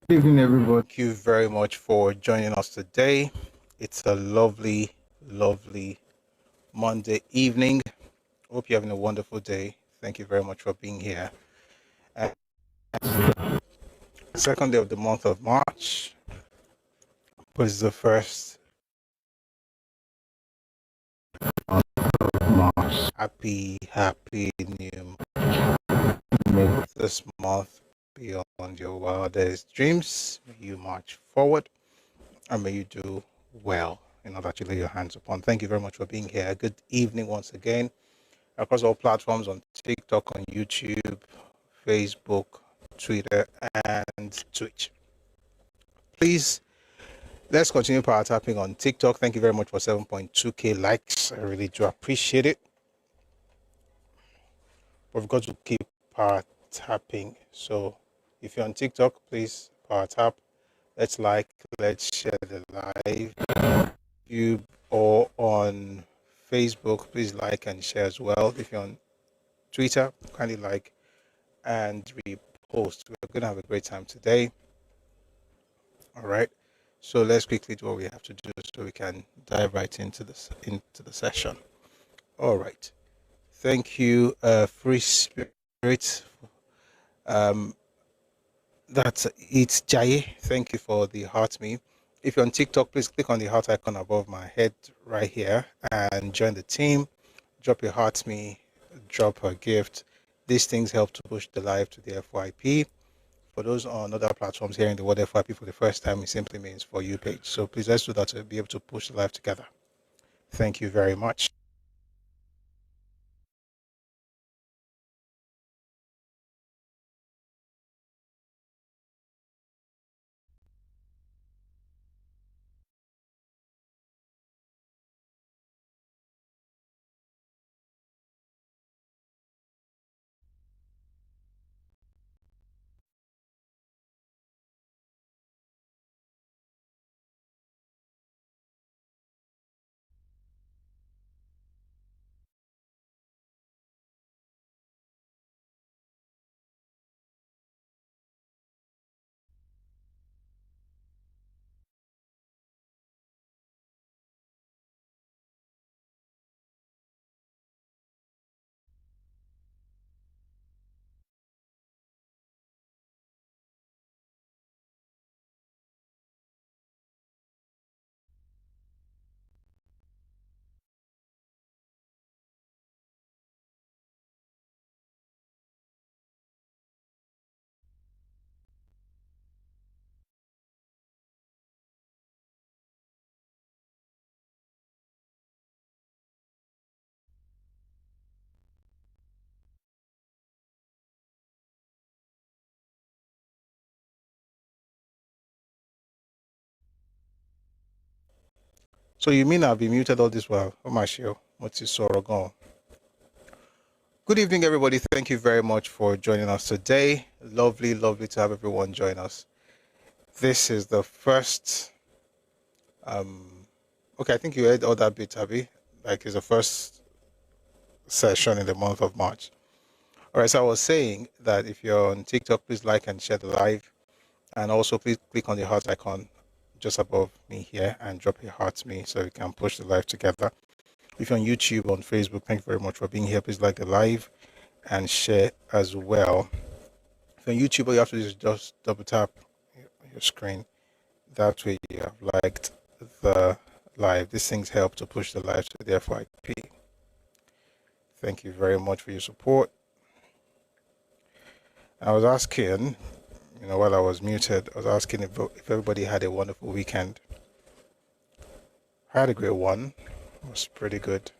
Good evening, everybody. Thank you very much for joining us today. It's a lovely, lovely Monday evening. Hope you're having a wonderful day. Thank you very much for being here. And second day of the month of March was the first. March. Happy new May this month beyond your wildest dreams. May you march forward and may you do well in order to lay your hands upon. Thank you very much for being here. Good evening once again across all platforms on TikTok, on YouTube, Facebook, Twitter, and Twitch. Please, let's continue power tapping on TikTok. Thank you very much for 7.2k likes. I really do appreciate it. But we've got to keep power tapping. So if you're on TikTok, please power tap. Let's like, let's share the live. You or on Facebook, please like and share as well. If you're on Twitter, kindly like and repost. We're going to have a great time today. All right. So let's quickly do what we have to do so we can dive right into the session. All right. Thank you, Free Spirit. Um, that's it's Jaye. Thank you for the heart me. If you're on TikTok, please click on the heart icon above my head right here and join the team. Drop your heart me, drop a gift. These things help to push the live to the FYP. For those on other platforms hearing the word FYP for the first time, it simply means for you page. So please let's do that to be able to push the live together. Thank you very much. So you mean I'll be muted all this while? Oh my show. What's this sorrow? Good evening, everybody. Thank you very much for joining us today. Lovely, lovely to have everyone join us. This is the first. Okay, I think you heard all that bit, Abby. Like, it's the first session in the month of March. All right, so I was saying that if you're on TikTok, please like and share the live. And also, please click on the heart icon just above me here and drop your heart to me so we can push the live together. If you're on YouTube, on Facebook, thank you very much for being here. Please like the live and share as well. If you're on YouTube, all you have to do is just double tap your screen. That way you have liked the live. These things help to push the live to the FYP. Thank you very much for your support. I was asking, while I was muted, I was asking if everybody had a wonderful weekend. I had a great one. It was pretty good.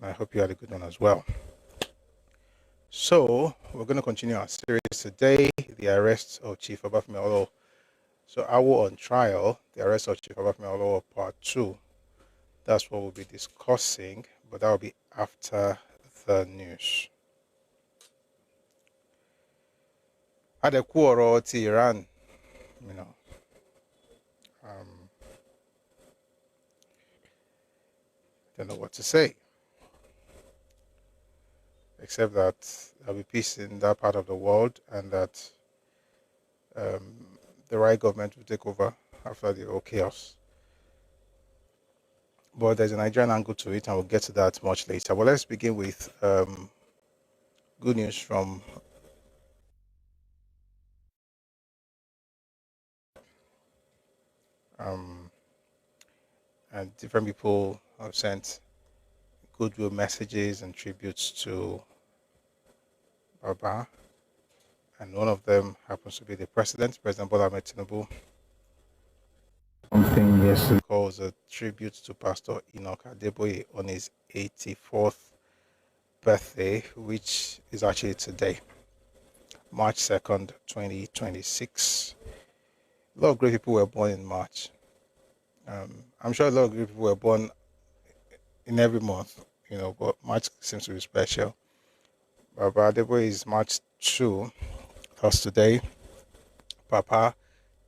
I hope you had a good one as well. So we're going to continue our series today, the arrest of Chief Obafemi Awolowo. So Awo on trial, the arrest of Chief Obafemi Awolowo part 2. That's what we'll be discussing, but that will be after the news. Adekú ọ̀rọ̀ ti Iran, don't know what to say, except that there'll be peace in that part of the world and that the right government will take over after the whole chaos. But there's a Nigerian angle to it, and we'll get to that much later. But let's begin with good news from and different people have sent goodwill messages and tributes to Baba, and one of them happens to be the President Bola Ahmed Tinubu, Something yesterday. calls a tribute to Pastor Enoch Adeboye on his 84th birthday, which is actually today, March 2nd, 2026. A lot of great people were born in March. I'm sure a lot of great people were born in every month, but March seems to be special. Baba Adeboye is March 2, that's today. Papa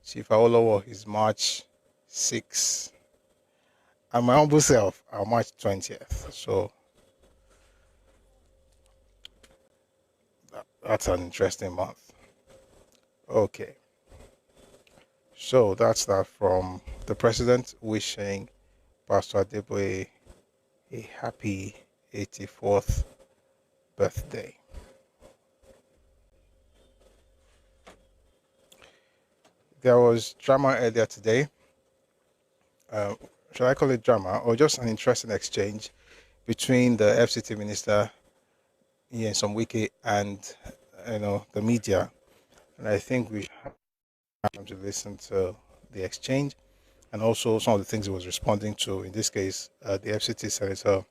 Chief Awolowo is March 6. And my humble self are March 20th. So that's an interesting month. Okay. So that's that from the president wishing Pastor Adeboye a happy 84th birthday. There was drama earlier today. Should I call it drama or just an interesting exchange between the FCT minister, Nyesom Wike, and the media? And I think we have to listen to the exchange and also some of the things he was responding to. In this case, the FCT senator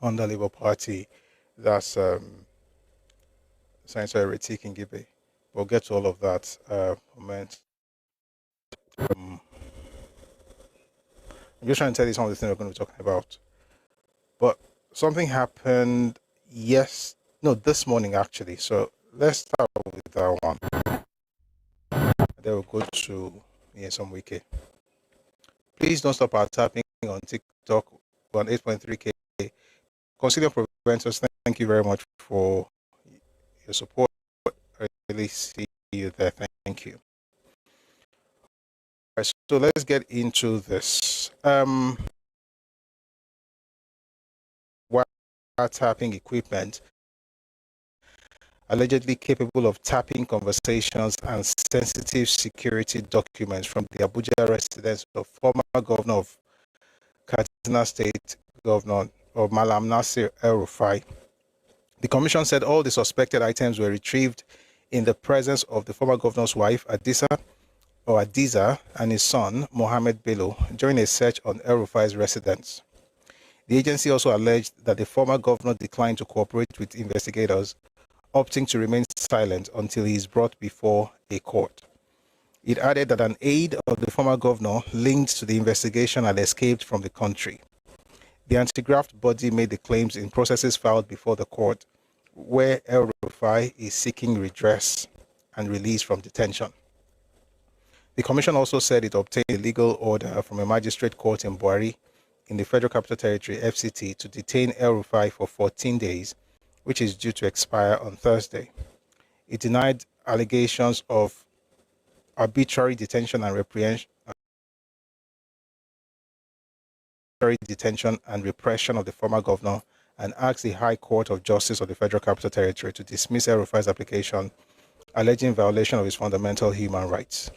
on the Labour Party, that's Senator Ereti Kingibe. We'll get to all of that moment. I'm just trying to tell you some of the things we're going to be talking about. But something happened this morning actually. So let's start with that one. Then we'll go to Nyesom Wike. Please don't stop our tapping on TikTok on 8.3K. Consider Preventers, thank you very much for your support. I really see you there. Thank you. All right, so let's get into this. Wiretapping equipment allegedly capable of tapping conversations and sensitive security documents from the Abuja residence of former governor of Katsina State, Governor of Malam Nasir El-Rufai. The commission said all the suspected items were retrieved in the presence of the former governor's wife, Adiza, and his son, Mohammed Bello, during a search on El-Rufai's residence. The agency also alleged that the former governor declined to cooperate with investigators, opting to remain silent until he is brought before a court. It added that an aide of the former governor linked to the investigation had escaped from the country. The anti-graft body made the claims in processes filed before the court, where El-Rufai is seeking redress and release from detention. The commission also said it obtained a legal order from a magistrate court in Buari, in the Federal Capital Territory, FCT, to detain El-Rufai for 14 days, which is due to expire on Thursday. It denied allegations of arbitrary detention and repression of the former governor, and asked the High Court of Justice of the Federal Capital Territory to dismiss El-Rufai's application, alleging violation of his fundamental human rights.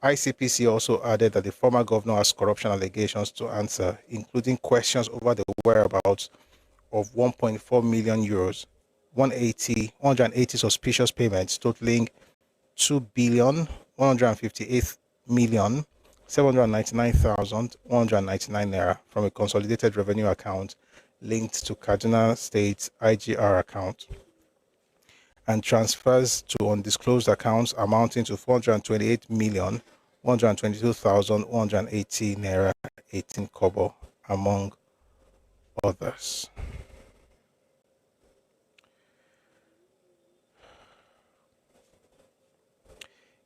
ICPC also added that the former governor has corruption allegations to answer, including questions over the whereabouts of 1.4 million euros, 180 suspicious payments totaling 2,158,799,199 naira from a consolidated revenue account linked to Kaduna State's IGR account, and transfers to undisclosed accounts amounting to 428,122,180 naira 18 kobo, among others.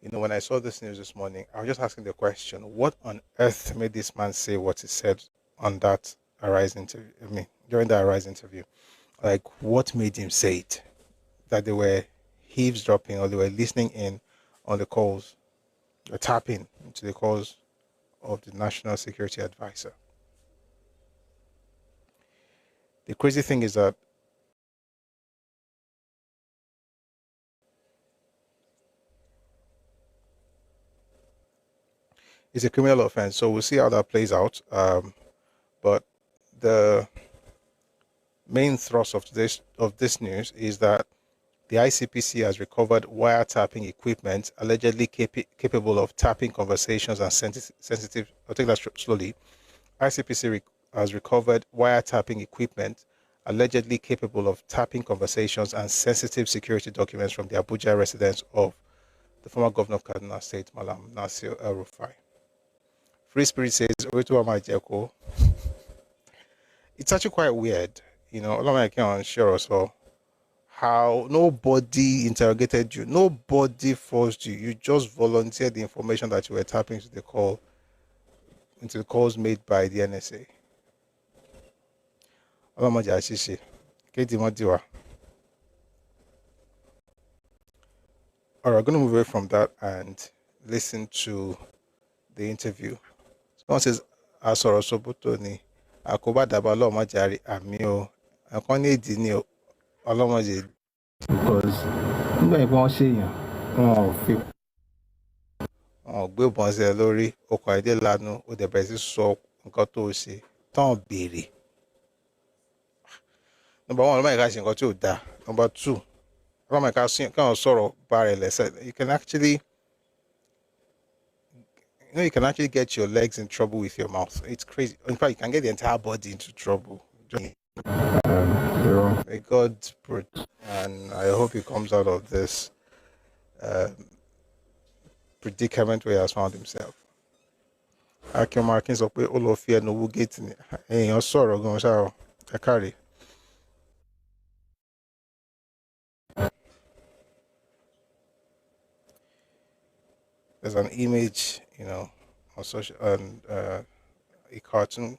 When I saw this news this morning, I was just asking the question, what on earth made this man say what he said on that Arise interview? During the Arise interview, like, what made him say it? That they were eavesdropping or they were listening in on the calls. a tapping into the calls of the National Security Advisor. The crazy thing is that it's a criminal offense, so we'll see how that plays out. But the main thrust of this news is that the ICPC has recovered wiretapping equipment allegedly capable of tapping conversations and sensitive. I'll take that slowly. ICPC has recovered wiretapping equipment allegedly capable of tapping conversations and sensitive security documents from the Abuja residence of the former governor of Kaduna State, Malam Nasir El-Rufai. Free Spirit says, it's actually quite weird, you know, I can't share so how nobody interrogated you, nobody forced you, you just volunteered the information that you were tapping into the calls made by the NSA. All right, I'm going to move away from that and listen to the interview. Someone says, Asoro Sobuto ni akoba daba Ọlọ́run má jàre àmì o. Ẹ̀kan ní èdè ni Ọlọ́run má jẹ́. Because nígbà yìí wọ́n ṣèyàn wọn ò fi. Wọn ò gbé ìbọn sí ẹ lórí ọkọ̀ àìdè lanu ó dẹ̀ bẹ̀rẹ̀ sí sọ nǹkan tó o ṣe tán béèrè. Number one, ọlọ́mọ ìka ṣe nǹkan tí ò dáa. Number two, ọlọ́mọ ìka kàn sọ̀rọ̀ bá rẹ̀ lẹ́sẹ̀. You can actually get your legs in trouble with your mouth. It's crazy. In fact, you can get the entire body into trouble. May God protect, and I hope he comes out of this predicament where he has found himself. Akin Markin sọ pé ó lọ fi ẹnu wú géètì ni èèyàn sọ̀rọ̀ gan ṣáà ẹ káre. There's an image, you know, on social and a cartoon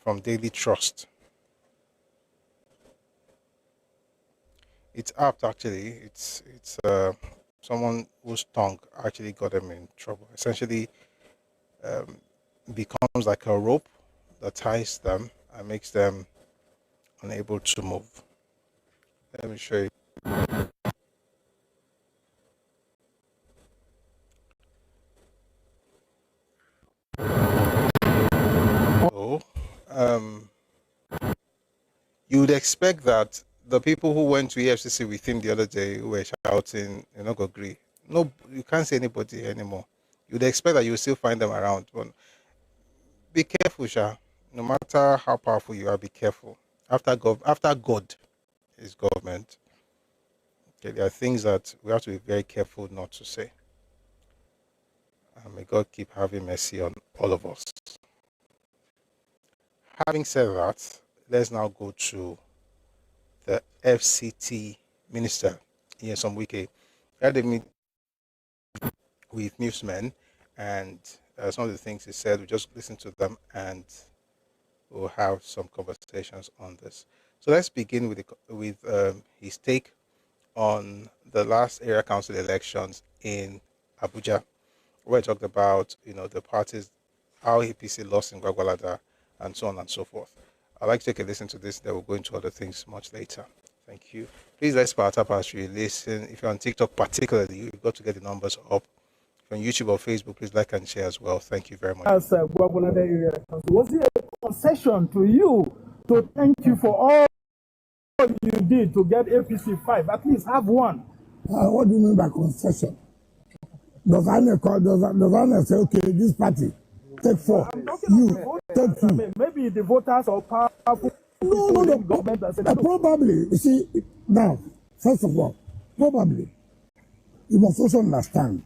from Daily Trust. It's apt actually. It's someone whose tongue actually got them in trouble. Essentially, becomes like a rope that ties them and makes them unable to move. Let me show you. You would expect that the people who went to EFCC with him the other day who were shouting, "You're not going to agree." No, you can't see anybody anymore. You'd expect that you still find them around. But be careful, Sha. No matter how powerful you are, be careful. After God is government. Okay, there are things that we have to be very careful not to say. And may God keep having mercy on all of us. Having said that, let's now go to the FCT minister, Nyesom Wike. Had a meeting with newsmen, and some of the things he said, we just listen to them and we'll have some conversations on this. So let's begin with his take on the last area council elections in Abuja, where he talked about, you know, the parties, how APC lost in Gwagwalada, and so on and so forth. I'd like to take a listen to this, then we'll go into other things much later. Thank you. Please let's part up as we listen. If you're on TikTok particularly, you've got to get the numbers up. If you're on YouTube or Facebook, please like and share as well. Thank you very much. As Gwagwalada area council, was it a concession to you to thank you for all you did to get APC 5? At least have one. What do you mean by concession? Does Anna say, okay, this party, take 4, you take 2? Maybe the voters are powerful. No. Government that said, probably, you see, now, first of all, probably, you must also understand,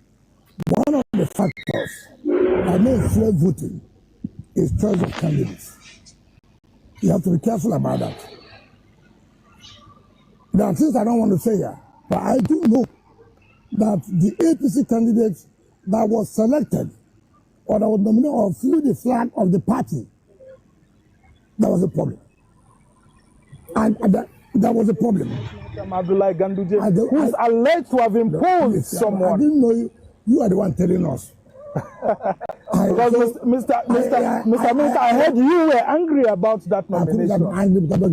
one of the factors that may influence voting is choice of candidates. You have to be careful about that. There are things I don't want to say here, but I do know that the APC candidate that was selected or that was nominated or flew the flag of the party, that was a problem. And that was a problem. Abdullah Ganduje, who is alleged to have imposed someone. I didn't know you You are the one telling us. Because Mr. Minister, I heard you were angry about that nomination. I'm angry because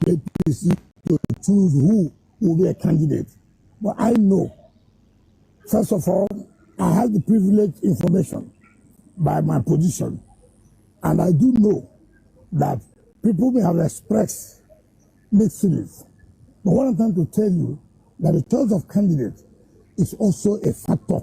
the APC to choose who will be a candidate. But I know, first of all, I have the privileged information by my position. And I do know that people may have expressed mixed feelings. But what I'm trying to tell you, that the choice of candidate is also a factor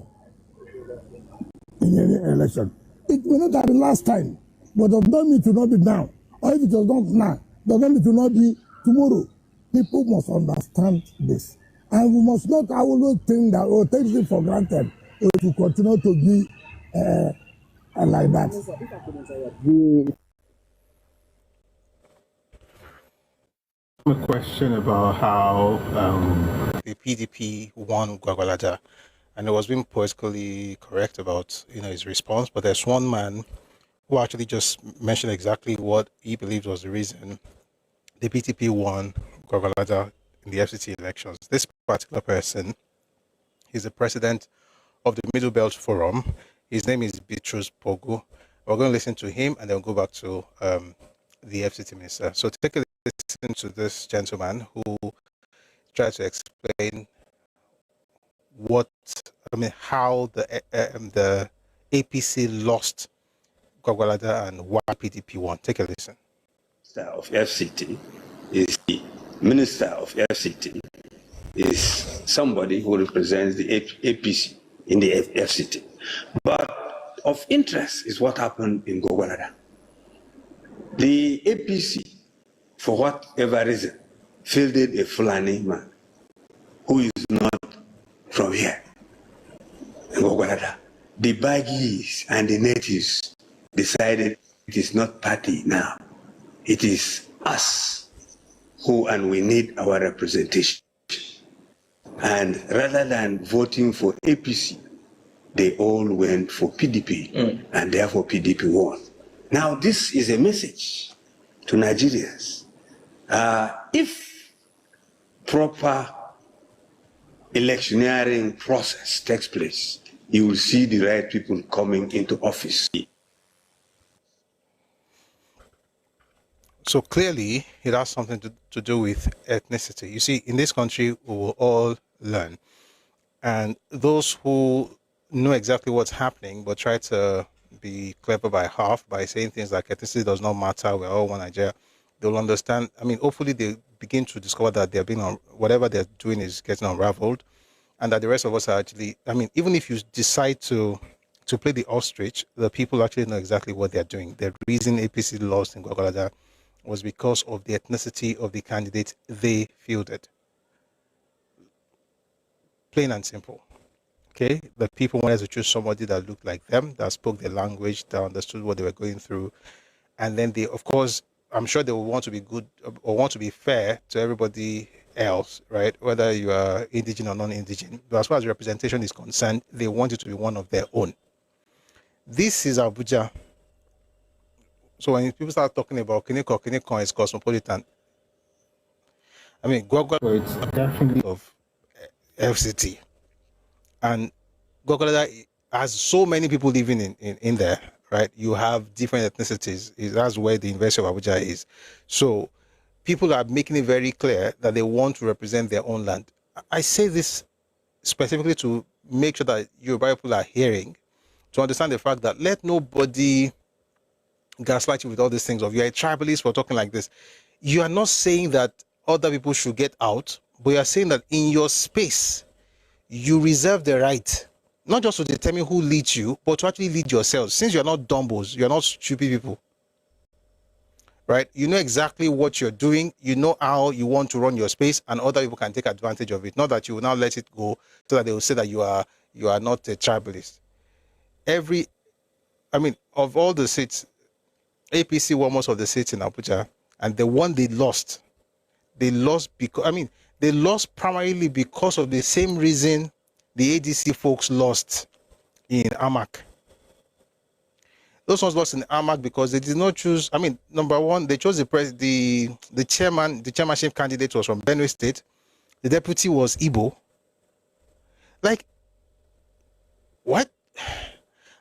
in any election. It may not have been last time, but does not mean to not be now. Or if it does not now, does not mean to not be tomorrow. People must understand this. And we must not always think that, oh, take it for granted, or to continue to be like that. A question about how The PDP won Gwagwalada, and it was being politically correct about his response. But there's one man who actually just mentioned exactly what he believed was the reason the PDP won Gwagwalada in the FCT elections. This particular person is the president of the Middle Belt Forum. His name is Bitrus Pogu. We're going to listen to him and then we'll go back to the FCT minister. So take a listen to this gentleman who tried to explain how the APC lost Gwagwalada and why PDP won. Take a listen. Minister of FCT is the Minister of FCT is somebody who represents the APC in the FCT. But of interest is what happened in Gwagwalada. The APC, for whatever reason, fielded a Fulani man who is not from here in Gwagwalada. The Bagis and the natives decided it is not party now. It is us and we need our representation. And rather than voting for APC, they all went for PDP, and therefore PDP won. Now this is a message to Nigerians. If proper electioneering process takes place, you will see the right people coming into office. So clearly, it has something to do with ethnicity. You see, in this country, we will all learn. And those who know exactly what's happening, but try to be clever by half, by saying things like ethnicity does not matter, we're all one Nigeria, they'll understand. I mean, hopefully they begin to discover that they're being whatever they're doing is getting unraveled, and that the rest of us are actually, I mean, even if you decide to play the ostrich, the people actually know exactly what they're doing. The reason APC lost in Gwagwalada was because of the ethnicity of the candidate they fielded. Plain and simple. Okay, the people wanted to choose somebody that looked like them, that spoke their language, that understood what they were going through, and then they, of course, I'm sure they will want to be good or want to be fair to everybody else, right? Whether you are indigenous or non-indigenous, but as far as representation is concerned, they want it to be one of their own. This is Abuja. So when people start talking about Kiniko is cosmopolitan, I mean, Gwagwalada it's definitely of FCT, and Gwagwalada has so many people living in there, right? You have different ethnicities. That's where the University of Abuja is. So people are making it very clear that they want to represent their own land. I say this specifically to make sure that Yoruba people are hearing, to understand the fact that let nobody gaslight you with all these things of you're a tribalist for talking like this. You are not saying that other people should get out, but you are saying that in your space, you reserve the right not just to determine who leads you, but to actually lead yourselves. Since you're not dumbos, you're not stupid people, right? You know exactly what you're doing. You know how you want to run your space, and other people can take advantage of it. Not that you will now let it go so that they will say that you are not a tribalist. Of all the seats, APC won most of the seats in Abuja, and the one they lost because, they lost primarily because of the same reason the ADC folks lost in Amak. Those ones lost in Amak because they did not choose, number one, they chose the chairmanship candidate was from Benue State. The deputy was Igbo. Like, what?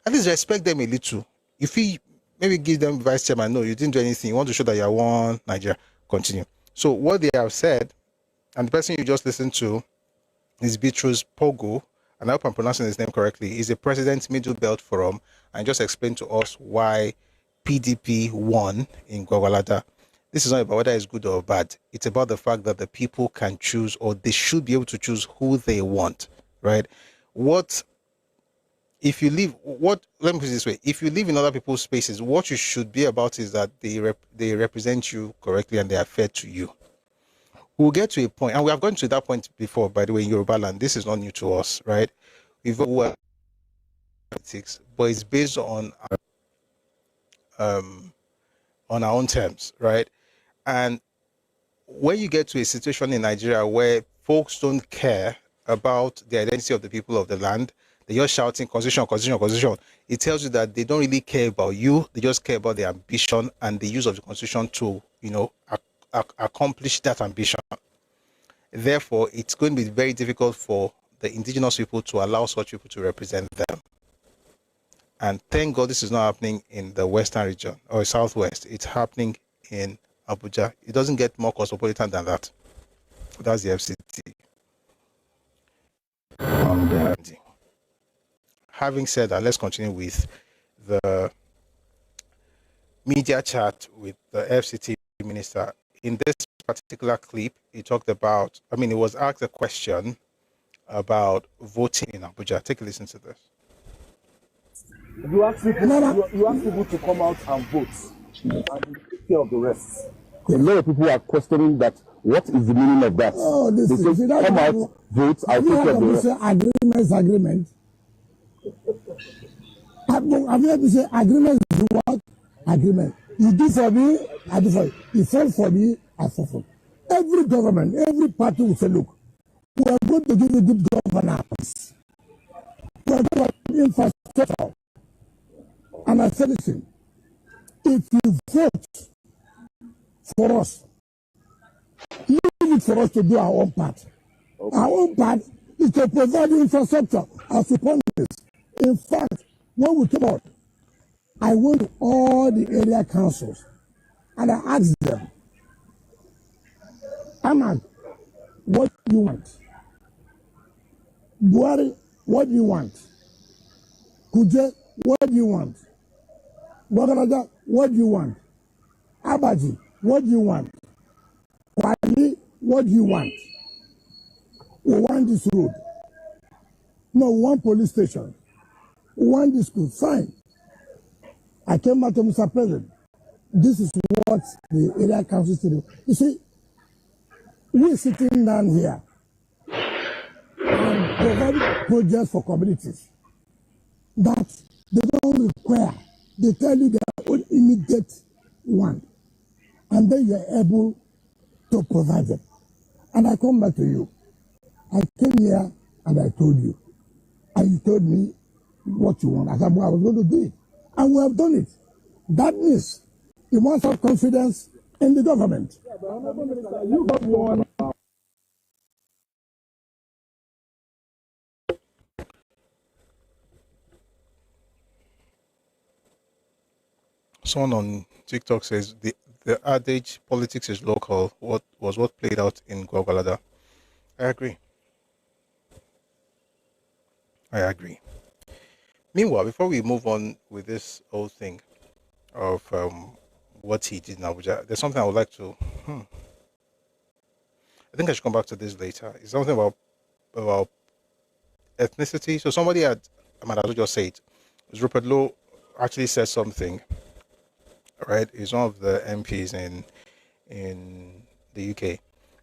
At least respect them a little. If he maybe give them vice chairman, no, you didn't do anything. You want to show that you are one Nigeria. Continue. So what they have said, and the person you just listened to is Bitrus Pogo, and I hope I'm pronouncing his name correctly, is a President Middle Belt Forum, and just explained to us why PDP won in Gwagwalada. This is not about whether it's good or bad. It's about the fact that the people can choose, or they should be able to choose who they want, right? Let me put it this way. If you live in other people's spaces, what you should be about is that they represent you correctly and they are fair to you. We'll get to a point, and we have gone to that point before, by the way, in Yoruba land. This is not new to us, right? We've got politics, but it's based on our own terms, right? And when you get to a situation in Nigeria where folks don't care about the identity of the people of the land, they're just shouting constitution, constitution, constitution. It tells you that they don't really care about you. They just care about their ambition and the use of the constitution to, accomplish that ambition. Therefore, it's going to be very difficult for the indigenous people to allow such people to represent them. And thank God this is not happening in the Western region or Southwest. It's happening in Abuja. It doesn't get more cosmopolitan than that. That's the FCT. Having said that, let's continue with the media chat with the FCT minister. In this particular clip, he talked about, he was asked a question about voting in Abuja. Take a listen to this. You ask people to come out and vote, and you take care of the rest. A lot of people are questioning that. What is the meaning of that? Oh, this they say, come out, vote, I'll take care of the rest. Agreement. Have you ever said agreement is what? Agreement. You do for me, I do for you. You fall for me, I fall for you. Every government, every party will say, look, we are going to give you good governance. We are going to give infrastructure. And I said, listen, if you vote for us, leave it for us to do our own part. Okay. Our own part is to provide infrastructure as we promised. In fact, when we came out, I went to all the area councils and I asked them, Ahmad, what do you want? Buhari, what do you want? Kuje, what do you want? Bagaraja, what do you want? Abaji, what do you want? Wali, what do you want? We want this road. No, we want police station. We want this school. Fine. I came back to Mr. President. This is what the area council do. You see, we're sitting down here and providing projects for communities that they don't require. They tell you their own immediate one. And then you're able to provide them. And I come back to you. I came here and I told you. And you told me what you want. I said, well, I was going to do it. And we have done it. That means you must have confidence in the government. You got one. Someone on TikTok says the adage politics is local what played out in Gwagwalada. I agree. Meanwhile, before we move on with this whole thing of what he did in Abuja, there's something I would like to. I think I should come back to this later. It's something about ethnicity. So somebody had Amadazu just said it. Rupert Lowe actually said something. Right, he's one of the MPs in the UK.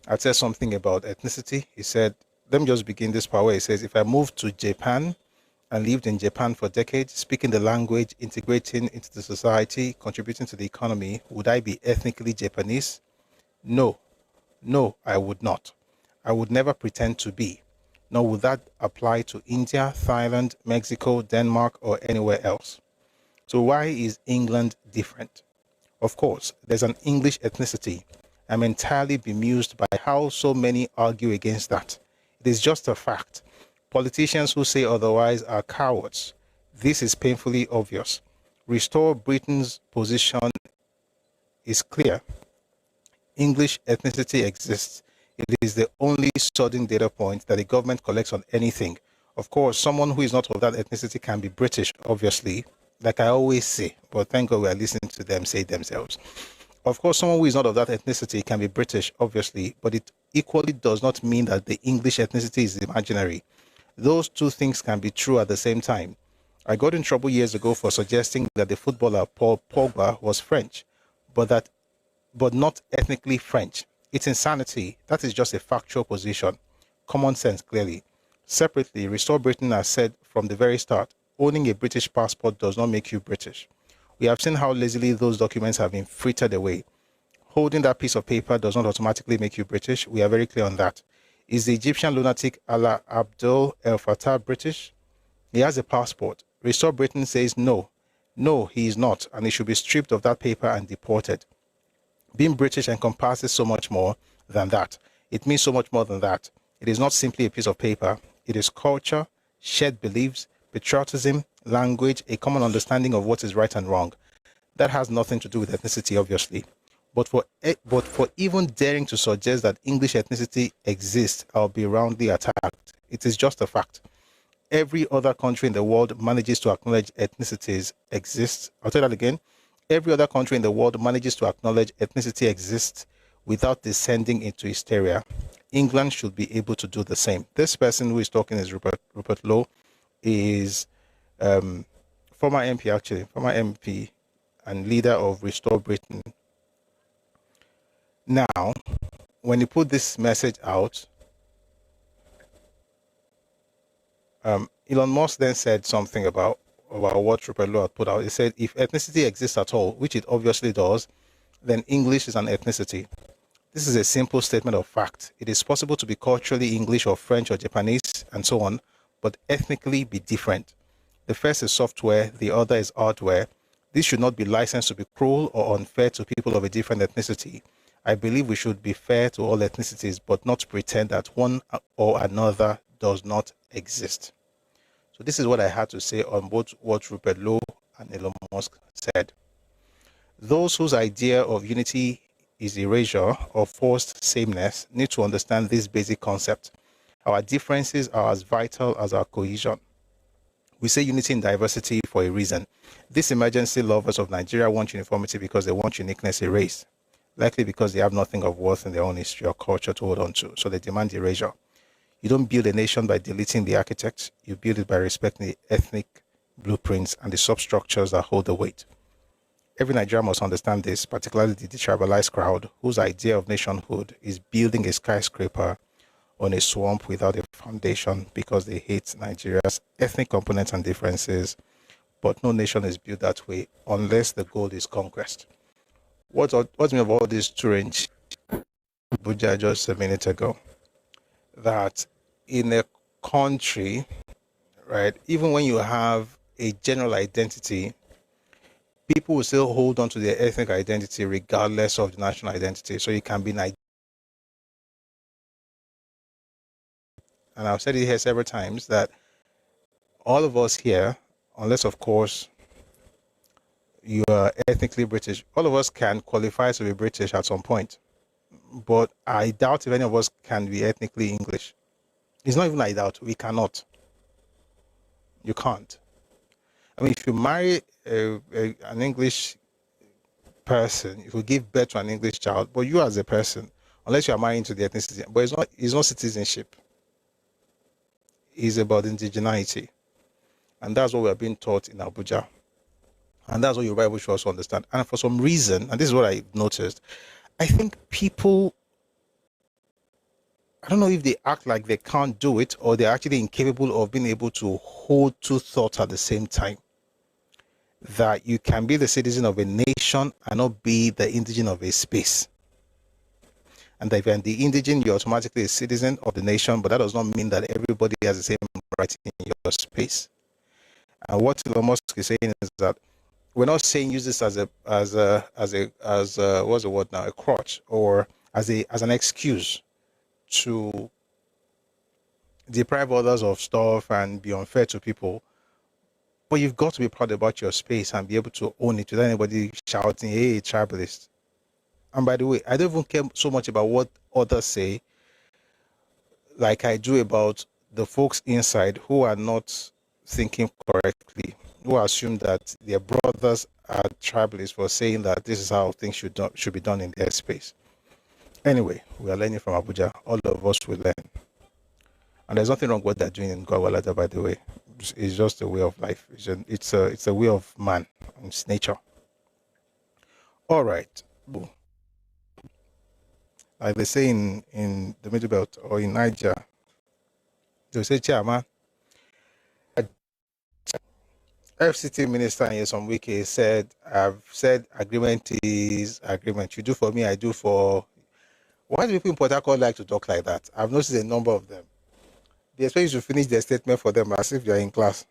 I said something about ethnicity. He said, let me just begin this part where he says, if I moved to Japan and lived in Japan for decades, speaking the language, integrating into the society, contributing to the economy, would I be ethnically Japanese? No, I would not. I would never pretend to be. Nor would that apply to India, Thailand, Mexico, Denmark, or anywhere else. So why is England different? Of course, there's an English ethnicity. I'm entirely bemused by how so many argue against that. It is just a fact. Politicians who say otherwise are cowards. This is painfully obvious. Restore Britain's position is clear. English ethnicity exists. It is the only sudden data point that the government collects on anything. Of course, someone who is not of that ethnicity can be British, obviously, like I always say, but thank God we are listening to them say it themselves. Of course, someone who is not of that ethnicity can be British, obviously, but it equally does not mean that the English ethnicity is imaginary. Those two things can be true at the same time. I got in trouble years ago for suggesting that the footballer Paul Pogba was French, but not ethnically French. It's insanity. That is just a factual position. Common sense, clearly. Separately, Restore Britain has said from the very start, owning a British passport does not make you British. We have seen how lazily those documents have been frittered away. Holding that piece of paper does not automatically make you British. We are very clear on that. Is the Egyptian lunatic Alaa Abdel El Fattah British? He has a passport. Restore Britain says no. No, he is not, and he should be stripped of that paper and deported. Being British encompasses so much more than that. It means so much more than that. It is not simply a piece of paper. It is culture, shared beliefs, patriotism, language, a common understanding of what is right and wrong. That has nothing to do with ethnicity, obviously. But for even daring to suggest that English ethnicity exists, I'll be roundly attacked. It is just a fact. Every other country in the world manages to acknowledge ethnicities exist. I'll say that again. Every other country in the world manages to acknowledge ethnicity exists without descending into hysteria. England should be able to do the same. This person who is talking is Rupert Lowe, is former MP and leader of Restore Britain. Now, when he put this message out, Elon Musk then said something about what Rupert Lowe had put out. He said, if ethnicity exists at all, which it obviously does, then English is an ethnicity. This is a simple statement of fact. It is possible to be culturally English or French or Japanese and so on, but ethnically be different. The first is software, the other is hardware. This should not be licensed to be cruel or unfair to people of a different ethnicity. I believe we should be fair to all ethnicities, but not pretend that one or another does not exist. So this is what I had to say on both what Rupert Lowe and Elon Musk said. Those whose idea of unity is erasure or forced sameness need to understand this basic concept. Our differences are as vital as our cohesion. We say unity in diversity for a reason. These emergency lovers of Nigeria want uniformity because they want uniqueness erased, likely because they have nothing of worth in their own history or culture to hold on to, so they demand erasure. You don't build a nation by deleting the architects, you build it by respecting the ethnic blueprints and the substructures that hold the weight. Every Nigerian must understand this, particularly the detribalized crowd, whose idea of nationhood is building a skyscraper on a swamp without a foundation because they hate Nigeria's ethnic components and differences. But no nation is built that way unless the goal is conquest. What's me of all this Turing Abuja just a minute ago? That in a country, right, even when you have a general identity, people will still hold on to their ethnic identity regardless of the national identity. So you can be Nigerian. And I've said it here several times that all of us here, unless of course you are ethnically British, all of us can qualify to be British at some point. But I doubt if any of us can be ethnically English. It's not even I doubt, we cannot. You can't. I mean, if you marry an English person, if you give birth to an English child, but you as a person, unless you are marrying to the ethnicity, but it's not citizenship. It's about indigeneity. And that's what we are being taught in Abuja. And that's what your Bible should also understand. And for some reason, and this is what I noticed, I think people, I don't know if they act like they can't do it or they're actually incapable of being able to hold two thoughts at the same time. That you can be the citizen of a nation and not be the indigene of a space. And that if you're the indigene, you're automatically a citizen of the nation, but that does not mean that everybody has the same right in your space. And what Elon Musk is saying is that we're not saying use this as what's the word now, a crutch, or as an excuse to deprive others of stuff and be unfair to people. But you've got to be proud about your space and be able to own it without anybody shouting, hey, tribalist. And by the way, I don't even care so much about what others say, like I do about the folks inside who are not thinking correctly, who assume that their brothers are tribalists for saying that this is how things should be done in their space. Anyway, we are learning from Abuja. All of us will learn. And there's nothing wrong with what they're doing in Gwagwalada, by the way. It's just a way of life. It's a way of man. It's nature. All right. Like they say in the Middle Belt or in Niger, they say, Chairman, FCT Minister Nyesom Wike said, I've said agreement is agreement. You do for me, I do for... Why do people in Port Harcourt like to talk like that? I've noticed a number of them. They expect you to finish their statement for them as if you're in class.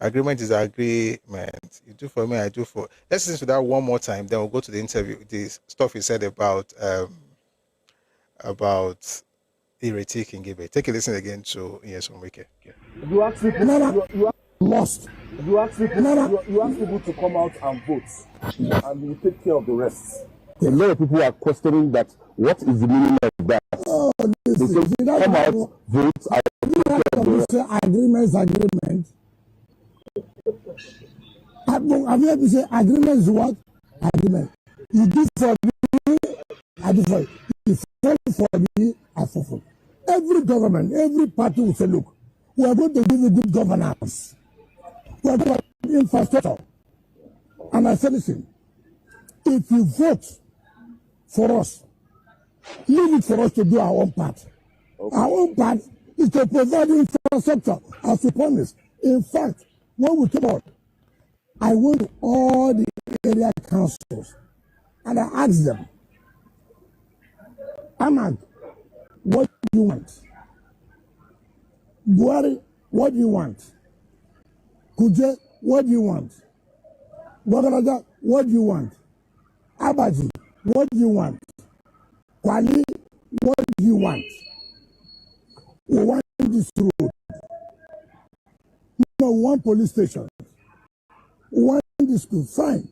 Agreement is agreement. You do for me, I do for... Let's listen to that one more time, then we'll go to the interview. The stuff he said about Ireti Kingibe. Take a listen again to Nyesom Wike. You ask people, you Lost. you ask people, you ask people to come out and vote, and you take care of the rest. A lot of people are questioning that. What is the meaning of that? Oh, They say, come out, vote. Agreement is agreement. Have you ever said agreement is what? Agreement. You do for me, I do for you. You fall for me, I fall for you. Every government, every party will say, look, we are going to give you good governance. We are going to give you infrastructure. And I said, listen, if you vote for us, leave it for us to do our own part. Okay. Our own part is to provide infrastructure as we promised. In fact, when we came out, I went to all the area councils and I asked them, Ahmad, what do you want? Buhari, what do you want? Kuje, what do you want? Gwagwalada, what do you want? Abaji, what do you want? Kwali, what do you want? We want this road. No, one police station. We want this school. Fine.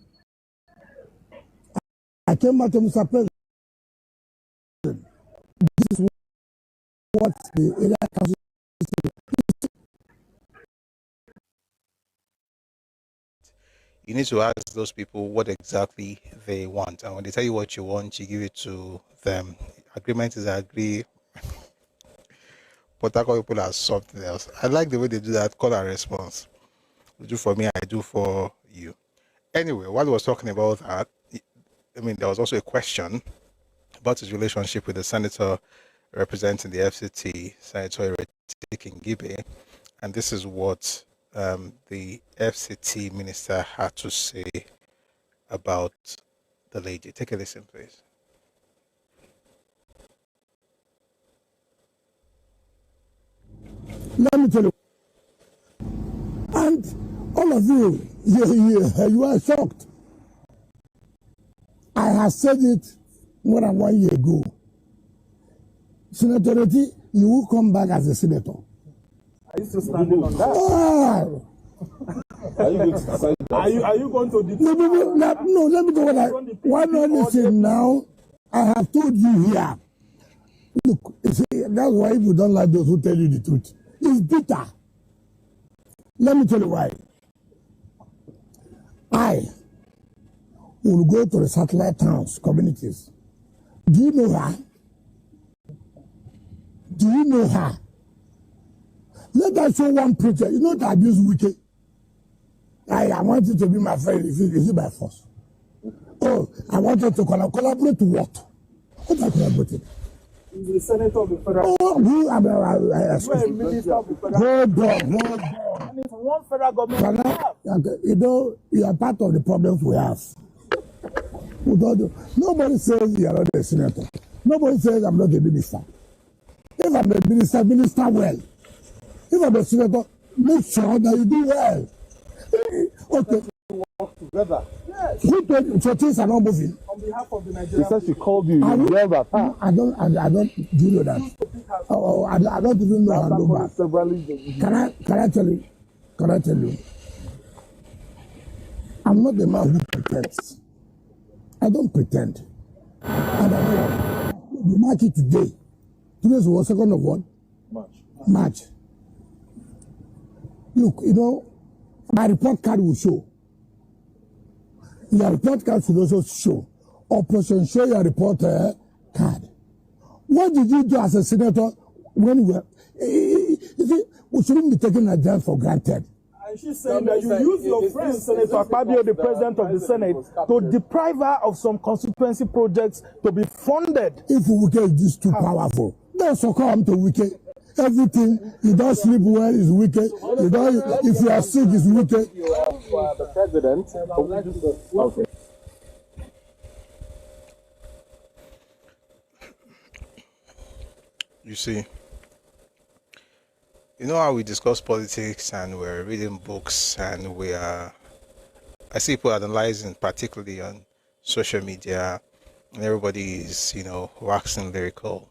I came back to Mr. President. This is what the area council is. You need to ask those people what exactly they want. And when they tell you what you want, you give it to them. Agreement is agree. Port Harcourt people are something else. I like the way they do that, call and response. You do for me, I do for you. Anyway, while I was talking about that, I mean, there was also a question about his relationship with the senator representing the FCT, Senator Ireti Kingibe. And this is what the FCT minister had to say about the lady. Take a listen, please. Let me tell you. And all of you, you are shocked. I have said it more than 1 year ago. Senator Ireti, you will come back as a senator. Are you still standing on that? Oh. Are you going to decide that? Are you going to decide? No, let me go. Why not listen now? I have told you here. Look, you see, that's why you don't like those who tell you the truth. It's bitter. Let me tell you why. I will go to the satellite towns, communities. Do you know her? Do you know her? Let us show one preacher. You know the abuse wicked. I want you to be my friend. Is it by force? Oh, I want you to collaborate to what? What are collaborating? He's the senator of the federal. Oh, you are a minister of the federal. Hold on. And it's one federal government. You know, you are part of the problems we have. Nobody says you are not a senator. Nobody says I'm not a minister. If I'm a minister, minister well. If I'm a senator, make sure that you do well. Okay. Work together. Yes. Who told you so things are not moving? On behalf of the Nigerian. She said she called you. You yelled at her. I don't. Do you know that? Oh, I don't even know how to look back. Can I tell you? I'm not the man who pretends. I don't pretend. And I know the market today. Today was 2nd of what? March. Look, my report card will show. Your report card should also show. Operation show your report card. What did you do as a senator when you were? You see, we shouldn't be taking Nigerians for granted. And she's saying that you use your friend, Senator Akpabio, the president of the Senate, to deprive her of some constituency projects to be funded. If Wike is too powerful, don't succumb to Wike. Everything, you don't sleep well is Wike. If you are sick is Wike. The president. Okay. You see, you know how we discuss politics and we're reading books and I see people analyzing, particularly on social media, and everybody is, waxing lyrical.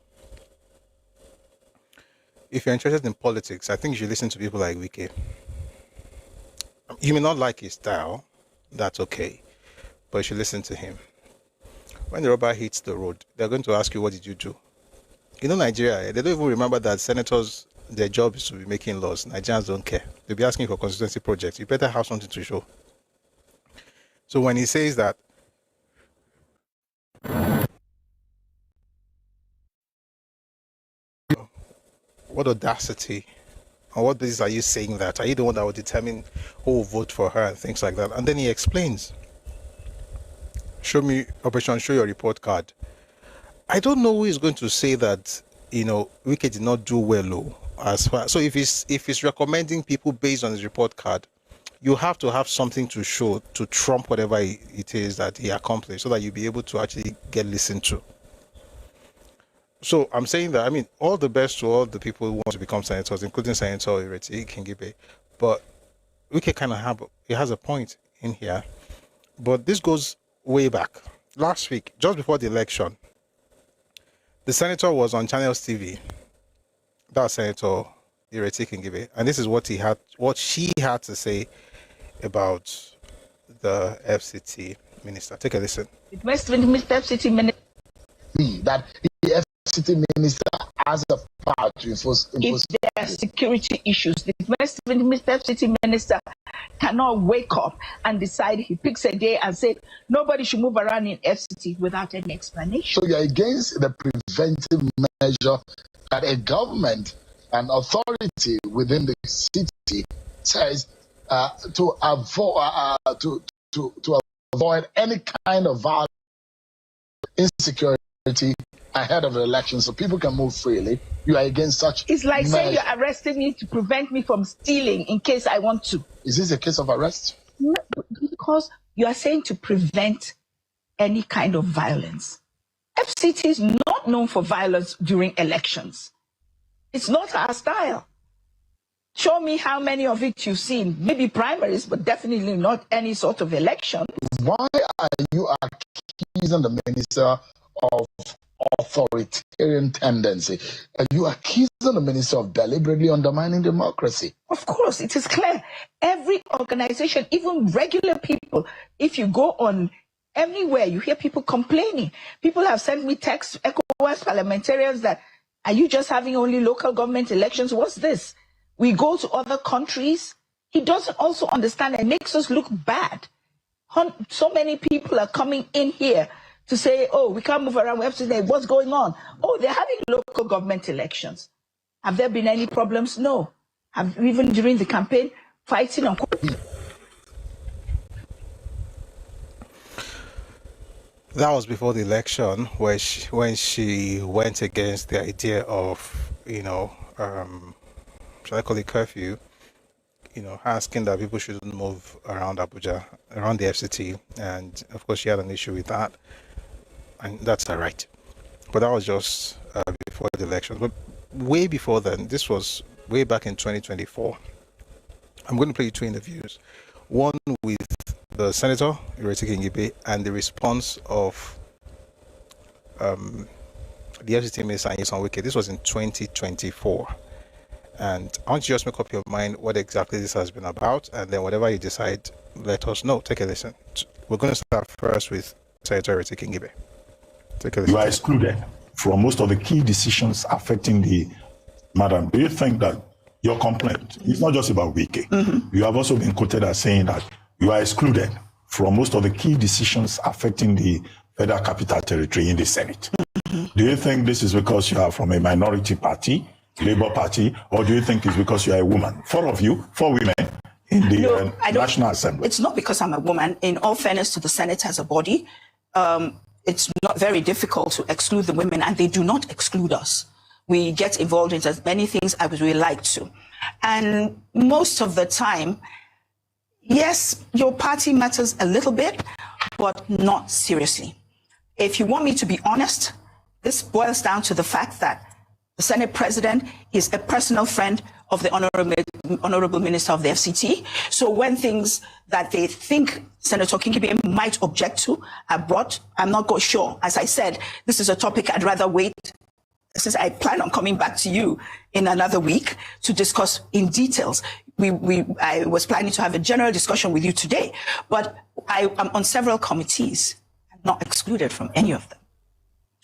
If you're interested in politics, I think you should listen to people like Wike. You may not like his style, that's okay, but you should listen to him. When the rubber hits the road, they're going to ask you, what did you do? Nigeria, they don't even remember that senators, their job is to be making laws. Nigerians don't care. They'll be asking for constituency projects. You better have something to show. So when he says that, what audacity, on what basis are you saying that? Are you the one that will determine who will vote for her and things like that? And then he explains, show me, Operation Show Your Report Card. I don't know who is going to say that, Wike did not do well, as far. So if he's recommending people based on his report card, you have to have something to show to trump whatever it is that he accomplished, so that you'll be able to actually get listened to. So I'm saying that, all the best to all the people who want to become senators, including Senator Ireti Kingibe. But Wike kind of has a point in here. But this goes way back. Last week, just before the election, the senator was on Channels TV. That's Senator Ireti Kingibe, and this is what she had to say about the FCT minister. Take a listen. It must be Mr. FCT minister that the FCT minister has a power to enforce. If there are security issues, the Mr. FCT minister cannot wake up and decide he picks a day and say nobody should move around in FCT without any explanation. So you're against the preventive measure that a government, an authority within the city says to avoid any kind of violence, insecurity ahead of the election, so people can move freely. You are against such. It's like measure. saying you're arresting me to prevent me from stealing in case I want to. Is this a case of arrest? No, because you are saying to prevent any kind of violence. FCT is not known for violence during elections. It's not our style. Show me how many of it you've seen. Maybe primaries, but definitely not any sort of election. Why are you accusing the minister of authoritarian tendency? Are you accusing the minister of deliberately undermining democracy? Of course, it is clear. Every organization, even regular people, if you go on everywhere, you hear people complaining. People have sent me texts, ECOWAS parliamentarians, that are you just having only local government elections? What's this? We go to other countries. He doesn't also understand. It makes us look bad. So many people are coming in here to say, oh, we can't move around. We have to say, what's going on? Oh, they're having local government elections. Have there been any problems? No. Even during the campaign, fighting on. That was before the election, when she went against the idea of, should I call it curfew? Asking that people shouldn't move around Abuja, around the FCT, and of course she had an issue with that, and that's her right. But that was just before the election. But way before then, this was way back in 2024. I'm going to play you two interviews. One with the Senator Ireti Kingibe and the response of the the FCT minister is on Wiki. This was in 2024. And I want you to just make up your mind what exactly this has been about, and then whatever you decide, let us know. Take a listen. We're going to start first with Senator Kingibe. Take a listen. You are excluded from most of the key decisions affecting the madam. Do you think that your complaint is not just about Wiki? Mm-hmm. You have also been quoted as saying that you are excluded from most of the key decisions affecting the Federal Capital Territory in the Senate. Mm-hmm. Do you think this is because you are from a minority party, Labour Party, or do you think it's because you are a woman? 4 of you, 4 women in the National Assembly. It's not because I'm a woman. In all fairness to the Senate as a body, it's not very difficult to exclude the women, and they do not exclude us. We get involved in as many things as we like to. And most of the time, yes, your party matters a little bit, but not seriously. If you want me to be honest, this boils down to the fact that the Senate President is a personal friend of the Honorable Minister of the FCT. So when things that they think Senator Kingibe might object to are brought, I'm not sure. As I said, this is a topic I'd rather wait, since I plan on coming back to you in another week to discuss in details. I was planning to have a general discussion with you today, but I'm on several committees. I'm not excluded from any of them.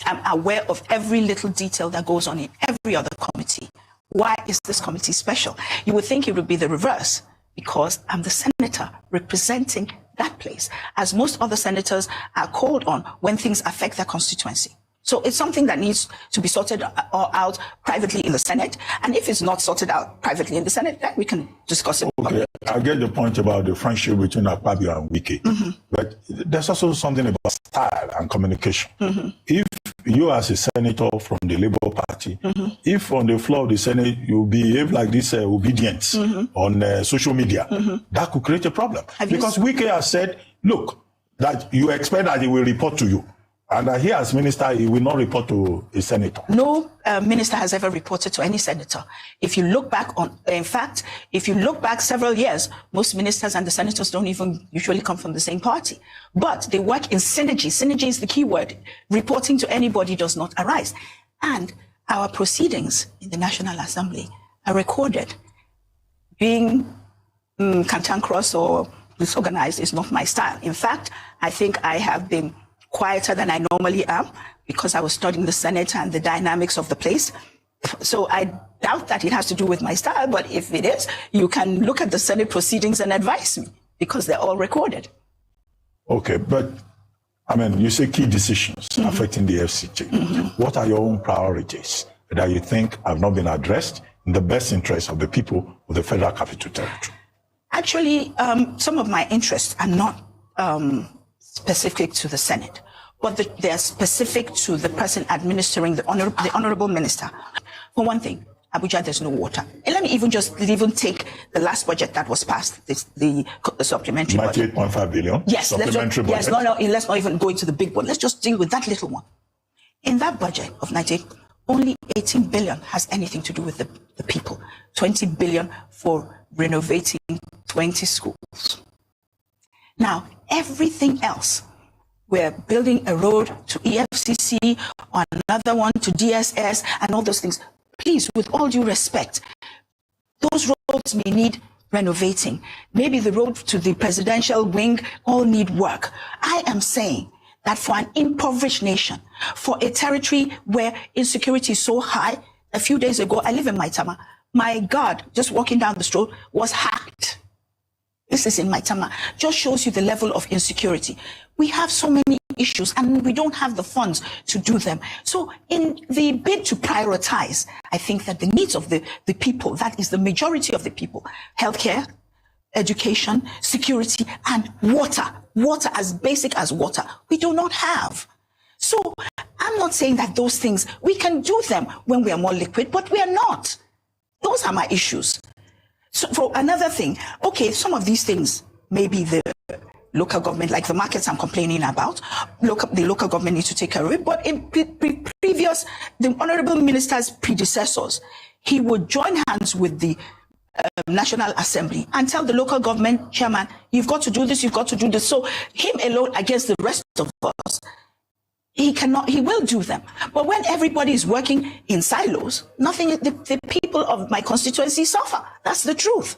I'm aware of every little detail that goes on in every other committee. Why is this committee special? You would think it would be the reverse, because I'm the senator representing that place, as most other senators are called on when things affect their constituency. So it's something that needs to be sorted out privately in the Senate. And if it's not sorted out privately in the Senate, then we can discuss it. Okay, I get the point about the friendship between Akpabio and Wiki. Mm-hmm. But there's also something about style and communication. Mm-hmm. If you as a senator from the Labour Party, mm-hmm. if on the floor of the Senate you behave like this obedience mm-hmm. on social media, mm-hmm. that could create a problem. Because Wiki has said, look, that you expect that he will report to you. And he as minister, he will not report to a senator. No minister has ever reported to any senator. If you look back if you look back several years, most ministers and the senators don't even usually come from the same party. But they work in synergy. Synergy is the key word. Reporting to anybody does not arise. And our proceedings in the National Assembly are recorded. Being cantankerous or disorganized is not my style. In fact, I think I have been quieter than I normally am because I was studying the Senate and the dynamics of the place. So I doubt that it has to do with my style, but if it is, you can look at the Senate proceedings and advise me because they're all recorded. Okay, but I mean, you say key decisions mm-hmm. affecting the FCT. Mm-hmm. What are your own priorities that you think have not been addressed in the best interest of the people of the Federal Capital Territory? Actually, some of my interests are not specific to the Senate, but they are specific to the person administering the honorable minister. For one thing, Abuja, there's no water. And let me even take the last budget that was passed, the supplementary budget. 98.5 billion? Yes. Supplementary budget? Yes, let's not even go into the big one. Let's just deal with that little one. In that budget of 98, only 18 billion has anything to do with the people. 20 billion for renovating 20 schools. Now, everything else, we're building a road to EFCC, or another one to DSS, and all those things. Please, with all due respect, those roads may need renovating. Maybe the road to the presidential wing all need work. I am saying that for an impoverished nation, for a territory where insecurity is so high, a few days ago, I live in Maitama. My God, just walking down the street was hacked. This is in Maitama. Just shows you the level of insecurity. We have so many issues and we don't have the funds to do them. So in the bid to prioritize, I think that the needs of the people, that is the majority of the people, healthcare, education, security, and water as basic as water, we do not have. So I'm not saying that those things, we can do them when we are more liquid, but we are not. Those are my issues. So for another thing, okay, some of these things, maybe the local government, like the markets I'm complaining about, the local government needs to take care of it. But in the honorable minister's predecessors, he would join hands with the National Assembly and tell the local government chairman, you've got to do this, you've got to do this. So him alone against the rest of us, he will do them. But when everybody is working in silos, the people of my constituency suffer. That's the truth.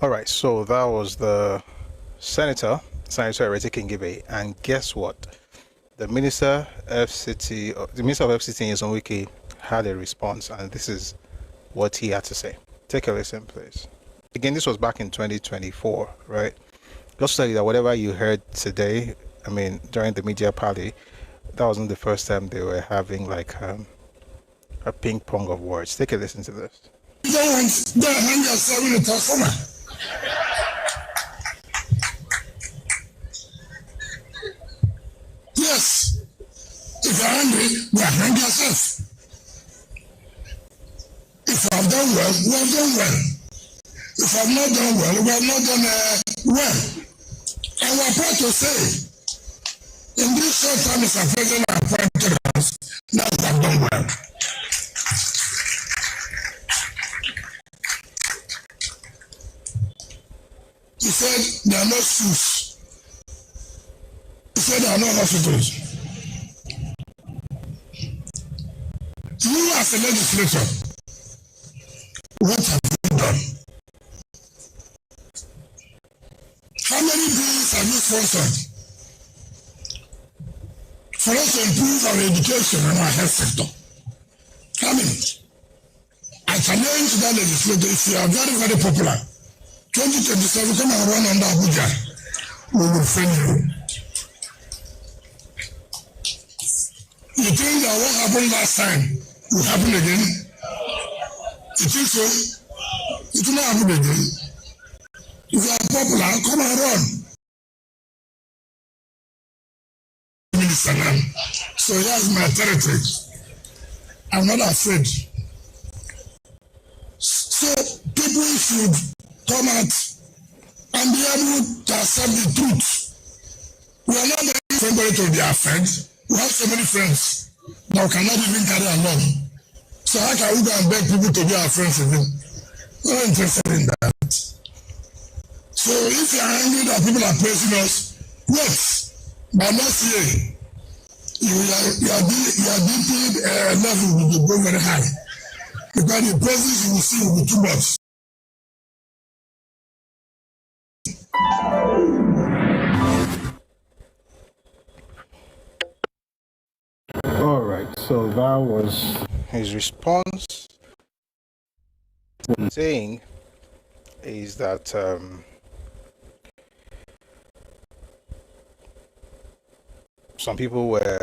All right, so that was the Senator Erete Kingibe, and guess what? The Minister of FCT in Zonwike had a response, and this is what he had to say. Take a listen, please. Again, this was back in 2024, right? Just to tell you that whatever you heard today, I mean, during the media party, that wasn't the first time they were having like a ping pong of words. Take a listen to this. Yes, if you're angry, go and hang yourself. If I've done well, we have done well. If I've not done well, we have not done well. And we're proud to say, in this short time Mr. President appointed us, now we have done well. He said there are no schools. He said there are no hospitals. You as a legislator, what have you done? How many bills have you sponsored for us to improve our education and our health sector? How many? I challenge that legislator, if you are very, very popular, 2027, come and run under Abuja. We will friend you. You think that what happened last time will happen again? You think so? It will not happen again. If you are popular, come and run. Minister now. So here's my territory. I'm not afraid. So people should come out and be able to accept the truth. We are not letting somebody to be our friends. We have so many friends that we cannot even carry along. So how can we go and beg people to be our friends again? We're not interested in that. So if you are angry that people are praising us, wait. By next year, your DP level will go very high. Because the praises you will see will be too much. All right, so that was his response. Saying is that some people were,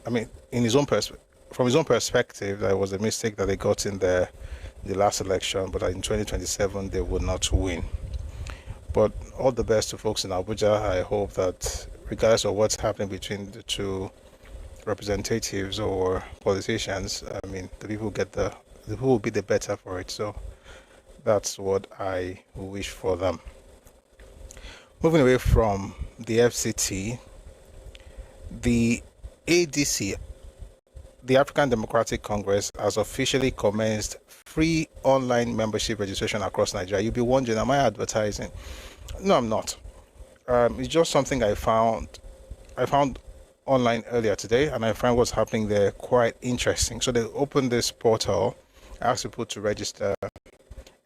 I mean, from his own perspective, that was a mistake that they got in the last election, but in 2027 they would not win. But all the best to folks in Abuja. I hope that regardless of what's happening between the two representatives or politicians, I mean, the people will be the better for it. So that's what I wish for them. Moving away from the FCT, the ADC, the African Democratic Congress, has officially commenced free online membership registration across Nigeria. You'll be wondering, am I advertising? No, I'm not. It's just something I found online earlier today, and I find what's happening there quite interesting. So they opened this portal, asked people to register,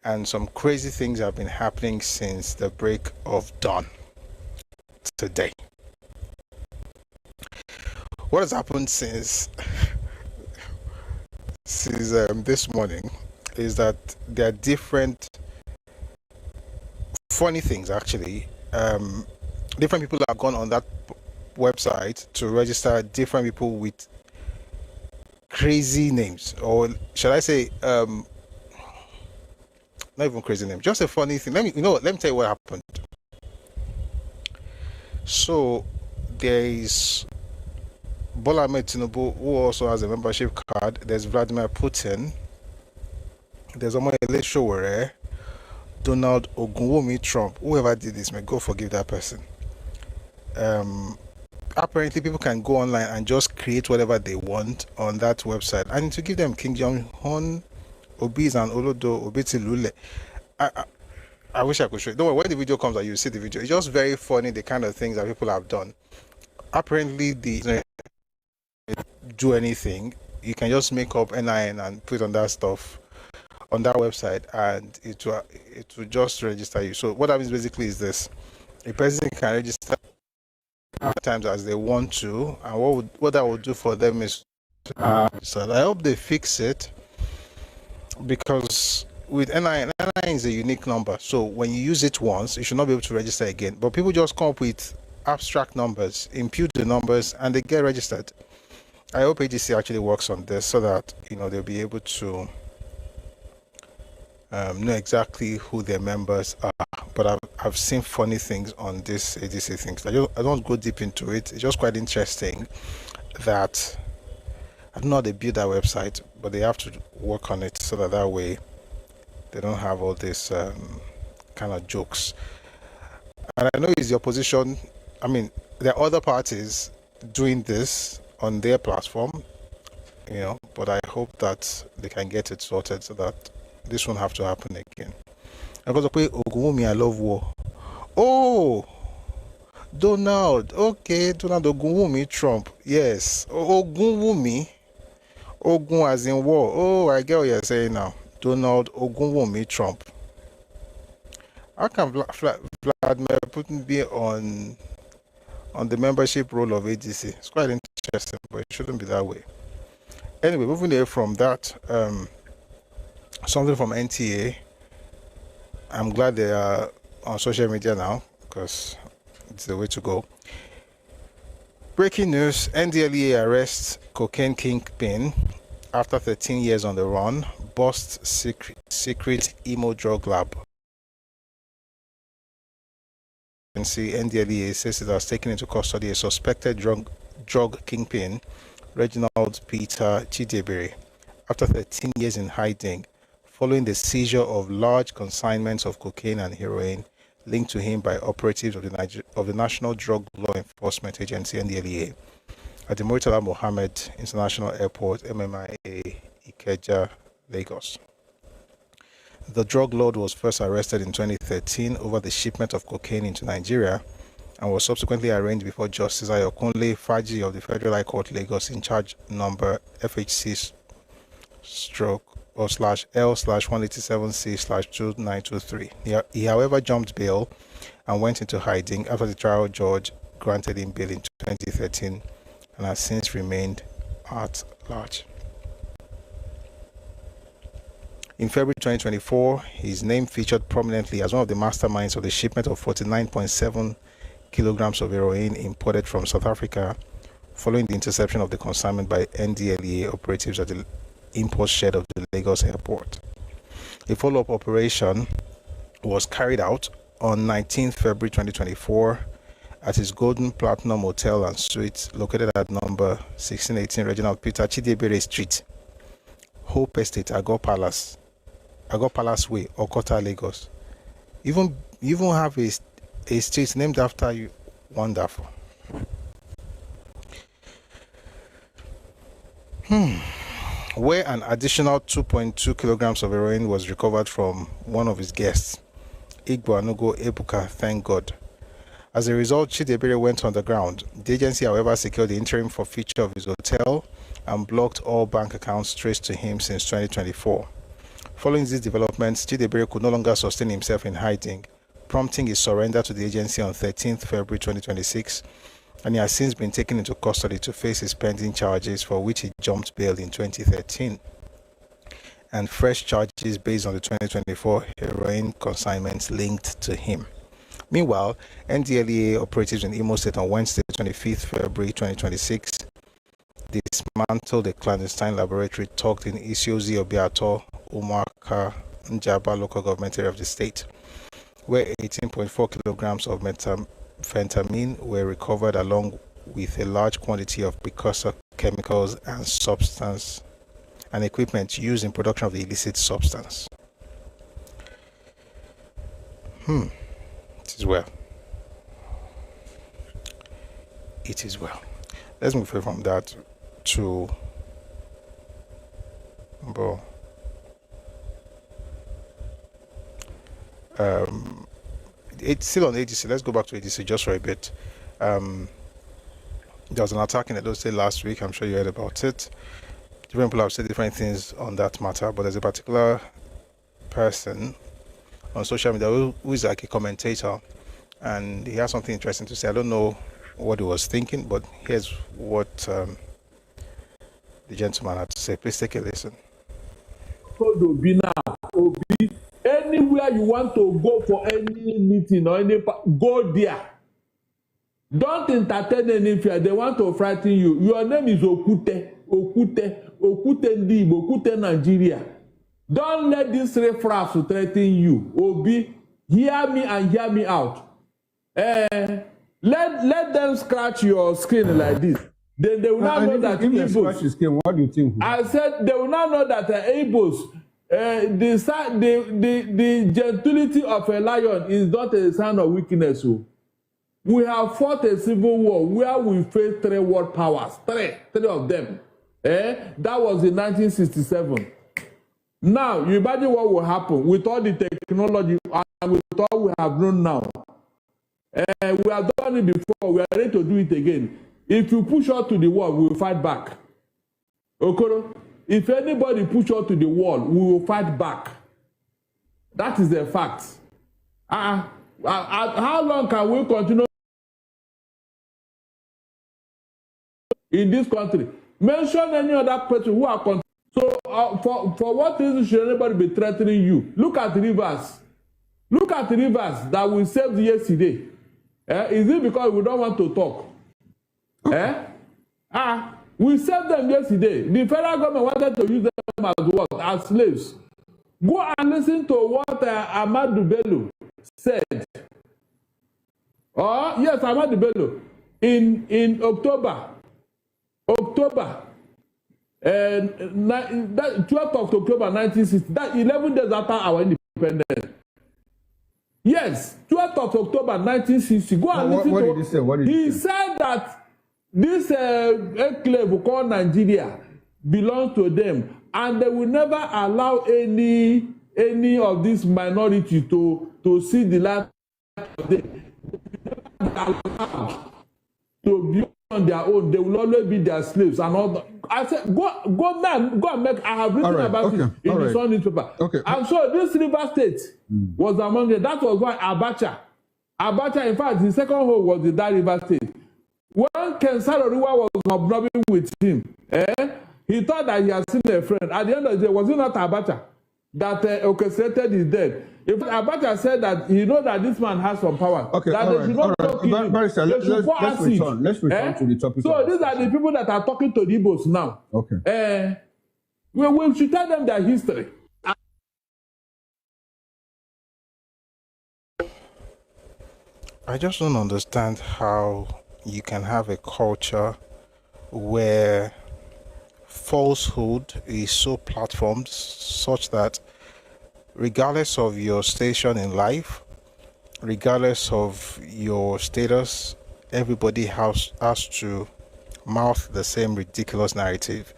and some crazy things have been happening since the break of dawn today. What has happened since this morning is that there are different funny things actually. Different people have gone on that website to register different people with crazy names, or shall I say not even crazy name, just a funny thing. Let me tell you what happened. So there is Bola Ahmed Tinubu, who also has a membership card. There's Vladimir Putin. There's Omoyele Sowore, Donald Ogunwomi Trump. Whoever did this, may God forgive that person. Apparently people can go online and just create whatever they want on that website, and to give them King Jong-un, Obi's and Olodo, Obiti Lule. I wish I could show you. Don't worry, when the video comes out, you see the video. It's just very funny, the kind of things that people have done. Apparently, the do anything. You can just make up NIN and put on that stuff on that website, and it will just register you. So what happens basically is this: a person can register as times as they want to, and what that will do for them is, so I hope they fix it, because with NIN is a unique number. So when you use it once, you should not be able to register again. But people just come up with abstract numbers, impute the numbers, and they get registered. I hope AGC actually works on this so that they'll be able to know exactly who their members are. But I've seen funny things on this AGC things. I don't go deep into it. It's just quite interesting that I don't know how they build that website, but they have to work on it so that way they don't have all this kind of jokes. And I know it's the opposition. I mean, there are other parties doing this on their platform, but I hope that they can get it sorted so that this won't have to happen again. Because Ogunwumi, I love war. Oh, Donald. Okay, Donald Ogunwumi Trump. Yes, Ogunwumi. Ogun as in war. Oh, I get what you're saying now. Donald Ogunwumi Trump. How can Vladimir Putin be on the membership role of AGC? It's quite interesting, but it shouldn't be that way. Anyway, moving away from that, something from NTA. I'm glad they are on social media now, because it's the way to go. Breaking news: NDLEA arrests cocaine kingpin after 13 years on the run. Busts secret emo drug lab. You can see NDLEA says it has taken into custody a suspected drug kingpin, Reginald Peter Chidebere, after 13 years in hiding, following the seizure of large consignments of cocaine and heroin linked to him by operatives of the National Drug Law Enforcement Agency, NDLEA, at the Murtala Mohammed International Airport, MMIA, Ikeja, Lagos. The drug lord was first arrested in 2013 over the shipment of cocaine into Nigeria and was subsequently arraigned before Justice Ayokunle Faji of the Federal High Court, Lagos, in charge number FHC/L/187C/2923. He, however, jumped bail and went into hiding after the trial judge granted him bail in 2013 and has since remained at large. In February 2024, his name featured prominently as one of the masterminds of the shipment of 49.7 kilograms of heroin imported from South Africa, following the interception of the consignment by NDLEA operatives at the import shed of the Lagos airport. A follow-up operation was carried out on 19th February 2024 at his Golden Platinum Hotel and Suites located at number 1618 Reginald Peter Chidebere Street, Hope Estate, Agor Palace Way, Okota, Lagos. You even have a street named after you. Wonderful. Where an additional 2.2 kilograms of heroin was recovered from one of his guests, Igbo Anugo Ebuka, thank God. As a result, Chidebere went underground. The agency, however, secured the interim forfeiture of his hotel and blocked all bank accounts traced to him since 2024. Following these developments, Chidebere could no longer sustain himself in hiding, prompting his surrender to the agency on 13th February 2026, and he has since been taken into custody to face his pending charges, for which he jumped bail in 2013, and fresh charges based on the 2024 heroin consignments linked to him. Meanwhile, NDLEA operatives in Imo State on Wednesday, 25th February 2026, dismantled a clandestine laboratory tucked in Isiozi Obiato, Umaka, Njaba local government area of the state, where 18.4 kilograms of methamphetamine were recovered, along with a large quantity of precursor chemicals and substance and equipment used in production of the illicit substance. It is well. It is well. Let's move away from that to it's still on ADC. Let's go back to ADC just for a bit. There was an attack in Edo State last week. I'm sure you heard about it. Different people have said different things on that matter, but there's a particular person on social media who is like a commentator, and he has something interesting to say. I don't know what he was thinking, but here's what the gentleman had to say. Please take a listen. Obi now, Obi, anywhere you want to go for any meeting or any, go there. Don't entertain any fear. They want to frighten you. Your name is Okute Ndib, Okute Nigeria. Don't let these riffraffs threaten you. Obi, hear me and hear me out. Let them scratch your skin like this. Then they will not know that Igbos. What do you think? I said they will not know that Igbos. The gentility of a lion is not a sign of weakness. So. We have fought a civil war where we faced 3 world powers, three of them. That was in 1967. Now, you imagine what will happen with all the technology and with all we have known now. We have done it before, we are ready to do it again. If you push out to the wall, we will fight back. Okoro, if anybody push out to the wall, we will fight back. That is a fact. How long can we continue in this country? Mention any other person who are so for what reason should anybody be threatening you? Look at rivers. Look at rivers that we saved yesterday. Is it because we don't want to talk? We saved them yesterday. The federal government wanted to use them as what? As slaves. Go and listen to what Ahmadu Bello said. Yes, Ahmadu Bello. In October, 12th of October 1960, that 11 days after our independence. Yes, 12th of October 1960. Go and listen to what did he say? What did he said that this enclave called Nigeria belongs to them, and they will never allow any of these minorities to see the light of day. To be on their own, they will always be their slaves and all that. I said, go and make. I have written about it in the Sun newspaper. Okay. I'm sure this River State was among them. That was why Abacha, in fact, his second home was the that River State. When Ken Saroriwa was hobnobbing with him, he thought that he had seen a friend. At the end of the day, was it not Abacha that orchestrated his death? If Abacha said that he knows that this man has some power, that they should not talk to him, let's return to the topic. So these are the people that are talking to the Igbos now. Okay. We should tell them their history. I just don't understand how you can have a culture where falsehood is so platformed such that regardless of your station in life, regardless of your status, everybody has to mouth the same ridiculous narrative.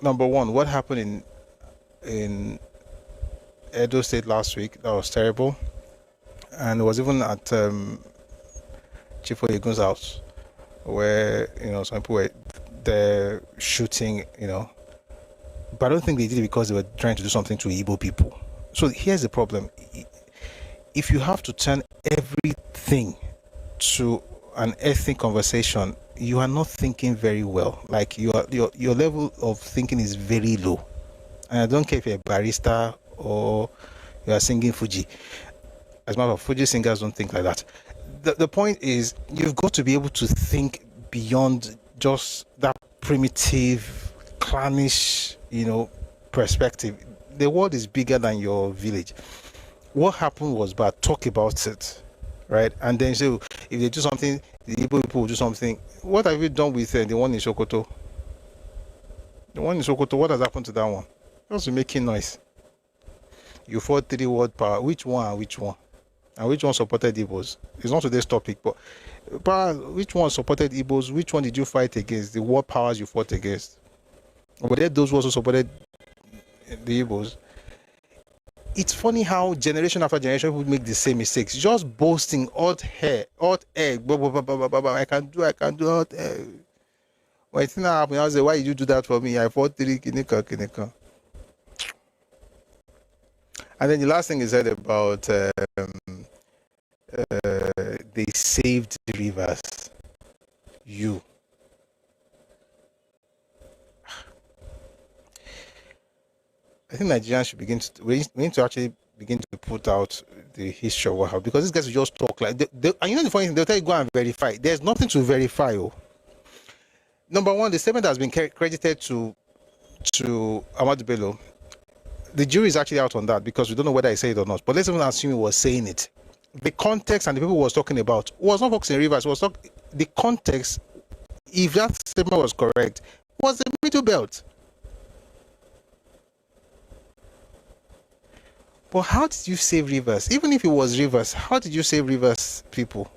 Number one, what happened in Edo State last week, that was terrible. And it was even at Chief Oyegun's house where, some people were there shooting, But I don't think they did it because they were trying to do something to Igbo people. So here's the problem. If you have to turn everything to an ethnic conversation, you are not thinking very well. Like your level of thinking is very low. And I don't care if you're a barista or you are singing Fuji. As a matter of fact, Fuji singers don't think like that. The point is, you've got to be able to think beyond just that primitive, clannish, perspective. The world is bigger than your village. What happened was bad. Talk about it, right? And then say, if they do something, the Igbo people will do something. What have you done with the one in Sokoto? The one in Sokoto, what has happened to that one? Just making noise. You fought 3 world power. Which one and which one? And which one supported Igbos? It's not today's topic, but which one supported Igbos? Which one did you fight against? The world powers you fought against? Were there those who also supported the Igbos? it's funny how generation after generation would make the same mistakes, just boasting hot air, blah, blah, blah, blah, blah, blah. I can do hot air. When it's not happening, I was like, why did you do that for me? I fought 3 kinika. And then the last thing he said about they saved the rivers. You. I think Nigerians should we need to actually begin to put out the history of what happened, because these guys will just talk like and you know the funny thing, they'll tell you go and verify. There's nothing to verify. Oh. Number one, the statement has been credited to Ahmadu Bello. The jury is actually out on that because we don't know whether he said it or not. But let's even assume he was saying it. The context and the people he was talking about was not focusing rivers. The context, if that statement was correct, was the middle belt. But how did you save rivers? Even if it was rivers, how did you save rivers, people?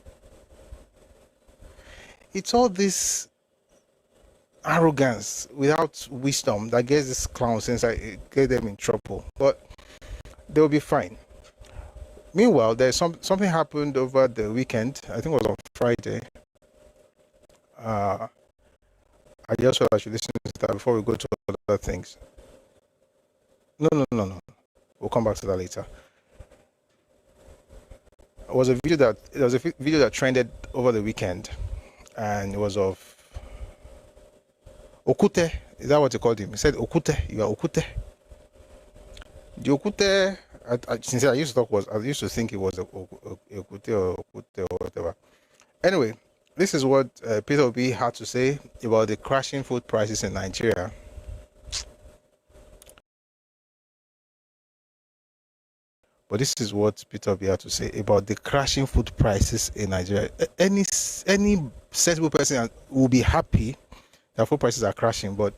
It's all this arrogance without wisdom that gets this clown since I get them in trouble. But they'll be fine. Meanwhile, there's something happened over the weekend. I think it was on Friday. I just thought I should listen to that before we go to other things. No. We'll come back to that later. There was a video that trended over the weekend, and it was of Okute. Is that what they called him? He said, Okute, you are Okute. The Okute, since I used to think it was Okute or whatever. Anyway, this is what Peter Obi had to say about the crashing food prices in Nigeria. But this is what Peter Obi had to say about the crashing food prices in Nigeria. Any sensible person will be happy that food prices are crashing, but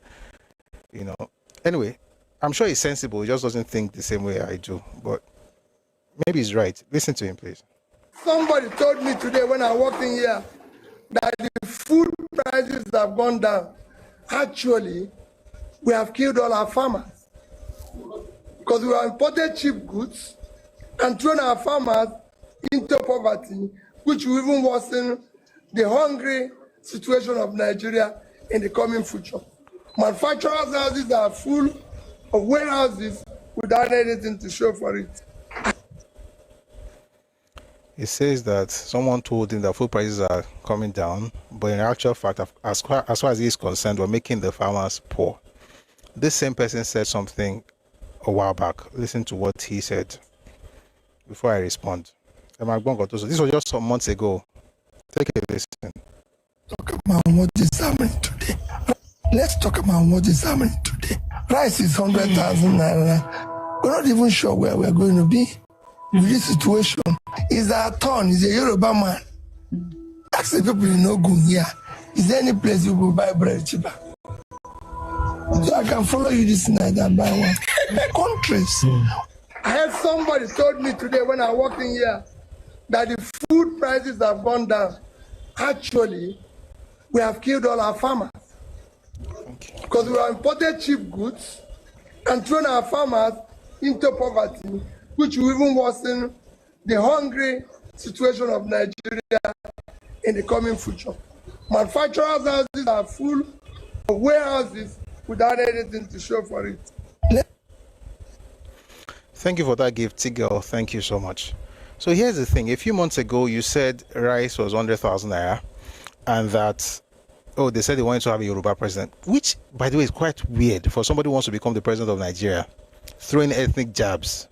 anyway, I'm sure he's sensible. He just doesn't think the same way I do. But maybe he's right. Listen to him, please. Somebody told me today when I walked in here that the food prices have gone down. Actually, we have killed all our farmers because we have imported cheap goods and thrown our farmers into poverty, which will even worsen the hungry situation of Nigeria in the coming future. Manufacturers' houses are full of warehouses without anything to show for it. He says that someone told him that food prices are coming down, but in actual fact, as far as he is concerned, we're making the farmers poor. This same person said something a while back. Listen to what he said before I respond. This was just some months ago. Take a listen. Talk about what is happening today. Let's talk about what is happening today. Rice is 100,000 naira. We're not even sure where we're going to be with this situation. Is our turn? Is a Yoruba man? Ask the people you know good here. Is there any place you will buy bread cheaper? So I can follow you this night and buy one. Countries. I heard somebody told me today when I walked in here that the food prices have gone down. Actually, we have killed all our farmers because we have imported cheap goods and thrown our farmers into poverty, which will even worsen the hungry situation of Nigeria in the coming future. Manufacturers' houses are full of warehouses without anything to show for it. Thank you for that gift, Tigel. Thank you so much. So here's the thing. A few months ago, you said rice was 100,000 naira and that, they said they wanted to have a Yoruba president, which, by the way, is quite weird for somebody who wants to become the president of Nigeria, throwing ethnic jabs.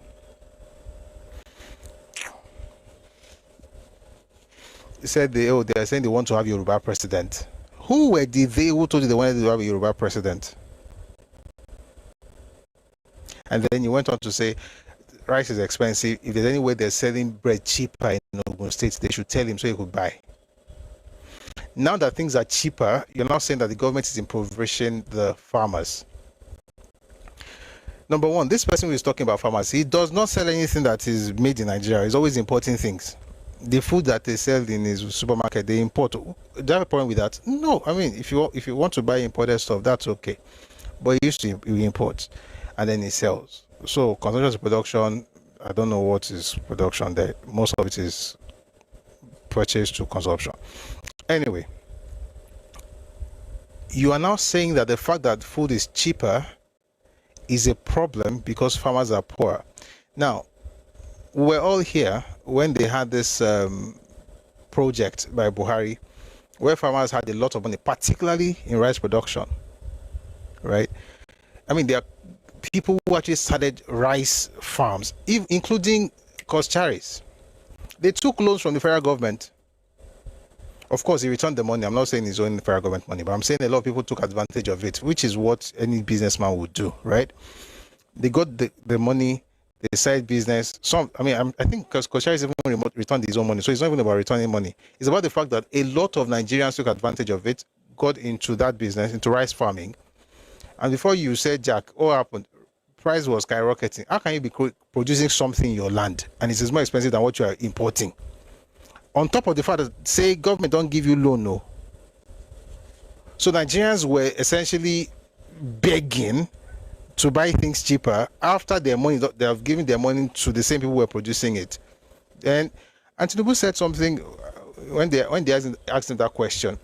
They said they are saying they want to have a Yoruba president. Who told you they wanted to have a Yoruba president? And then you went on to say rice is expensive. If there's any way they're selling bread cheaper in Ogun State, they should tell him so he could buy. Now that things are cheaper, you're now saying that the government is impoverishing the farmers. Number one, this person who is talking about farmers, he does not sell anything that is made in Nigeria. He's always importing things. The food that they sell in his supermarket, they import. Do you have a problem with that? No. I mean, if you want to buy imported stuff, that's okay. But he used to import, and then he sells. So consumption to production, I don't know what is production there. Most of it is purchased to consumption. Anyway, you are now saying that the fact that food is cheaper is a problem because farmers are poor. Now, we're all here when they had this project by Buhari, where farmers had a lot of money, particularly in rice production, right? I mean, there are people who actually started rice farms, including Koscharis. They took loans from the federal government. Of course, he returned the money. I'm not saying his own federal government money, but I'm saying a lot of people took advantage of it, which is what any businessman would do, right? They got the money, they started business. I think because Koscharis even returned his own money, so it's not even about returning money. It's about the fact that a lot of Nigerians took advantage of it, got into that business, into rice farming. And before you said, Jack, what happened? Price was skyrocketing. How can you be producing something in your land and it is more expensive than what you are importing? On top of the fact that, say, government don't give you loan, no. So Nigerians were essentially begging to buy things cheaper after their money, they have given their money to the same people who were producing it. And Tinubu said something when they asked him that question.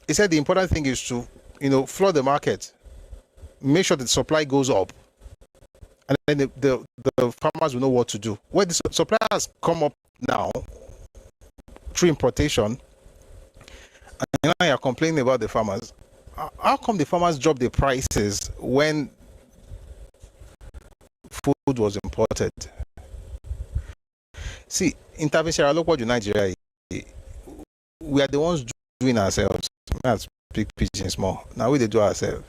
He said the important thing is to, flood the market, make sure that the supply goes up, and then the farmers will know what to do. When the supply has come up now through importation, and now you're complaining about the farmers, how come the farmers drop the prices when food was imported? See, intervention, look what Nigeria, we are the ones doing ourselves. That's big pigeons more. Now we they do ourselves.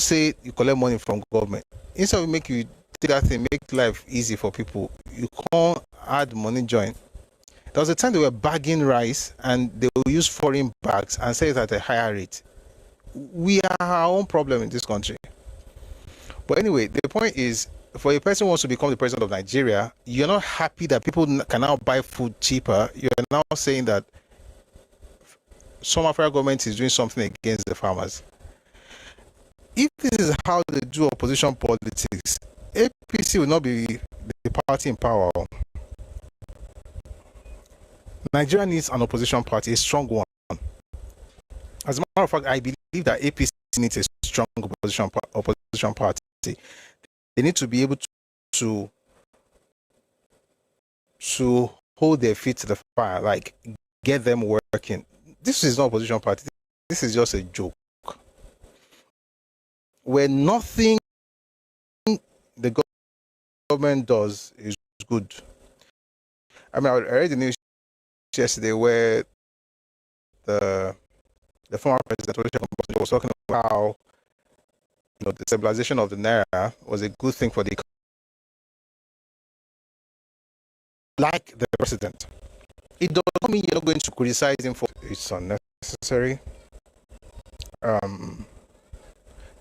Say you collect money from government. Instead of make you take that thing, make life easy for people, you can't add money join. There was a time they were bagging rice and they will use foreign bags and sell it at a higher rate. We are our own problem in this country. But anyway, the point is, for a person who wants to become the president of Nigeria, you're not happy that people can now buy food cheaper. You're now saying that some African government is doing something against the farmers. If this is how they do opposition politics, APC will not be the party in power. Nigeria needs an opposition party, a strong one. As a matter of fact, I believe that APC needs a strong opposition party. They need to be able to hold their feet to the fire, like get them working. This is not opposition party. This is just a joke. Where nothing the government does is good. I mean, I read the news yesterday where the former president was talking about how the stabilization of the naira was a good thing for the economy. Like the president, it does not mean you're not going to criticize him for it's unnecessary.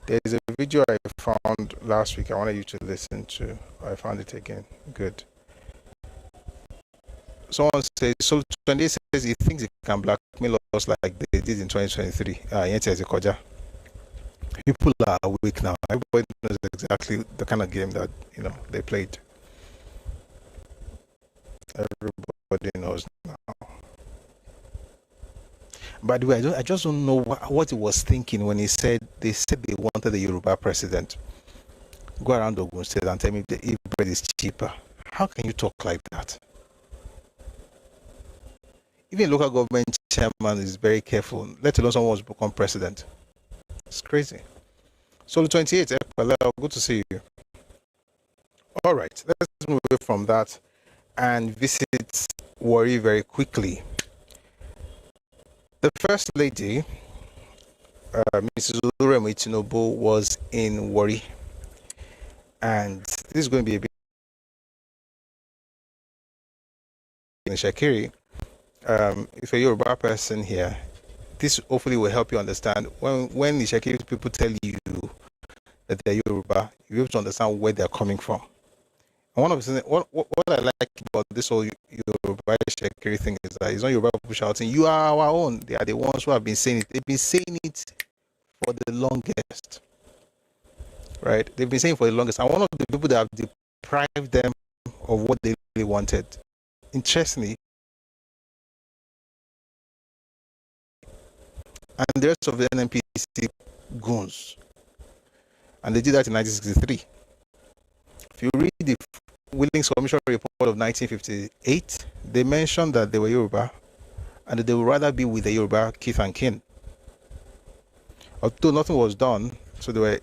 There's a video I found last week I wanted you to listen to. I found it again. Good. Someone says, so 28 says he thinks he can blackmail us like they did in 2023. People are awake now. Everybody knows exactly the kind of game that they played. Everybody knows now. By the way, I just don't know what he was thinking when they said they wanted the Yoruba president. Go around Ogun State and tell me if bread is cheaper. How can you talk like that? Even local government chairman is very careful, let alone someone who's become president. It's crazy. So 28, good to see you. All right, let's move away from that and visit Warri very quickly. The First Lady, Mrs. Oluremi Tinubu, was in Warri, and this is going to be a bit in Shakiri. If you're a Yoruba person here, this hopefully will help you understand when the Shakiri people tell you that they're Yoruba, you'll be able to understand where they're coming from. And one of the things, what I like about this whole Yoruba Shakiri thing is that it's not Yoruba people shouting, you are our own. They are the ones who have been saying it. They've been saying it for the longest. Right? They've been saying it for the longest. And one of the people that have deprived them of what they really wanted. Interestingly, and the rest of the NNPC goons. And they did that in 1963. If you read the Willings Commission report of 1958, they mentioned that they were Yoruba and that they would rather be with the Yoruba kith and kin. Although nothing was done, so they were,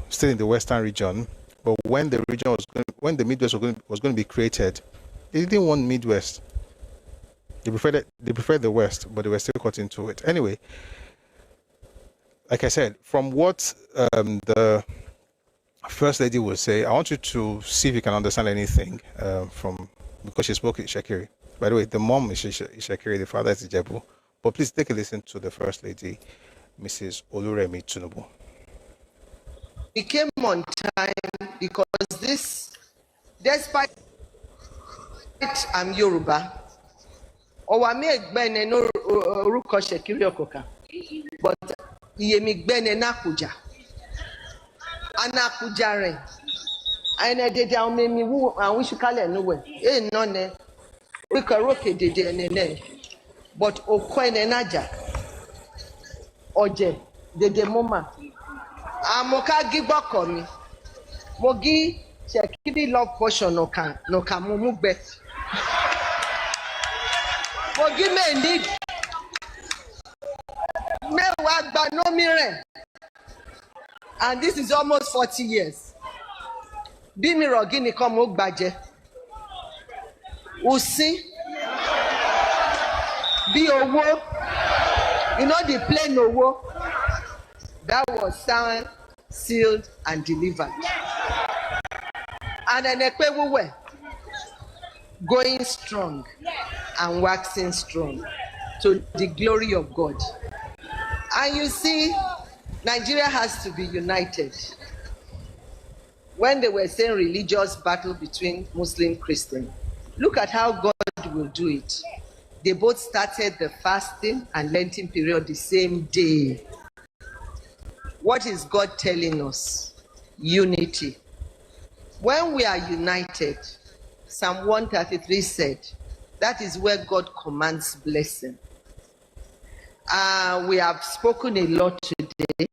still in the western region. But when the Midwest was going to be created, they didn't want Midwest. They preferred the West, but they were still caught into it. Anyway, like I said, from what the First Lady will say, I want you to see if you can understand anything because she spoke Ishekiri. By the way, the mom is Ishekiri, the father is Ijebu. But please take a listen to the First Lady, Mrs. Oluremi Tinubu. We came on time because despite I'm Yoruba, but Yemigbene Nakuja. Anakujare. I did down me and we should call it nowhere. None. We can rock it nene. But Okwene Naja. Oje. De Moma. Amoka Giboko me. Mogi Shekidi love portion no kamumu bet. Mogi me need. And this is almost 40 years. Bimi Rogini come Ogbaje. Usi. Bi Owo. The plain Owo. That was signed, sealed, and delivered. And then we were going strong and waxing strong to the glory of God. And you see, Nigeria has to be united. When they were saying religious battle between Muslim and Christian, look at how God will do it. They both started the fasting and Lenten period the same day. What is God telling us? Unity. When we are united, Psalm 133 said, that is where God commands blessing. We have spoken a lot today.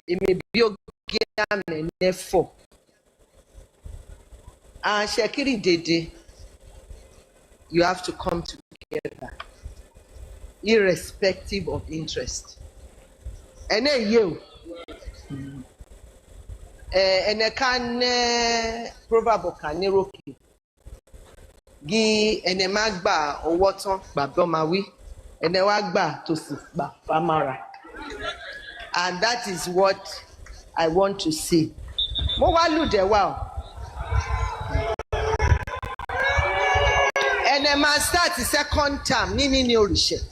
It may be a for. Shekiri Dede, you have to come together, irrespective of interest. And then you, and I can proverb kaniroki. Gi ene magba owoton babomawi. And that is what I want to see. And then I start the second term. Nini Orishe.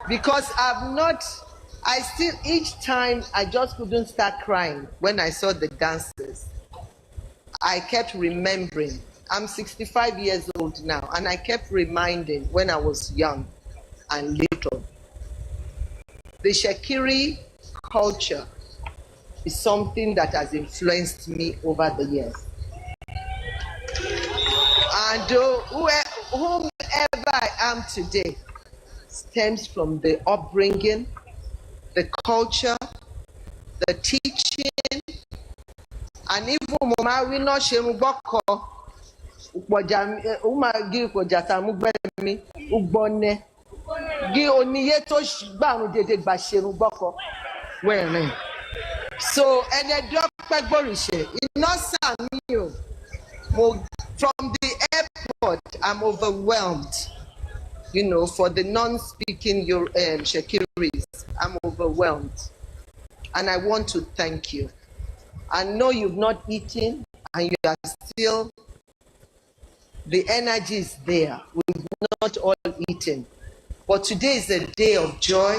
Because each time I just couldn't start crying when I saw the dancers. I kept remembering. I'm 65 years old now, and I kept reminding when I was young and little. The Shekiri culture is something that has influenced me over the years. And whomever I am today stems from the upbringing, the culture, the teaching, and even Mama we not Sheruboko Umagi Kojatamubemi Ubone Gi Onieto Banu de Basheruboko. So and a drop Borishe. From the airport, I'm overwhelmed. For the non-speaking Shekiris, I'm overwhelmed. And I want to thank you. I know you've not eaten and you are still, the energy is there. We've not all eaten. But today is a day of joy,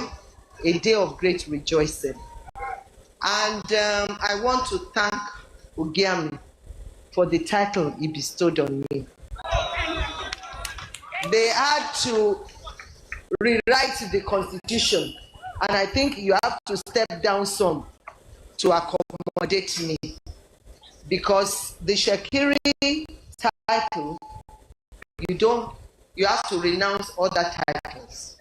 a day of great rejoicing. And I want to thank Ogiami for the title he bestowed on me. They had to rewrite the constitution And I think you have to step down some to accommodate me, because the Shekiri title, you have to renounce other titles.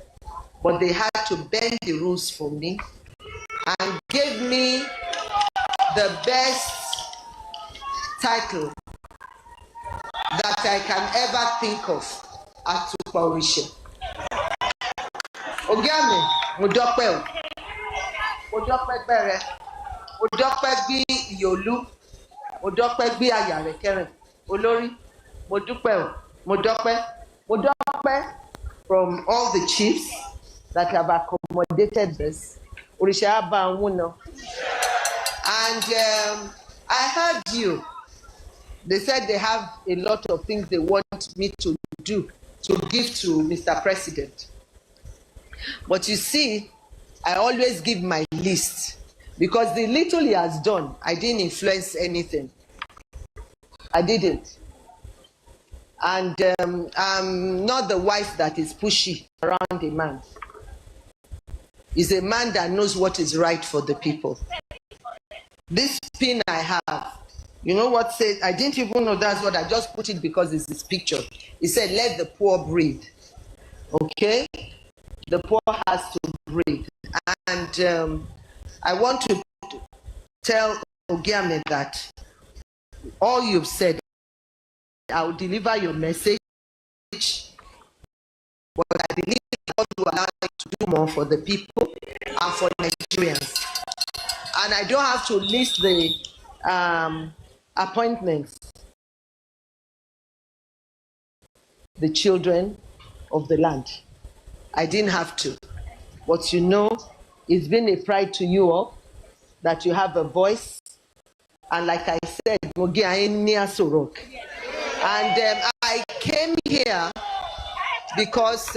But they had to bend the rules for me and gave me the best title that I can ever think of at Tupaorishe. Ogiame, mo dúpẹ́ o. Mo dúpẹ́ gbẹ́rẹ́. Mo dúpẹ́ bí ìyòlú. Mo dúpẹ́ bí àyàrẹ̀kẹrẹ̀. Olórí, mo dúpẹ́ o. Mo dúpẹ́. Mo dúpẹ́ from all the chiefs that have accommodated this. Orisha Aba Nwuna. And I heard you. They said they have a lot of things they want me to do, to give to Mr. President. But you see, I always give my list, because the little he has done, I didn't influence anything. I didn't. And I'm not the wife that is pushy around a man. He's a man that knows what is right for the people. This pin I have, you know what said? I didn't even know that's what I just put it because it's his picture. He said, let the poor breathe. Okay? The poor has to breathe. And I want to tell Ogiame that all you've said, I'll deliver your message, but I believe God will allow you to do more for the people and for Nigerians. And I don't have to list the appointments, the children of the land. I didn't have to. But you know, it's been a pride to you all that you have a voice. And like I said, Mogi Aenia Sorok. And I came here because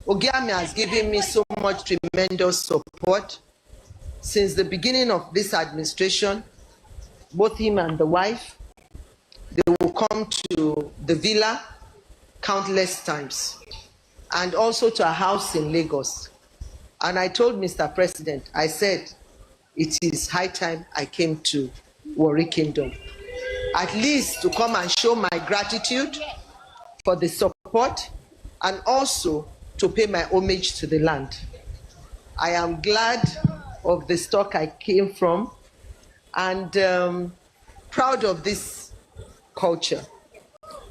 Ogiame has given me so much tremendous support since the beginning of this administration. Both him and the wife, they will come to the villa countless times, and also to a house in Lagos. And I told Mr. President, I said, it is high time I came to Warri Kingdom, at least to come and show my gratitude for the support and also to pay my homage to the land. I am glad of the stock I came from, and proud of this culture,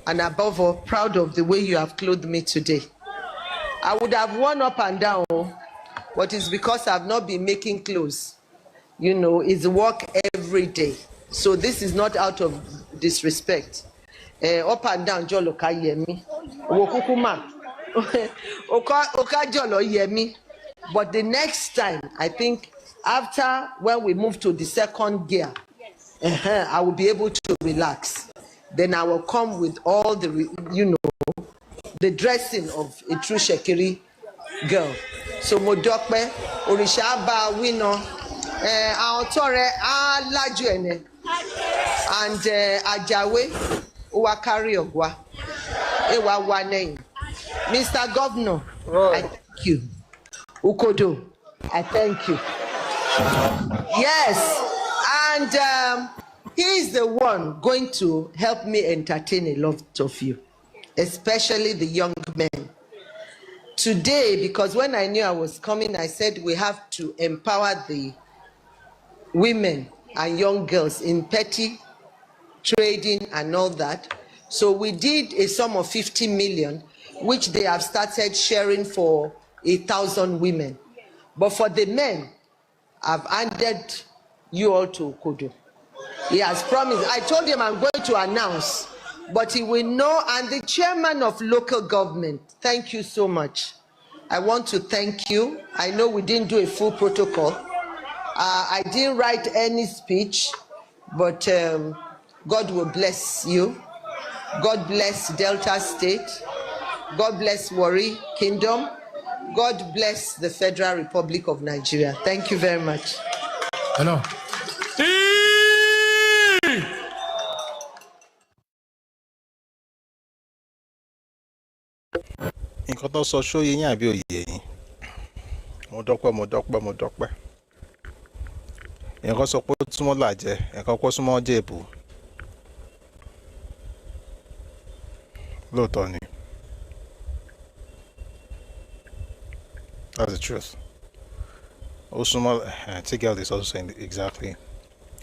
and above all, proud of the way you have clothed me today. I would have worn up and down, but it's because I've not been making clothes. You know, it's work every day. So this is not out of disrespect. Up and down, Jolo ka yemi. Wokukuma. Oka Jolo yemi. But the next time, I think, after when we move to the second gear, I will be able to relax. Then I will come with all the, you know, the dressing of a true Shekiri girl. So Modokpe, Orisha Aba Wino, Aotore Alajuene, and Ajawe Uwakari Ogwa, Ewa Wane. Mr. Governor, I thank you. Ukodo, I thank you. Yes, and he is the one going to help me entertain a lot of you, especially the young men. Today, because when I knew I was coming, I said we have to empower the women and young girls in petty trading and all that. So we did a sum of 50 million, which they have started sharing for 1,000 women. But for the men, I've handed you all to Kodo. He has promised. I told him I'm going to announce, but he will know. And the chairman of local government, thank you so much. I want to thank you. I know we didn't do a full protocol. I didn't write any speech, but God will bless you. God bless Delta State. God bless Warri Kingdom. God bless the Federal Republic of Nigeria. Thank you very much. Hello. Nǹkan tó sọ ṣó yé yín àbí òye yín? mo dọ́pẹ́. Èèyàn kan sọ pé ó súnmọ́ làjẹ́, èèyàn kan kó súnmọ́ jèbù. Lóòótọ́ ni. That's the truth. Ó Tigel is also saying exactly.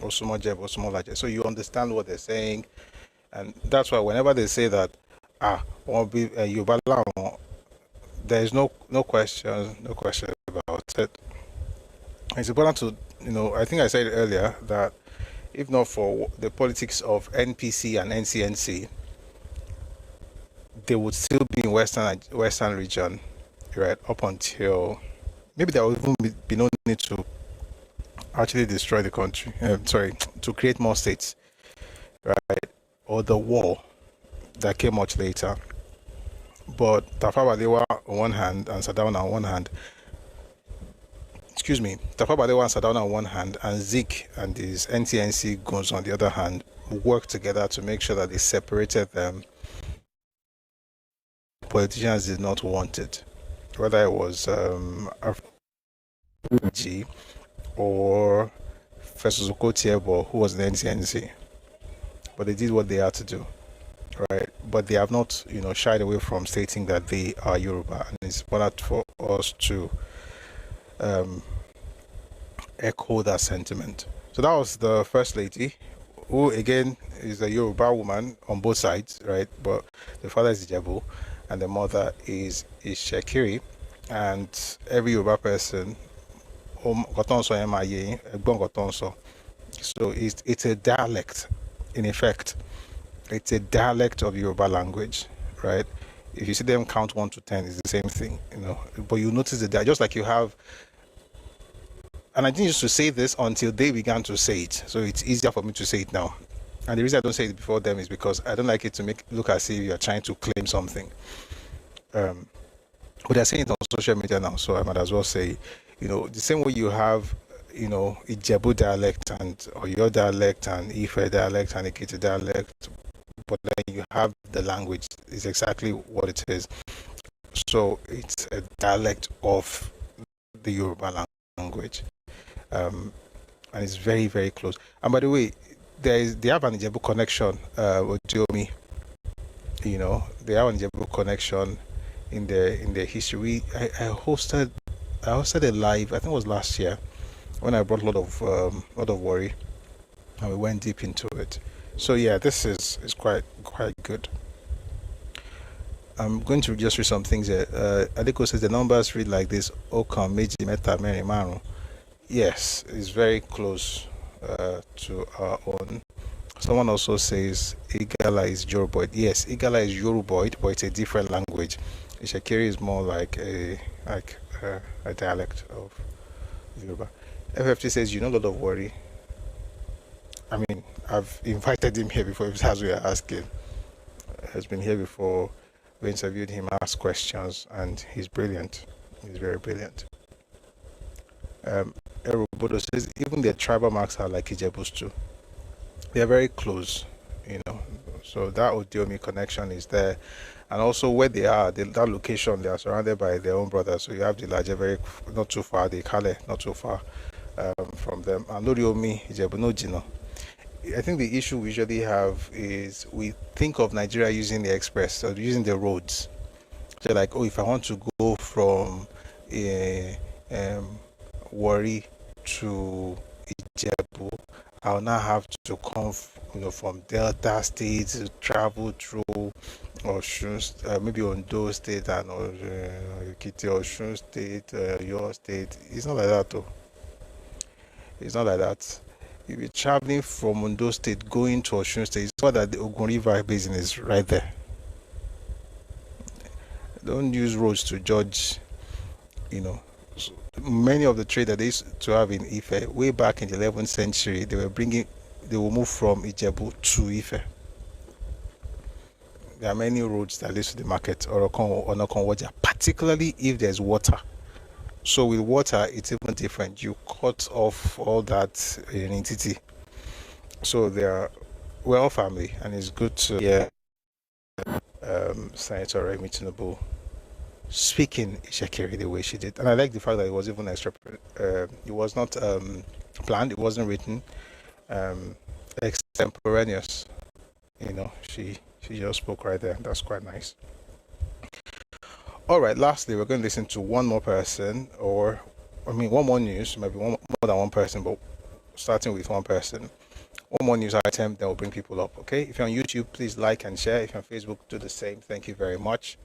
Ó súnmọ́ jèbù, ó súnmọ́ làjẹ́. So you understand what they're saying, and that's why whenever they say that, won't be Yorùbá làwọn, there is no question about it. It's important to, I think I said earlier that if not for the politics of NPC and NCNC, they would still be in Western region, right, up until maybe there will even be no need to actually destroy the country. To create more states, right, or the war that came much later. But Tafawa Balewa on one hand and Sardauna on one hand, Tafawa Balewa and Sardauna on one hand, and Zik and his NTNC goons on the other hand, worked together to make sure that they separated them. Politicians did not want it, whether it was G or Festus Okotiebo, who was the NTNC. But they did what they had to do. Right, but they have not, shied away from stating that they are Yoruba, and it's important for us to echo that sentiment. So that was the First Lady, who again is a Yoruba woman on both sides, right? But the father is Ijebu, and the mother is Shekiri, and every Yoruba person, so it's a dialect, in effect. It's a dialect of Yoruba language, right? If you see them count 1 to 10, it's the same thing, But you notice that just like you have, and I didn't used to say this until they began to say it, so it's easier for me to say it now. And the reason I don't say it before them is because I don't like it to look as if you're trying to claim something. But they're saying it on social media now, so I might as well say, the same way you have, Ijebu dialect and Oyo dialect and Ife dialect and Ekiti dialect, but then you have the language is exactly what it is. So it's a dialect of the Yoruba language, and it's very, very close. And by the way, they have an Ijebu connection with Diomi. They have an Ijebu connection in their history. I hosted a live, I think it was last year, when I brought a lot of worry, and we went deep into it. So yeah, this is quite good. I'm going to just read some things here. Adeko says the numbers read like this: Okam, Meji, Meta, Mary, Maru. Yes, it's very close to our own. Someone also says Igala is Yoruboid. Yes, Igala is Yoruboid, but it's a different language. Ishakiri is more like a dialect of Yoruba. FFT says a lot of worry. I mean, I've invited him here before, if that's what you're asking. He's been here before. We interviewed him, asked questions, and he's brilliant. He's very brilliant. Erobodo says even their tribal marks are like Ijebus too. They are very close, So that Odiomi connection is there. And also where they are, that location, they are surrounded by their own brothers. So you have the larger, not too far, the Kale, not too far from them. And Loriomi, Ijebu, no Jino. I think the issue we usually have is we think of Nigeria using the express or using the roads. So like, if I want to go from Warri to Ijebu, I'll now have to come, from Delta State to travel through Osun, maybe Ondo State and Ekiti, Osun State, your state. It's not like that, though. It's not like that. If you're traveling from Ondo State going to Osun State, it's not that the Ogun River Basin is right there. Don't use roads to judge, Many of the trade that they used to have in Ife, way back in the 11th century, they will move from Ijebu to Ife. There are many roads that lead to the market, Onokon, particularly if there's water. So with water, it's even different. You cut off all that entity. So we're all family, and it's good to hear Senator Remi Tinubu speaking Ishekiri the way she did. And I like the fact that it was even it was not planned, it wasn't written, extemporaneous. You know, she just spoke right there. That's quite nice. All right, lastly, we're going to listen to one more person, or one more news, maybe more than one person, but starting with one person. One more news item, then we'll bring people up, okay? If you're on YouTube, please like and share. If you're on Facebook, do the same. Thank you very much.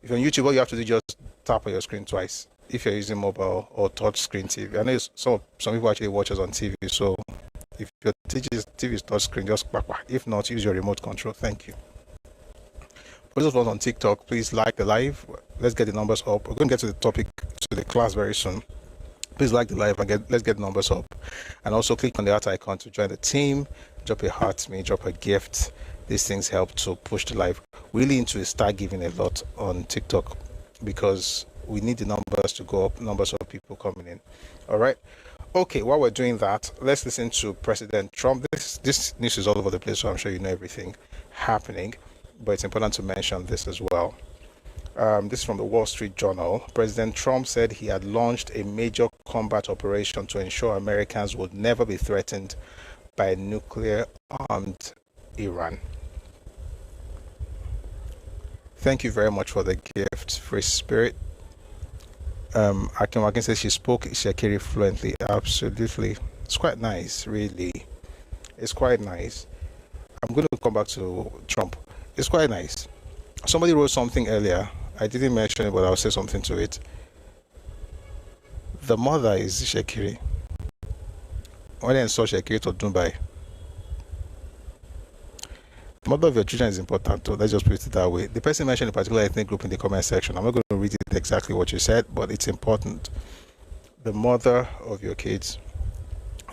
If you're on YouTube, all you have to do is just tap on your screen twice. If you're using mobile or touch screen TV, I know some people actually watch us on TV, so if your TV is touch screen, just back. If not, use your remote control. Thank you. For those of us on TikTok, please like the live. Let's get the numbers up. We're going to get to the topic, to the class very soon. Please like the live and let's get the numbers up. And also click on the heart icon to join the team. Drop a heart to me, drop a gift. These things help to push the live. We really need to start giving a lot on TikTok because we need the numbers to go up, numbers of people coming in. All right. Okay, while we're doing that, let's listen to President Trump. This news is all over the place, so I'm sure you know everything happening, but it's important to mention this as well. This is from the Wall Street Journal. President Trump said he had launched a major combat operation to ensure Americans would never be threatened by nuclear-armed Iran. Thank you very much for the gift, Free Spirit. Akin says she spoke Ishekiri fluently. Absolutely. It's quite nice, really. It's quite nice. I'm going to come back to Trump. It's quite nice. Somebody wrote something earlier. I didn't mention it, but I'll say something to it. The mother is Ishekiri. When I saw Ishekiri to Dubai, the mother of your children is important too. Let's just put it that way. The person mentioned a particular ethnic group in the comment section. I'm not going to read it exactly what you said, but it's important. The mother of your kids,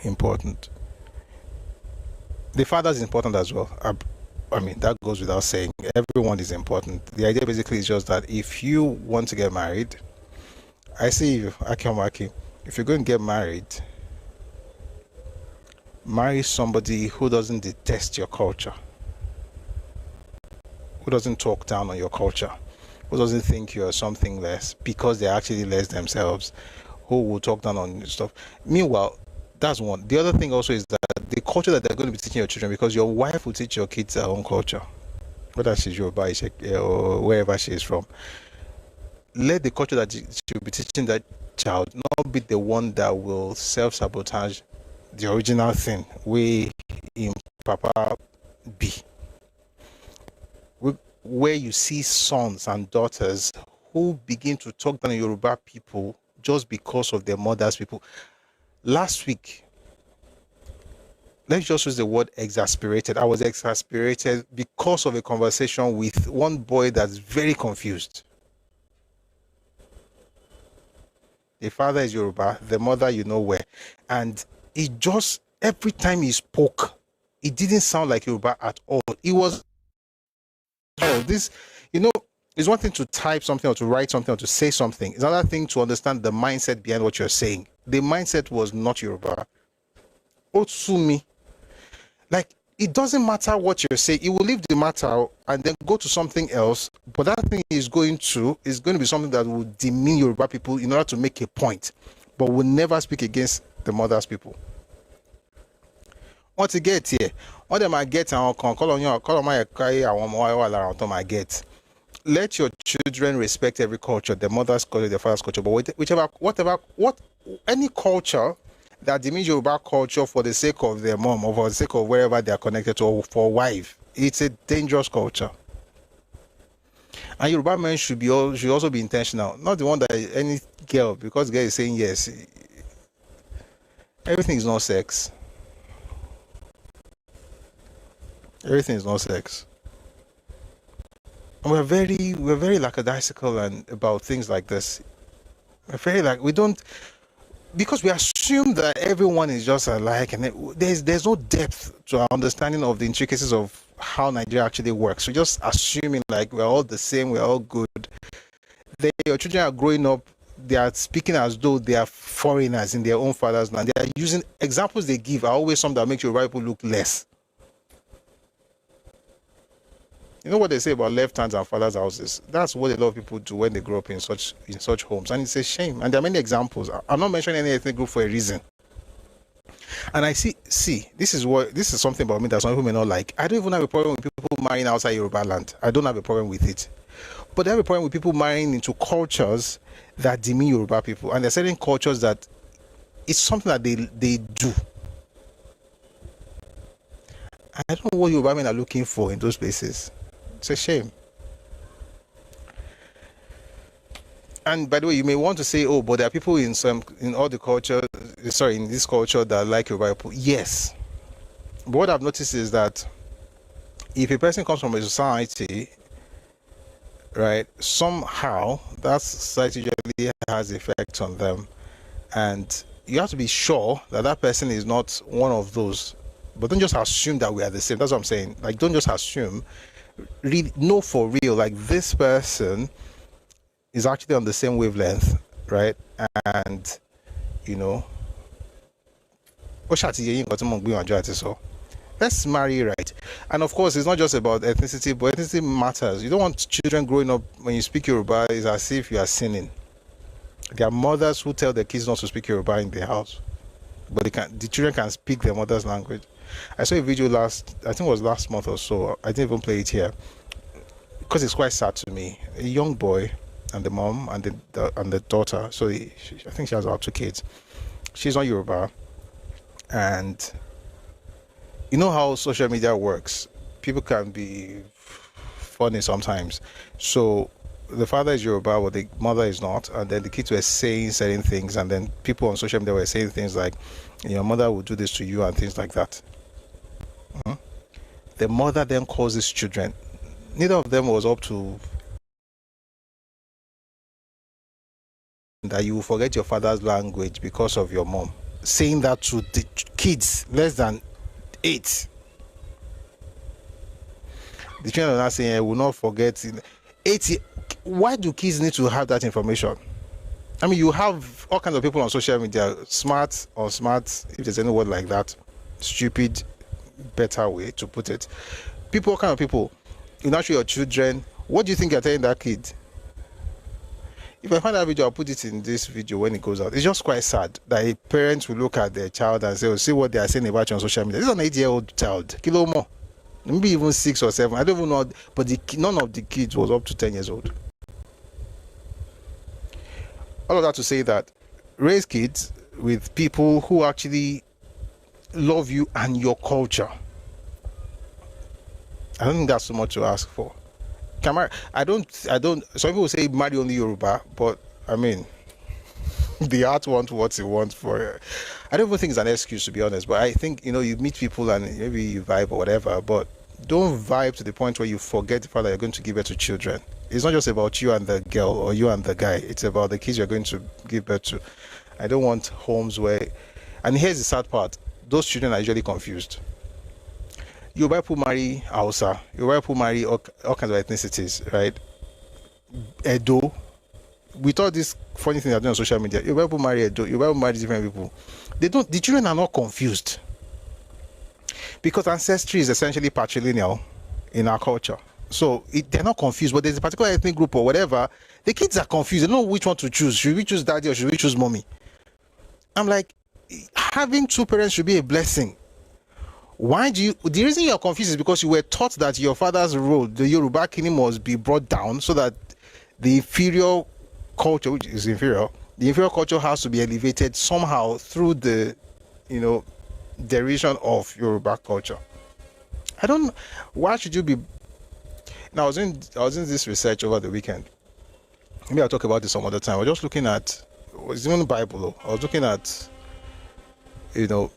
important. The father is important as well. That goes without saying. Everyone is important. The idea basically is just that if you want to get married, I see you, Aki, if you're going to get married, marry somebody who doesn't detest your culture, who doesn't talk down on your culture, who doesn't think you're something less because they're actually less themselves, who will talk down on stuff. Meanwhile, that's one. The other thing also is that the culture that they're going to be teaching your children, because your wife will teach your kids their own culture, whether she's Yoruba or wherever she is from. Let the culture that she will be teaching that child not be the one that will self-sabotage the original thing we in Papa be. Where you see sons and daughters who begin to talk down Yoruba people just because of their mother's people. Last week, let's just use the word exasperated. I was exasperated because of a conversation with one boy that's very confused. The father is Yoruba, the mother you know where. And it just, every time he spoke, it didn't sound like Yoruba at all. It was, this, it's one thing to type something or to write something or to say something. It's another thing to understand the mindset behind what you're saying. The mindset was not Yoruba. Otsumi. Like, it doesn't matter what you're saying. You will leave the matter and then go to something else. But that thing is going to be something that will demean Yoruba people in order to make a point. But will never speak against the mother's people. What to get here? What them I get and call on my I get. Let your children respect every culture, the mother's culture, the father's culture, but any culture that demeans Yoruba culture for the sake of their mom or for the sake of wherever they are connected to or for wife, it's a dangerous culture. And Yoruba men should also be intentional, not the one that any girl, because girl is saying yes. Everything is not sex. Everything is not sex. And we're very lackadaisical and about things like this. We're very because we assume that everyone is just alike, and there's no depth to our understanding of the intricacies of how Nigeria actually works. We're just assuming like we're all the same, we're all good. Your children are growing up, they are speaking as though they are foreigners in their own father's land. They are using examples they give are always some that make Yoruba people look less. You know what they say about left hands and fathers' houses? That's what a lot of people do when they grow up in such homes, and it's a shame. And there are many examples. I'm not mentioning any ethnic group for a reason. And I see this is something about me that some people may not like. I don't even have a problem with people marrying outside Yoruba land. I don't have a problem with it. But I have a problem with people marrying into cultures that demean Yoruba people, and there are certain cultures that it's something that they do. I don't know what Yoruba men are looking for in those places. It's a shame. And by the way, you may want to say, oh, but there are people in all the culture, in this culture that like Yoruba people. Yes. But what I've noticed is that if a person comes from a society, right, somehow that society usually has effect on them. And you have to be sure that that person is not one of those. But don't just assume that we are the same. That's what I'm saying. Like, don't just assume. Really know for real, like, this person is actually on the same wavelength, right? And, you know, let's marry right. And of course, it's not just about ethnicity, but ethnicity matters. You don't want children growing up, when you speak Yoruba, it's as if you are sinning. There are mothers who tell their kids not to speak Yoruba in their house, but the children can speak their mother's language. I saw a video I think it was last month or so. I didn't even play it here because it's quite sad to me. A young boy and the mom and the daughter. So I think she has about 2 kids. She's on Yoruba, and you know how social media works. People can be funny sometimes. So the father is Yoruba, but the mother is not, and then the kids were saying certain things, and then people on social media were saying things like, your mother will do this to you and things like that. The mother then calls his children. Neither of them was up to that you will forget your father's language because of your mom. Saying that to the kids less than 8. The children are not saying, I will not forget. 80. Why do kids need to have that information? I mean, you have all kinds of people on social media, smart or smart, if there's any word like that, stupid, better way to put it. People, all kinds of people. You not show your children. What do you think you're telling that kid? If I find that video, I'll put it in this video when it goes out. It's just quite sad that a parent will look at their child and say, oh, see what they are saying about you on social media. This is an 8-year-old child. Kilo more. Maybe even 6 or 7. I don't even know. But none of the kids was up to 10 years old. All of that to say that raise kids with people who actually love you and your culture. I don't think that's so much to ask for. I don't. Some people say marry only Yoruba, but I mean, the heart wants what it wants for it. I don't even think it's an excuse, to be honest. But I think, you know, you meet people and maybe you vibe or whatever, but don't vibe to the point where you forget the fact that you're going to give birth to children. It's not just about you and the girl or you and the guy. It's about the kids you're going to give birth to. I don't want homes where, and here's the sad part, those children are usually confused. Yoruba people marry Hausa. Yoruba people marry all kinds of ethnicities, right? Edo. We thought this funny thing they're doing on social media. Yoruba people marry Edo. Yoruba people marry different people. The children are not confused. Because ancestry is essentially patrilineal in our culture. So they're not confused, but there's a particular ethnic group or whatever. The kids are confused. They don't know which one to choose. Should we choose daddy or should we choose mommy? I'm like, having 2 parents should be a blessing. The reason you're confused is because you were taught that your father's role, the Yoruba kingdom, must be brought down so that the inferior culture, which is inferior, the inferior culture has to be elevated somehow through the, you know, derision of Yoruba culture. Why should you be? Now, I was in this research over the weekend. Maybe I'll talk about this some other time. I was just looking at, it was in the Bible though. I was looking at, you know,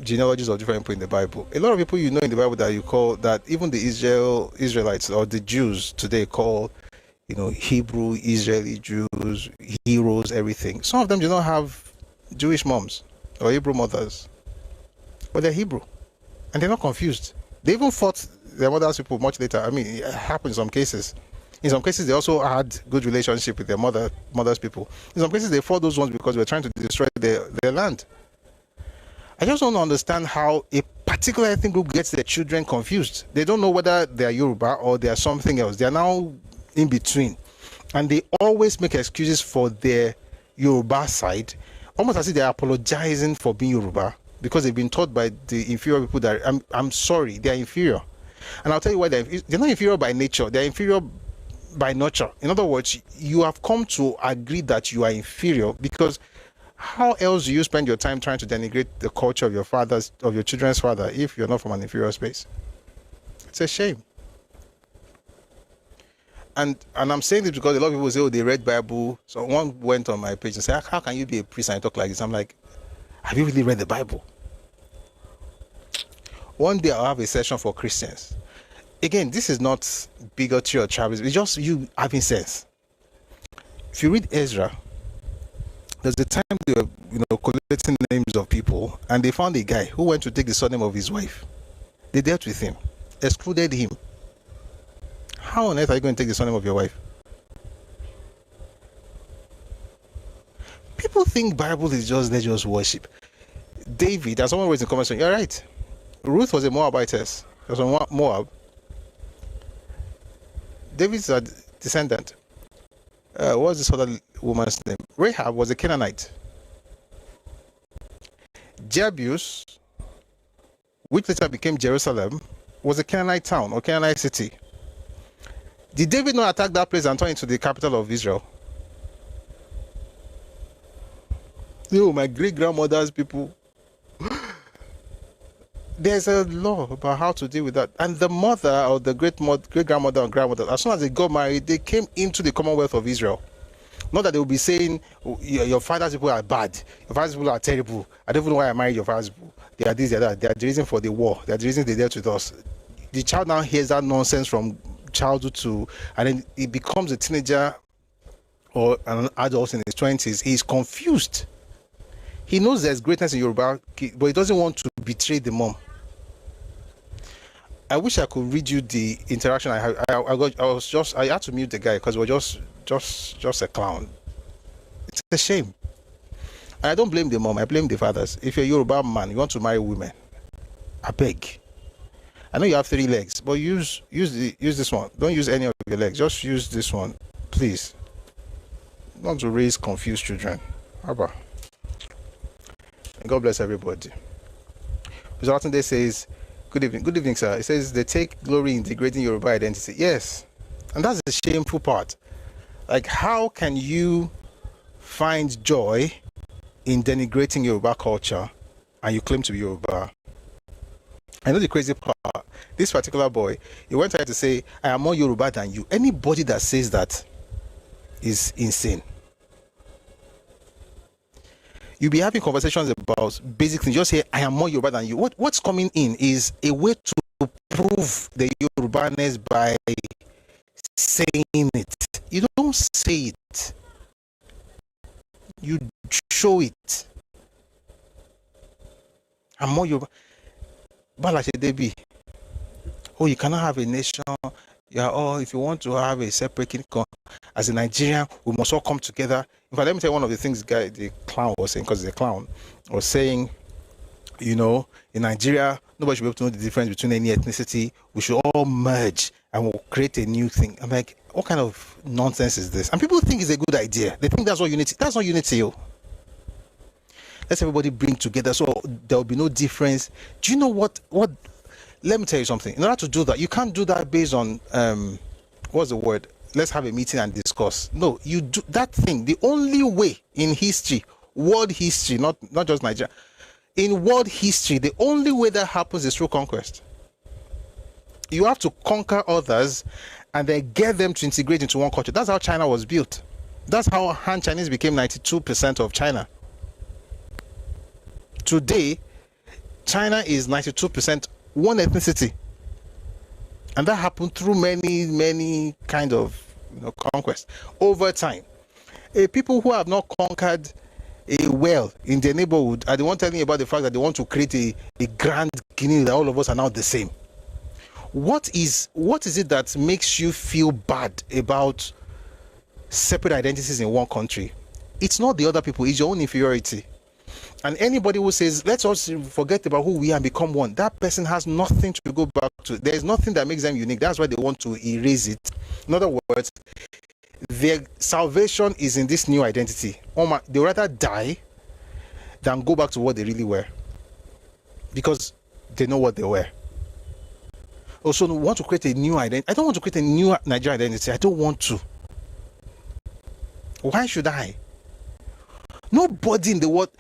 genealogies of different people in the Bible. A lot of people you know in the Bible that you call, that even the Israelites or the Jews today call, you know, Hebrew, Israeli Jews, heroes, everything. Some of them do not have Jewish moms or Hebrew mothers, but they're Hebrew, and they're not confused. They even fought their mother's people much later. I mean, it happened in some cases. In some cases, they also had good relationship with their mother's people. In some cases, they fought those ones because they were trying to destroy their land. I just don't understand how a particular ethnic group gets their children confused. They don't know whether they are Yoruba or they are something else. They are now in between. And they always make excuses for their Yoruba side, almost as if they are apologizing for being Yoruba because they've been taught by the inferior people that I'm sorry, they are inferior. And I'll tell you why they're not inferior by nature, they're inferior by nurture. In other words, you have come to agree that you are inferior because how else do you spend your time trying to denigrate the culture of your children's father if you're not from an inferior space? It's a shame. And I'm saying this because a lot of people say, oh, they read Bible. So one went on my page and said, how can you be a priest and talk like this? I'm like, have you really read the Bible? One day I'll have a session for Christians. Again, this is not bigotry or tribalism. It's just you having sense. If you read Ezra, there's a time they were, collecting names of people, and they found a guy who went to take the surname of his wife. They dealt with him, excluded him. How on earth are you going to take the surname of your wife? People think Bible is just worship. David, as someone wrote in the comment section, you're right. Ruth was a Moabitess. She was from Moab. David's a descendant. What's this other woman's name? Rahab was a Canaanite. Jebus, which later became Jerusalem, was a Canaanite town or Canaanite city. Did David not attack that place and turn it into the capital of Israel? My great-grandmother's people. There's a law about how to deal with that. And the mother or the great-grandmother or grandmother, as soon as they got married, they came into the Commonwealth of Israel. Not that they will be saying, your father's people are bad, your father's people are terrible. I don't even know why I married your father's people. They are this, they are that. They are the reason for the war. They are the reason they dealt with us. The child now hears that nonsense from childhood to, and then he becomes a teenager or an adult in his 20s. He's confused. He knows there's greatness in Yoruba, but he doesn't want to betray the mom. I wish I could read you the interaction I had. I had to mute the guy because we're just a clown. It's a shame. And I don't blame the mom, I blame the fathers. If you're a Yoruba man, you want to marry women, I beg. I know you have 3 legs, but use this one. Don't use any of your legs. Just use this one, please. Not to raise confused children. Abba. And God bless everybody. Mr. Latunde says, good evening, sir. He says they take glory in degrading Yoruba identity. Yes, and that's the shameful part. Like, how can you find joy in denigrating Yoruba culture and you claim to be Yoruba? I know the crazy part. This particular boy, he went ahead to say, I am more Yoruba than you. Anybody that says that is insane. You'll be having conversations about basic things. Just say, I am more Yoruba than you. What's coming in is a way to prove the Yorubaness by saying it. You don't say it. You show it. I'm more Yoruba. Debi. Oh, you cannot have a nation. Yeah, or if you want to have a separate kingdom, as a Nigerian, we must all come together. In fact, let me tell you one of the things the clown was saying, because he's a clown, was saying, in Nigeria, nobody should be able to know the difference between any ethnicity. We should all merge and we'll create a new thing. I'm like, what kind of nonsense is this? And people think it's a good idea. They think that's what unity. That's not unity, Let's everybody bring together so there will be no difference. Do you know what? Let me tell you something. In order to do that, you can't do that based on what's the word? Let's have a meeting and discuss. No, you do that thing. The only way in history, world history, not just Nigeria, in world history, the only way that happens is through conquest. You have to conquer others and then get them to integrate into one culture. That's how China was built. That's how Han Chinese became 92% of China. Today, China is 92% one ethnicity. And that happened through many kind of conquest over time. People who have not conquered a well in their neighborhood are the one telling you about the fact that they want to create a grand Guinea that all of us are now the same. What is it that makes you feel bad about separate identities in one country? It's not the other people, it's your own inferiority. And anybody who says, let's also forget about who we are and become one, that person has nothing to go back to. There is nothing that makes them unique. That's why they want to erase it. In other words, their salvation is in this new identity. They would rather die than go back to what they really were, because they know what they were. Also, we want to create a new identity. I don't want to create a new Nigerian identity. I don't want to. Why should I? Nobody in the world,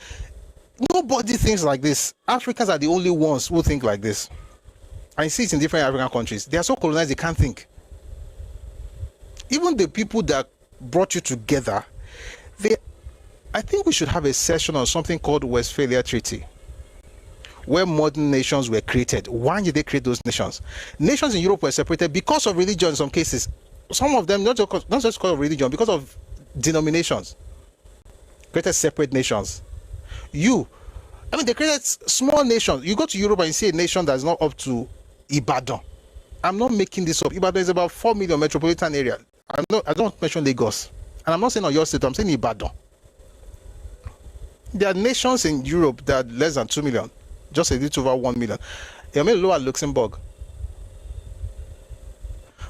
nobody thinks like this. Africans are the only ones who think like this. I see it in different African countries. They are so colonized, they can't think. Even the people that brought you together, I think we should have a session on something called Westphalia Treaty, where modern nations were created. Why did they create those nations? Nations in Europe were separated because of religion in some cases. Some of them, not just because of religion, because of denominations. Created separate nations. They created small nations. You go to Europe and you see a nation that's not up to Ibadan. I'm not making this up. Ibadan is about 4 million metropolitan area. I don't mention Lagos. And I'm not saying on your state, I'm saying Ibadan. There are nations in Europe that are less than 2 million, just a little over 1 million. You're maybe lower Luxembourg.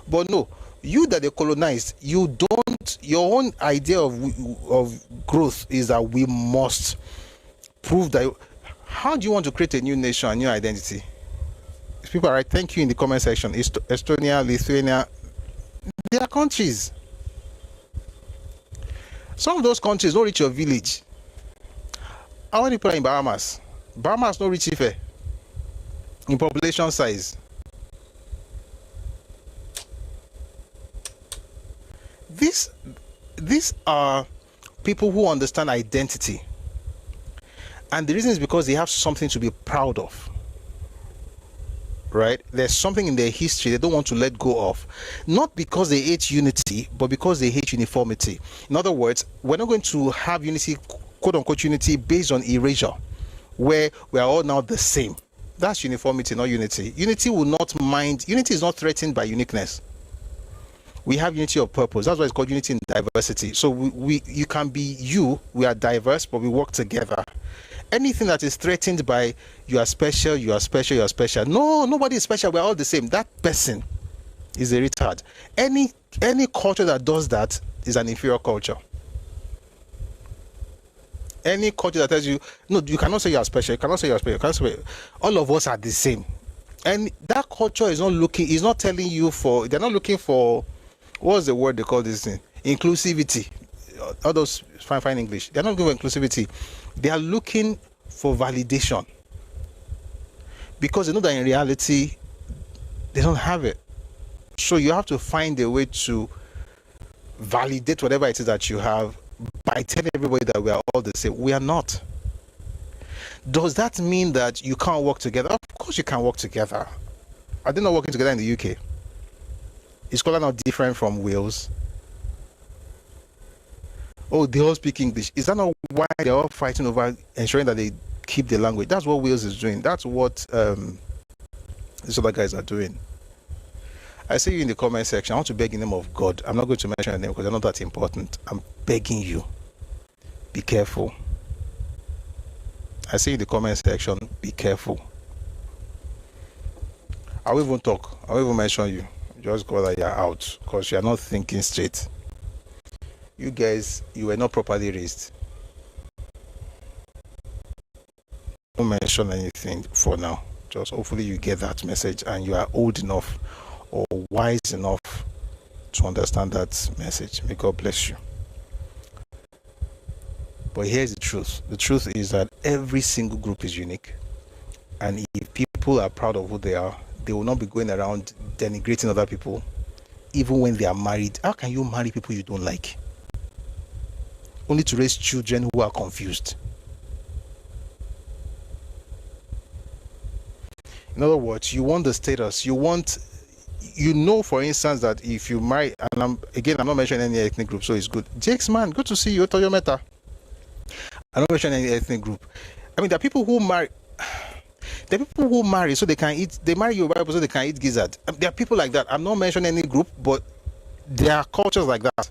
But no, you that they colonized, your own idea of growth is that we must prove that. How do you want to create a new nation, a new identity? If people are right, thank you in the comment section. Estonia, Lithuania, they are countries. Some of those countries don't reach your village. How many people are in Bahamas? Bahamas don't reach Ife in population size. These are people who understand identity, and the reason is because they have something to be proud of. Right? There's something in their history they don't want to let go of, not because they hate unity, but because they hate uniformity. In other words, we're not going to have unity, quote unquote unity, based on erasure, where we are all now the same. That's uniformity, not unity. Unity is not threatened by uniqueness. We have unity of purpose. That's why it's called unity in diversity. So you can be you, we are diverse, but we work together. Anything that is threatened by you are special, you are special, you are special. No, nobody is special. We're all the same. That person is a retard. Any culture that does that is an inferior culture. Any culture that tells you, no, you cannot say you are special, you cannot say you are special, you cannot say all of us are the same. And that culture is not telling you they're not looking for, what's the word they call this thing? Inclusivity. All those fine English. They're not looking for inclusivity. They are looking for validation, because they know that in reality they don't have it. So you have to find a way to validate whatever it is that you have by telling everybody that we are all the same. We are not. Does that mean that you can't work together? Of course you can work together. Are they not working together in the UK? Is Scotland not different from Wales? Oh, they all speak English. Is that not why they're all fighting over ensuring that they keep the language? That's what Wales is doing. That's what these other guys are doing. I see you in the comment section. I want to beg in the name of God. I'm not going to mention your name because they're not that important. I'm begging you. Be careful. I see you in the comment section. Be careful. I will even talk. I will even mention you. Just go that you're out because you're not thinking straight. You guys, you were not properly raised. Don't mention anything for now. Just hopefully you get that message and you are old enough or wise enough to understand that message. May God bless you. But here's the truth. The truth is that every single group is unique. And if people are proud of who they are, they will not be going around denigrating other people, even when they are married. How can you marry people you don't like? Only to raise children who are confused. In other words, you want the status. For instance, that if you marry, and I'm not mentioning any ethnic group, so it's good. Jakes, man, good to see you. Toyo Meta. I'm not mentioning any ethnic group. I mean, there are people who marry. There are people who marry so they can eat. They marry Yoruba people so they can eat gizzard. There are people like that. I'm not mentioning any group, but there are cultures like that.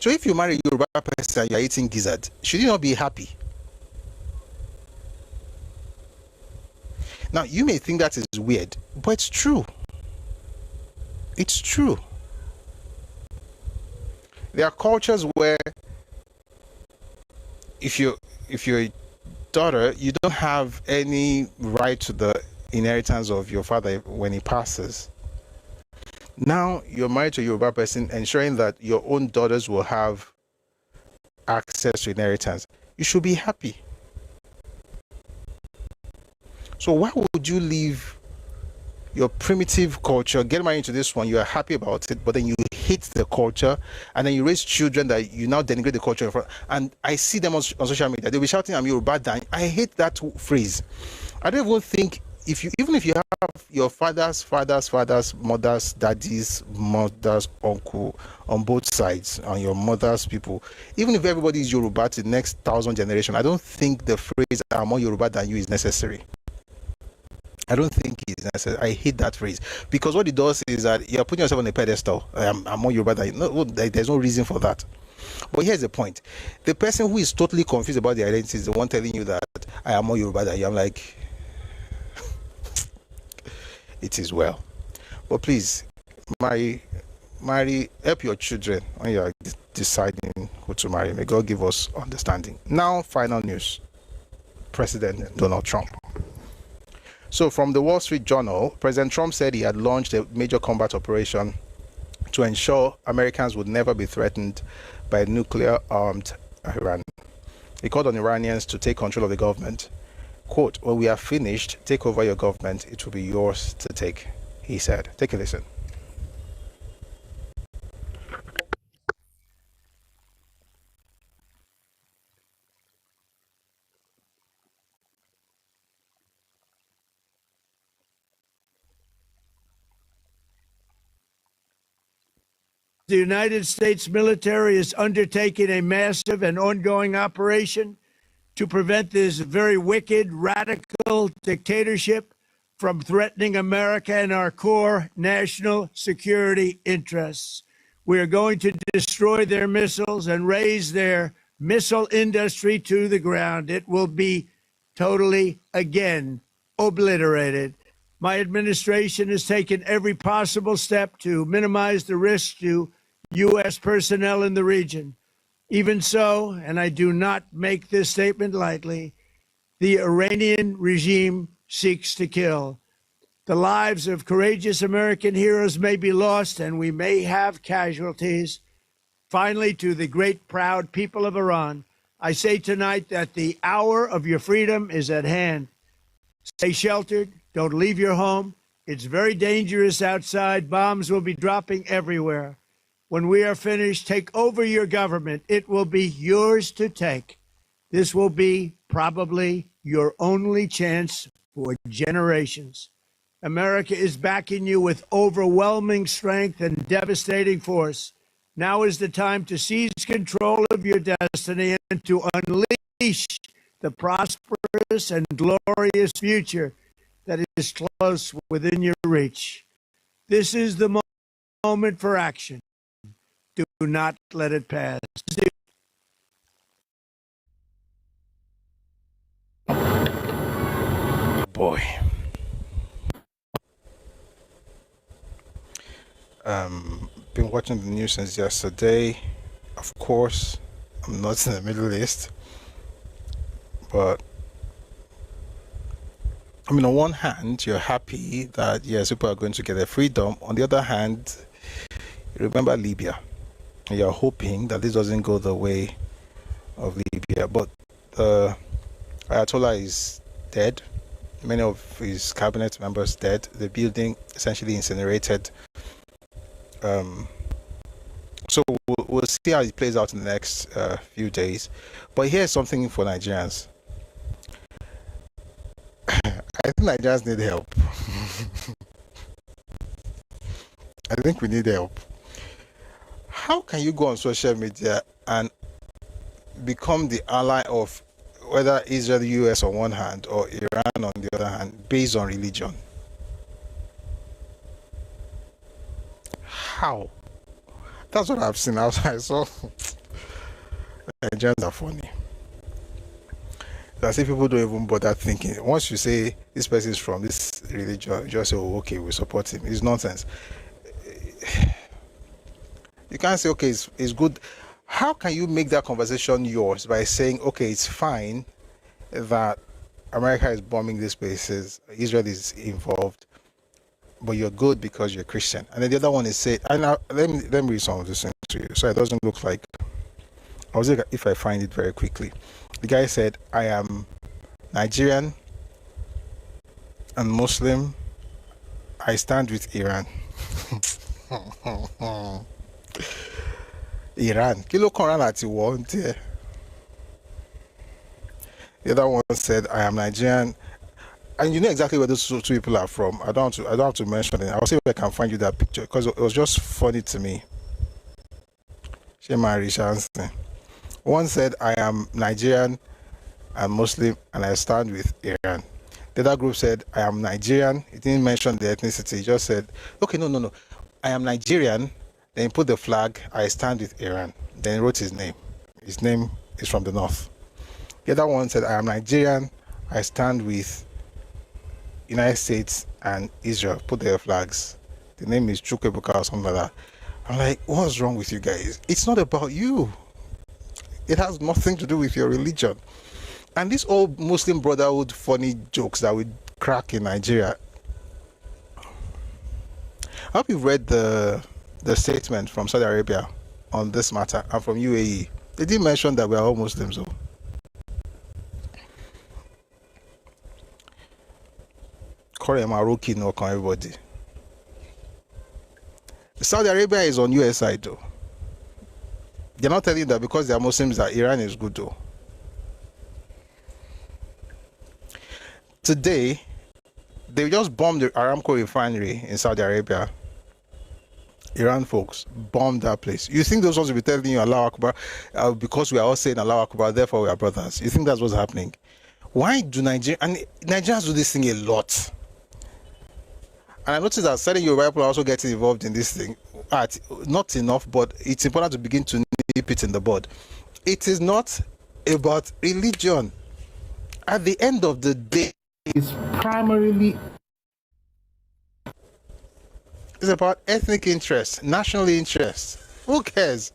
So if you marry a Yoruba person and you're eating gizzard, should you not be happy? Now, you may think that is weird, but it's true. It's true. There are cultures where if you're a daughter, you don't have any right to the inheritance of your father when he passes. Now you're married to a Yoruba person, ensuring that your own daughters will have access to inheritance. You should be happy. So why would you leave your primitive culture, get married into this one, you are happy about it, but then you hate the culture, and then you raise children that you now denigrate the culture in front. And I see them on social media, they'll be shouting, I'm Yoruba Dan. I hate that phrase. I don't even think even if you have your father's mother's, daddy's, mother's, uncle on both sides, on your mother's people, even if everybody is Yoruba to the next 1,000 generation, I don't think the phrase I'm more Yoruba than you is necessary. I don't think it's necessary. I hate that phrase, because what it does is that you're putting yourself on a pedestal. I'm more Yoruba than you. No, there's no reason for that. But here's the point. The person who is totally confused about their identity is the one telling you that I am more Yoruba than you. I'm like, it is well. But please, marry, help your children when you are deciding who to marry. May God give us understanding. Now, final news. President Donald Trump. So from the Wall Street Journal, President Trump said he had launched a major combat operation to ensure Americans would never be threatened by nuclear-armed Iran. He called on Iranians to take control of the government. Quote, when we are finished, take over your government. It will be yours to take, he said. Take a listen. The United States military is undertaking a massive and ongoing operation to prevent this very wicked, radical dictatorship from threatening America and our core national security interests. We are going to destroy their missiles and raise their missile industry to the ground. It will be totally, again, obliterated. My administration has taken every possible step to minimize the risk to U.S. personnel in the region. Even so, and I do not make this statement lightly, the Iranian regime seeks to kill. The lives of courageous American heroes may be lost, and we may have casualties. Finally, to the great, proud people of Iran, I say tonight that the hour of your freedom is at hand. Stay sheltered. Don't leave your home. It's very dangerous outside. Bombs will be dropping everywhere. When we are finished, take over your government. It will be yours to take. This will be probably your only chance for generations. America is backing you with overwhelming strength and devastating force. Now is the time to seize control of your destiny and to unleash the prosperous and glorious future that is close within your reach. This is the moment for action. Do not let it pass. Boy. Been watching the news since yesterday. Of course, I'm not in the Middle East, but I mean, on one hand, you're happy that yes, people are going to get their freedom. On the other hand, remember Libya, and you're hoping that this doesn't go the way of Libya. But Ayatollah is dead. Many of his cabinet members dead. The building essentially incinerated. So we'll see how it plays out in the next few days. But here's something for Nigerians. I think Nigerians need help. I think we need help. How can you go on social media and become the ally of whether Israel, the US on one hand, or Iran on the other hand, based on religion? How? That's what I've seen. I saw Nigerians are funny. It's as if people don't even bother thinking. Once you say this person is from this religion, you just say, oh, okay, we support him. It's nonsense. You can't say, okay, it's good. How can you make that conversation yours by saying, okay, it's fine that America is bombing these places, Israel is involved, but you're good because you're Christian? And then the other one is say, and now, let me read some of this things to you, so it doesn't look like. I'll see if I find it very quickly. The guy said, I am Nigerian and Muslim. I stand with Iran. Iran. Kilo Koran at war. The other one said, I am Nigerian. And you know exactly where those two people are from. I don't have to mention it. I'll see if I can find you that picture because it was just funny to me. Shemari Shansen. One said, I am Nigerian and Muslim and I stand with Iran. The other group said, I am Nigerian. It didn't mention the ethnicity. It just said, okay, no. I am Nigerian. Then he put the flag, I stand with Iran. Then he wrote his name. His name is from the north. The other one said, I am Nigerian. I stand with United States and Israel. Put their flags. The name is Chukwebuka or something like that. I'm like, what's wrong with you guys? It's not about you. It has nothing to do with your religion. And these old Muslim Brotherhood funny jokes that we crack in Nigeria. I hope you've read the statement from Saudi Arabia on this matter and from UAE. They didn't mention that we are all Muslims though. Korea Maroki no can everybody. Saudi Arabia is on US side though. They're not telling you that because they are Muslims that Iran is good though. Today, they just bombed the Aramco refinery in Saudi Arabia. Iran folks bombed that place. You think those ones will be telling you Allahu Akbar because we are all saying Allahu Akbar, therefore we are brothers? You think that's what's happening? Why do Nigerians do this thing a lot? And I noticed that certain Yoruba people are also getting involved in this thing. Not enough, but it's important to begin to nip it in the bud. It is not about religion. At the end of the day, it's primarily about ethnic interest, national interest. Who cares?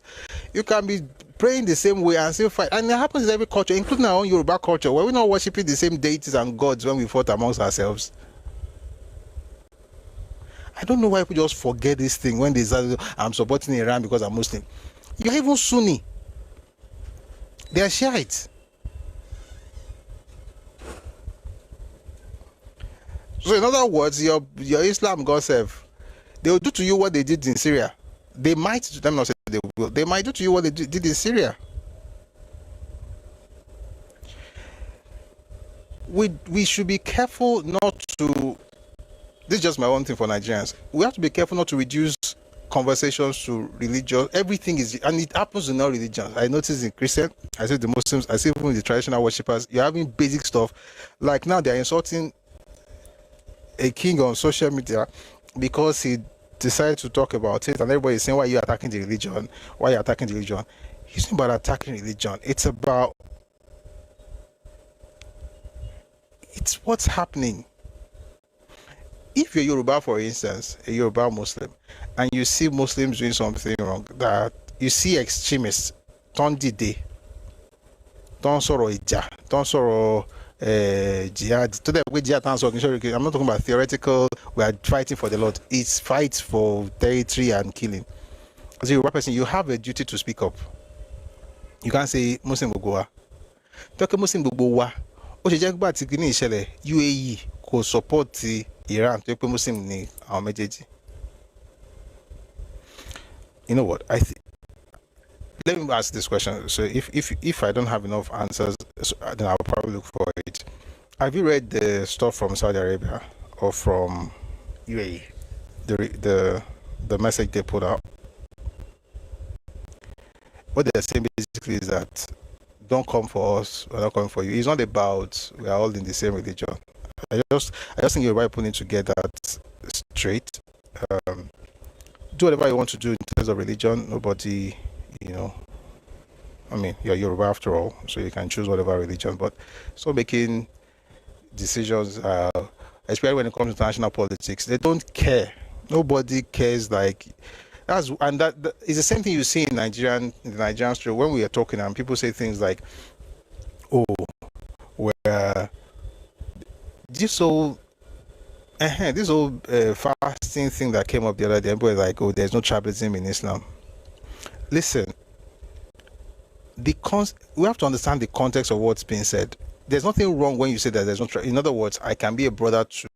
You can be praying the same way and still fight. And it happens in every culture, including our own Yoruba culture, where we're not worshipping the same deities and gods when we fought amongst ourselves. I don't know why people just forget this thing when they say, I'm supporting Iran because I'm Muslim. You're even Sunni. They are Shiites. So in other words, your Islam God self, they will do to you what they did in Syria. They might, let me not say they will, they might do to you what they did in Syria. We should be careful not to, this is just my own thing for Nigerians, we have to be careful not to reduce conversations to religion. Everything is, and it happens in all religions. I notice in Christian, I see the Muslims, I see even the traditional worshippers, you're having basic stuff. Like now they're insulting a king on social media because he decided to talk about it, and everybody is saying, why are you attacking the religion? Why are you attacking the religion? It's not about attacking religion. It's what's happening. If you're Yoruba, for instance, a Yoruba Muslim, and you see Muslims doing something wrong, that you see extremists, don't dide, don't sọ̀rọ̀ ìjà, don't sọ̀rọ̀ jihad. Today we jihad. I'm not talking about theoretical. We are fighting for the Lord. It's fight for territory and killing. As a Yoruba person, you have a duty to speak up. You can't say Muslim gbogbo wa. Talk Muslim gbogbo wa. Ó ṣe jẹ́ gbà tí kìíní ìṣẹ̀lẹ̀ UAE kò support Iran tó pé Muslim ní àwọn méjèèjì. You know what? Let me ask this question. So if I don't have enough answers, then I'll probably look for it. Have you read the stuff from Saudi Arabia or from UAE? The message they put out. What they're saying basically is that don't come for us, we're not coming for you. It's not about we are all in the same religion. I just think you're right putting to get that straight. Do whatever you want to do in terms of religion. Nobody, I mean, you're Yoruba after all, so you can choose whatever religion, but so making decisions, especially when it comes to national politics, they don't care. Nobody cares. Like that is the same thing you see in the Nigerian street when we are talking and people say things like, "Oh, where this whole fasting thing that came up the other day, everybody was like, oh, there's no tribalism in Islam." Listen, we have to understand the context of what's being said. There's nothing wrong when you say that there's no in other words, I can be a brother to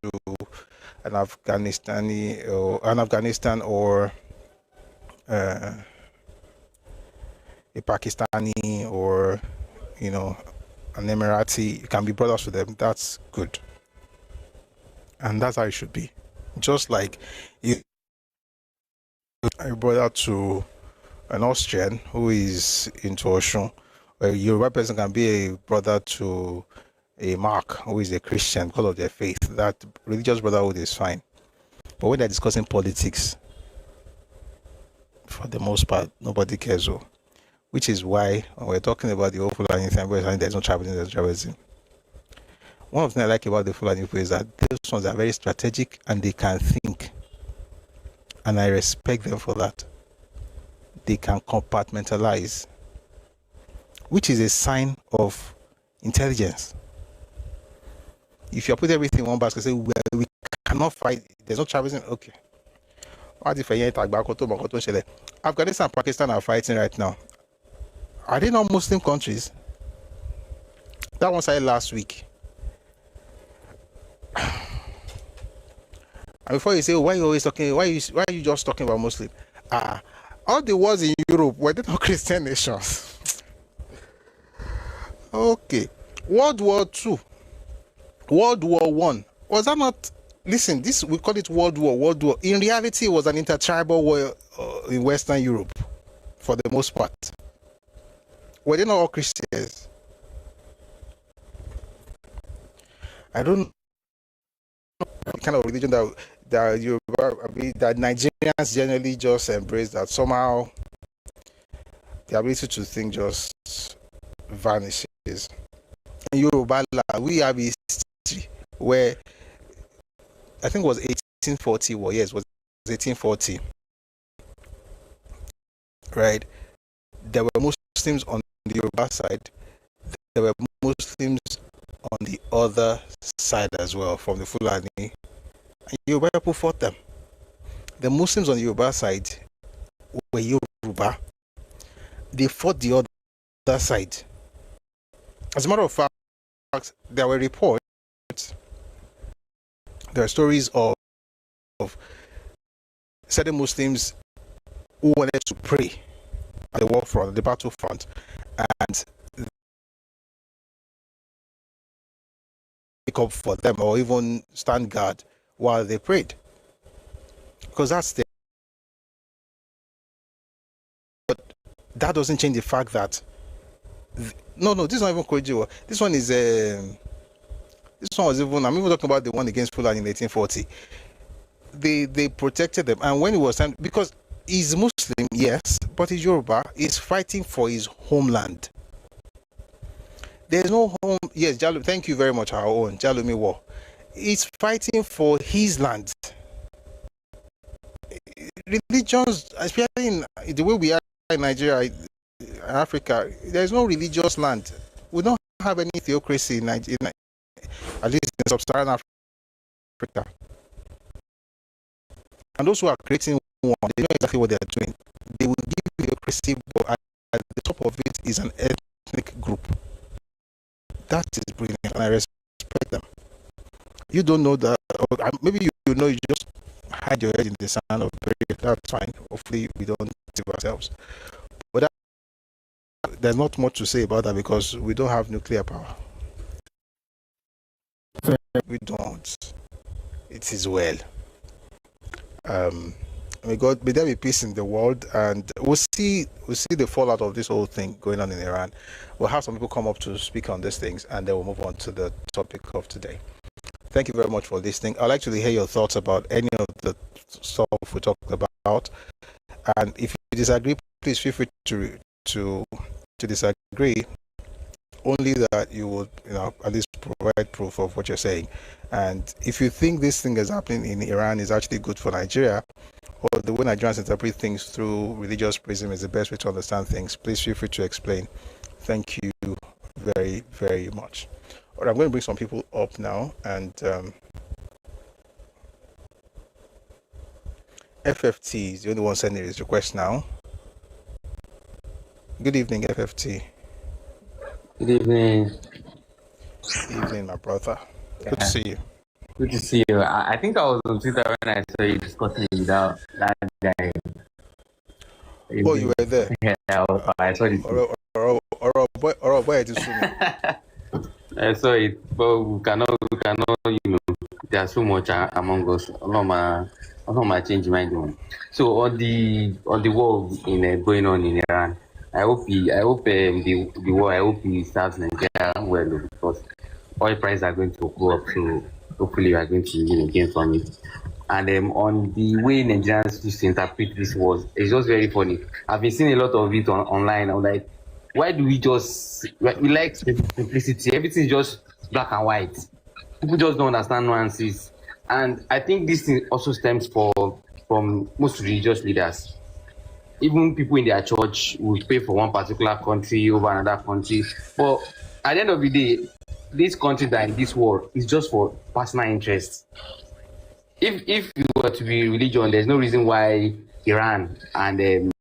an Afghanistan or a Pakistani or an Emirati. You can be brothers with them. That's good, and that's how it should be. Just like you a brother to an Austrian who is into Oshun, a Yoruba person can be a brother to a Mark who is a Christian because of their faith. That religious brotherhood is fine. But when they're discussing politics, for the most part, nobody cares. Which is why when we're talking about the whole Fulani thing, there's no tribalism. One of the things I like about the Fulani people is that those ones are very strategic and they can think. And I respect them for that. They can compartmentalize, which is a sign of intelligence. If you put everything in one basket, say, well, we cannot fight, there's no tribalism, okay. Afghanistan and Pakistan are fighting right now. Are they not Muslim countries? That one started last week. And before you say, why are you always talking? Why are you just talking about Muslim? All the wars in Europe were they not Christian nations? Okay. World War II, World War I, was that not? Listen, this we call it World War. World War. In reality, it was an intertribal war in Western Europe, for the most part. Were they not all Christians? I don't know the kind of religion that Nigerians generally just embrace, that somehow the ability to think just vanishes. In Yoruba, we have a history where I think it was 1840 war. Yes, it was 1840. Right? There were Muslims on the Yoruba side. There were Muslims on the other side as well, from the Fulani. And Yoruba people fought them. The Muslims on the Yoruba side were Yoruba. They fought the other side. As a matter of fact, there were reports, there are stories of certain Muslims who wanted to pray at the war front, the battlefront, and pick up for them or even stand guard while they prayed, because that's the. But that doesn't change the fact that no, this is not even Kojiwa. This one is this one was even. I'm even talking about the one against Fulani in 1840. They protected them, and when it was time, because he's Muslim, yes, but he's Yoruba. He's fighting for his homeland. There's no home. Yes, Jalo, thank you very much. Our own Jalumi War. He's fighting for his land. Religions, especially in the way we are in Nigeria, Africa, there's no religious land. We don't have any theocracy in Nigeria, at least in sub-Saharan Africa. And those who are creating one, they know exactly what they are doing. They will give theocracy, but at the top of it is an ethnic group. That is brilliant, and I respect them. You don't know that, or maybe you know, you just hide your head in the sand or bury it. That's fine. Hopefully, we don't deceive ourselves. But there's not much to say about that because we don't have nuclear power. We don't. It is well. May there be peace in the world, and we'll see the fallout of this whole thing going on in Iran. We'll have some people come up to speak on these things, and then we'll move on to the topic of today. Thank you very much for listening. I'd like to hear your thoughts about any of the stuff we talked about, and if you disagree, please feel free to to disagree, only that you would, at least provide proof of what you're saying. And if you think this thing is happening in Iran is actually good for Nigeria, or the way Nigerians interpret things through religious prism is the best way to understand things, please feel free to explain. Thank you very, very much. All right, I'm going to bring some people up now, and FFT is the only one sending his request now. Good evening, FFT. Good evening. Evening, my brother. Good to see you. Good to see you. I think I was on Twitter when I saw you discussing without that guy. Oh, you were there? Yeah, I saw it. Boy, I just saw me. I saw it, but we cannot, there's so much among us. I don't might change my mind. So on the war going on in Iran, I hope the war, I hope it serves Nigeria well, because oil prices are going to go up, so hopefully we are going to gain from it. And on the way Nigerians used to interpret this war, it's just very funny. I've been seeing a lot of it online. I'm like, why do we like simplicity? Everything is just black and white. People just don't understand nuances. And I think this thing also stems from most religious leaders. Even people in their church will pay for one particular country over another country. But at the end of the day, this country that in this war is just for personal interest. If you were to be religion, there's no reason why Iran and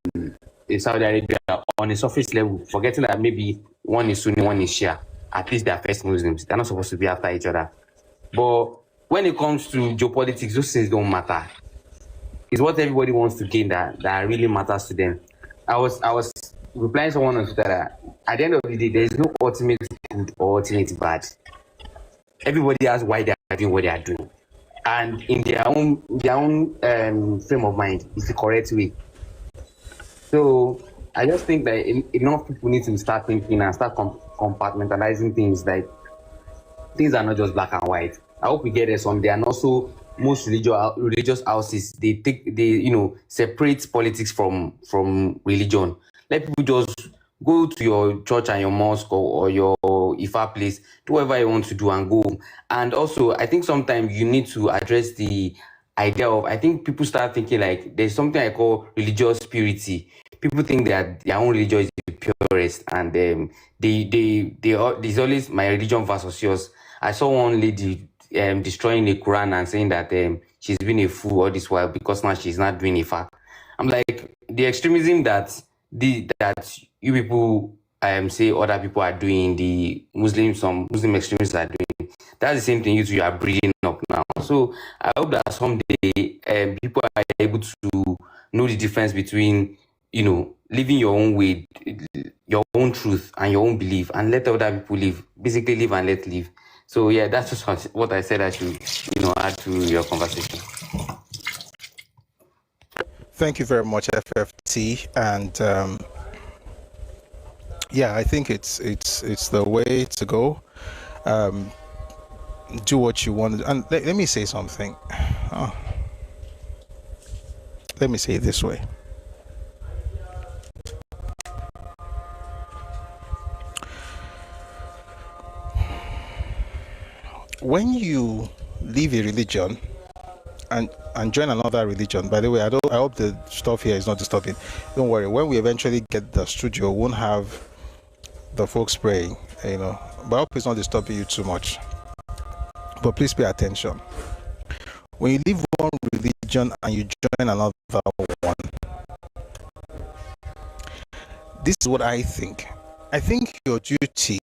Saudi Arabia on a surface level, forgetting that maybe one is Sunni, one is Shia, at least they're first Muslims. They're not supposed to be after each other. But when it comes to geopolitics, those things don't matter. It's what everybody wants to gain that really matters to them. I was replying to someone on Twitter that at the end of the day, there is no ultimate good or ultimate bad. Everybody has why they are doing what they are doing, and in their own frame of mind is the correct way. So I just think that enough people need to start thinking and start compartmentalizing things. Like, things are not just black and white. I hope we get there someday. And also, most religious houses, they separate politics from religion. Let people just go to your church and your mosque or your Ifa place, do whatever you want to do and go. And also, I think sometimes you need to address the idea of, I think people start thinking like there's something I call religious purity. People think that their own religion is the purest, and there's always my religion versus yours. I saw one lady destroying the Quran and saying that she's been a fool all this while because now she's not doing Ifa. I'm like, the extremism that you people say other people are doing, some Muslim extremists are doing, that's the same thing you two are breeding up now. So I hope that someday people are able to know the difference between, living your own way, your own truth and your own belief, and let other people live. Basically, live and let live. So yeah, that's just what I said I should, add to your conversation. Thank you very much, FFT. And yeah, I think it's the way to go. Do what you want. And let me say something. Let me say it this way. When you leave a religion and join another religion, by the way, I hope the stuff here is not disturbing. Don't worry. When we eventually get the studio, we won't have the folks praying, But I hope it's not disturbing you too much. But please pay attention. When you leave one religion and you join another one, this is what I think. I think your duty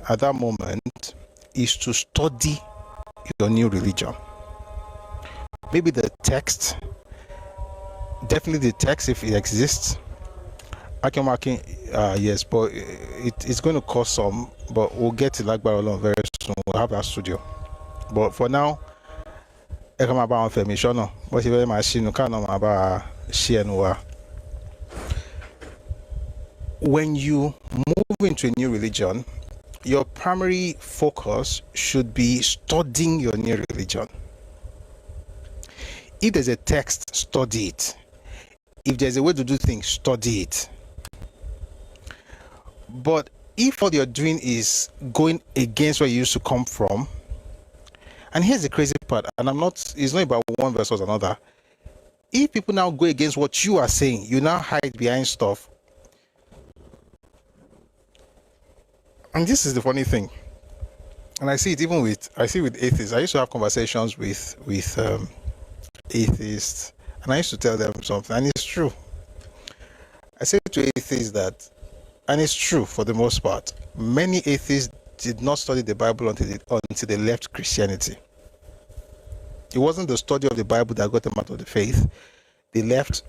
at that moment is to study your new religion. Maybe the text, definitely the text if it exists. Yes, but it's going to cost some, but we'll get to Lagbarolon very soon. We'll have that studio. But for now, when you move into a new religion, your primary focus should be studying your new religion. If there's a text, study it. If there's a way to do things, study it. But if what you're doing is going against where you used to come from, and here's the crazy part, and it's not about one versus another. If people now go against what you are saying, you now hide behind stuff. And this is the funny thing. And I see it with atheists. I used to have conversations with atheists, and I used to tell them something, and it's true. I say to atheists that, and it's true for the most part, many atheists did not study the Bible until they left Christianity. It wasn't the study of the Bible that got them out of the faith. They left,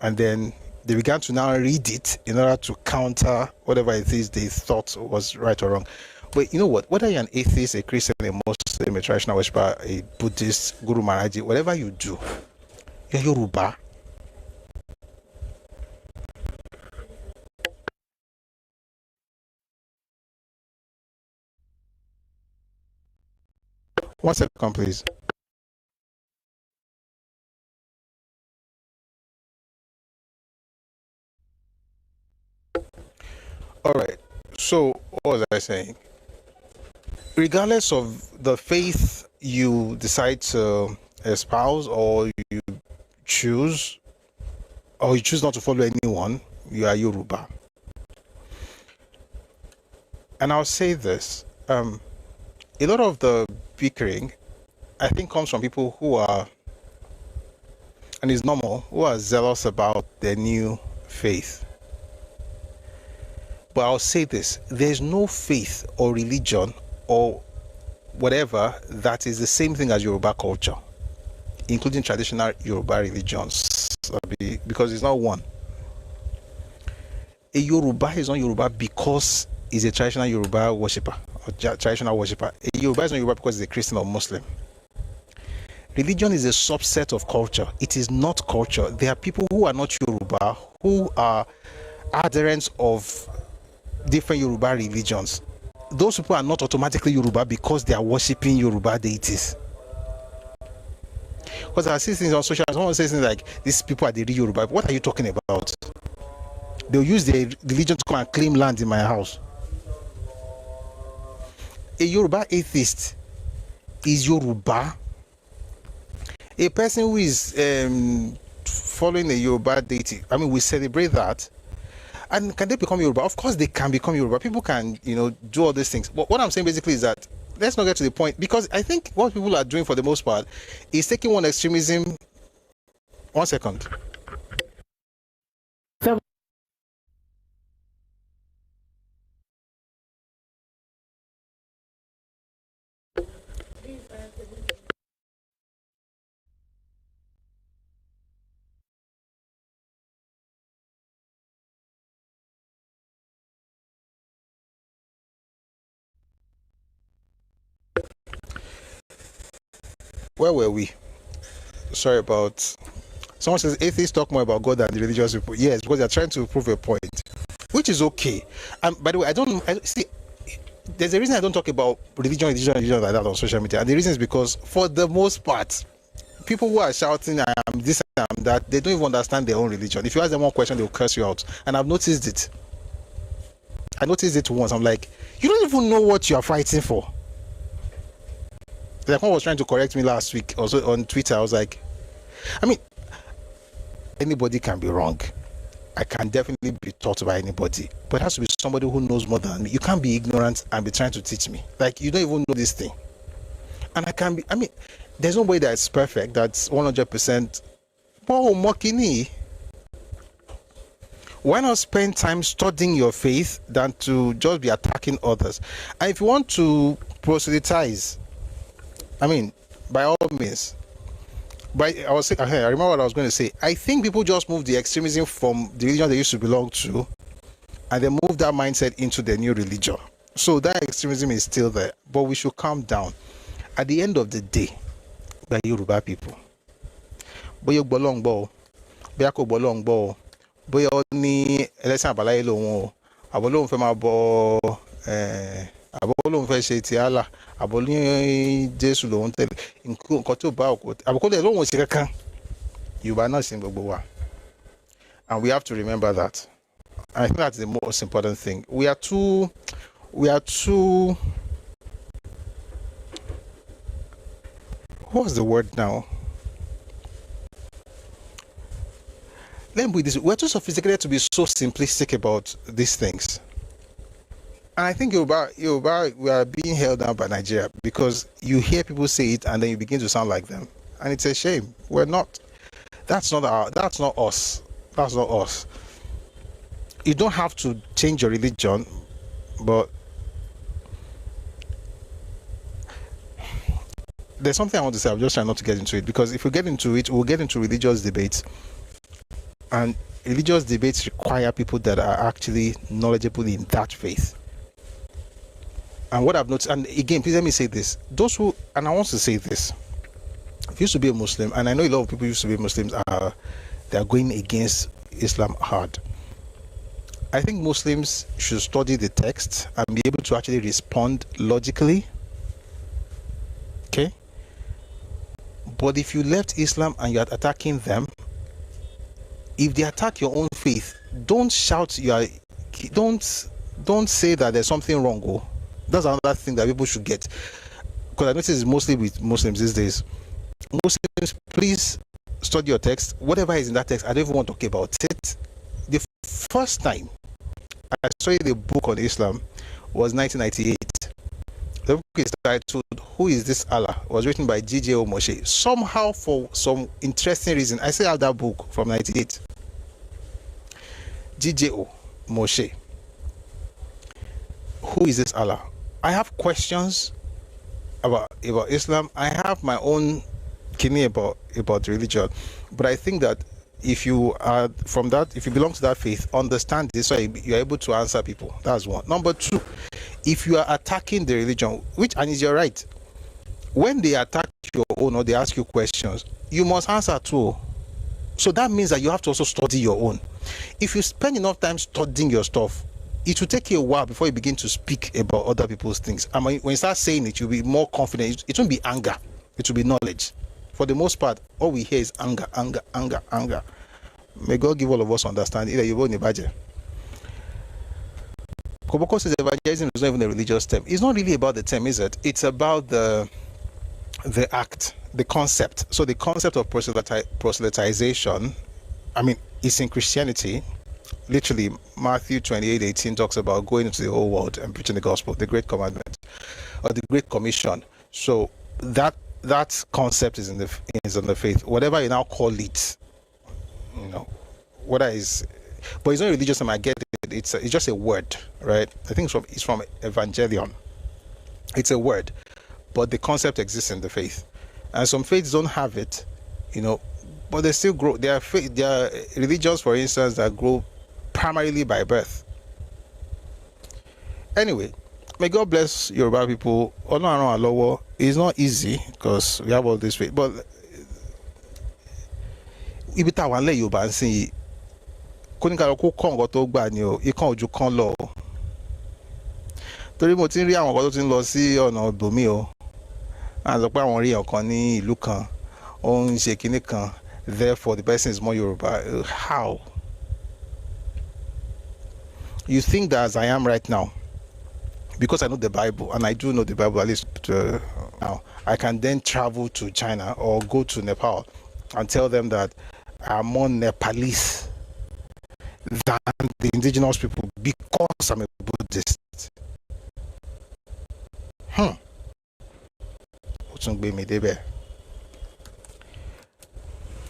and then they began to now read it in order to counter whatever it is they thought was right or wrong. But you know what? Whether you're an atheist, a Christian, a Muslim, a traditional worshiper, a Buddhist, Guru Maharaji, whatever you do, you're Yoruba. One second, please. All right. So, what was I saying? Regardless of the faith you decide to espouse, or you choose not to follow anyone, you are Yoruba. And I'll say this: a lot of the bickering, I think, comes from people who are, and it's normal, who are zealous about their new faith. But I'll say this: there's no faith or religion or whatever that is the same thing as Yoruba culture, including traditional Yoruba religions, because it's not one. A Yoruba is not Yoruba because he's a traditional Yoruba worshipper or traditional worshipper. A Yoruba is not Yoruba because he's a Christian or Muslim. Religion is a subset of culture. It is not culture. There are people who are not Yoruba, who are adherents of different Yoruba religions. Those people are not automatically Yoruba because they are worshipping Yoruba deities. Because I see things on social, someone says things like, these people are the real Yoruba. What are you talking about? They'll use their religion to come and claim land in my house. A Yoruba atheist is Yoruba. A person who is following a Yoruba deity, we celebrate that. And can they become Yoruba? Of course they can become Yoruba. People can, do all these things. But what I'm saying basically is that, let's not get to the point, because I think what people are doing for the most part is taking one extremism. 1 second. Where were we? Sorry about... Someone says atheists talk more about God than the religious people. Yes, because they're trying to prove a point, which is okay. By the way, see, there's a reason I don't talk about religion like that on social media. And the reason is because, for the most part, people who are shouting, I am this, I am that, they don't even understand their own religion. If you ask them one question, they'll curse you out. And I've noticed it. I noticed it once. I'm like, you don't even know what you are fighting for. Like, one was trying to correct me last week also on Twitter. I was like, anybody can be wrong. I can definitely be taught by anybody, but it has to be somebody who knows more than me. You can't be ignorant and be trying to teach me. Like, you don't even know this thing. And I can be, there's no way that's perfect, that's 100%. Oh, Mokini. Why not spend time studying your faith than to just be attacking others? And if you want to proselytize, by all means. But I remember what I was going to say. I think people just move the extremism from the religion they used to belong to, and they move that mindset into their new religion. So that extremism is still there, but we should calm down. At the end of the day, we are Yoruba people. Boyo bolong bo, boya ko bolong bo, boya ni elesan abalaye lohun o, abolóhùn fẹ́ máa bọ àbọ̀lóhùn fẹ́ ṣe ti Allah, àbọ̀lóhùn Jésù lòun tẹ̀lé, nǹkan tó bá òkú àbọ̀kọ́lẹ̀ lóhùn ṣe kankan. Yorùbá náà ṣe gbogbo wa, and we have to remember that. I think that's the most important thing. We are too what's the word now? Let me put this. We're too sophisticated to be so simplistic about these things. And I think Yoruba, we are being held down by Nigeria because you hear people say it and then you begin to sound like them. And it's a shame. We're not. That's not us. That's not us. You don't have to change your religion, but there's something I want to say. I'm just trying not to get into it, because if we get into it, we'll get into religious debates. And religious debates require people that are actually knowledgeable in that faith. And what I've noticed, and again, please let me say this, those who, and I want to say this, if you used to be a Muslim, and I know a lot of people used to be Muslims, they are going against Islam hard. I think Muslims should study the text and be able to actually respond logically. Okay? But if you left Islam and you're attacking them, if they attack your own faith, don't shout. Don't say that there's something wrong. Oh, that's another thing that people should get. Because I notice it's mostly with Muslims these days. Muslims, please study your text. Whatever is in that text, I don't even want to talk about it. The first time I studied a book on Islam was 1998. The book is titled "Who is this Allah?" It was written by G.J.O. Moshe. Somehow, for some interesting reason, I still have that book from 98. G.J.O. Moshe. Who is this Allah? I have questions about Islam. I have my own kidney about religion. But I think that if you are from that, if you belong to that faith, understand this, so you're able to answer people. That's one. Number two, if you are attacking the religion, and is your right, when they attack your own or they ask you questions, you must answer too. So that means that you have to also study your own. If you spend enough time studying your stuff, it will take you a while before you begin to speak about other people's things. And when you start saying it, you'll be more confident. It won't be anger. It will be knowledge. For the most part, all we hear is anger. May God give all of us understanding. Koboko says evangelism is not even a religious term. It's not really about the term, is it? It's about the act, the concept. So the concept of proselytization, I mean, it's in Christianity. Literally, Matthew 28:18 talks about going into the whole world and preaching the gospel, the Great Commandment, or the Great Commission. So that concept is in the faith. Whatever you now call it, whether is, but it's not religious. I get it. It's just a word, right? I think it's from Evangelion. It's a word, but the concept exists in the faith, and some faiths don't have it, but they still grow. There are religions, for instance, that grow primarily by birth. Anyway, may God bless Yoruba people. Awolowo is not easy because we have all this faith, but ibi tá wà nílẹ̀ Yorùbá ń sìn yìí, kóníkàlùkù kọ́ nǹkan tó gbà ni o, ikán ojú kan lọ o. Torí mo ti ń rí àwọn kan tó ti ń lọ sí ọ̀nà ibòmí o. À ń sọ pé àwọn rí ọ̀kan ní ìlú kan, ó ń ṣe kinní kan, therefore the person is more Yoruba. How? You think that as I am right now, because I know the Bible, and I do know the Bible at least now, I can then travel to China or go to Nepal and tell them that I'm more Nepalese than the indigenous people because I'm a Buddhist.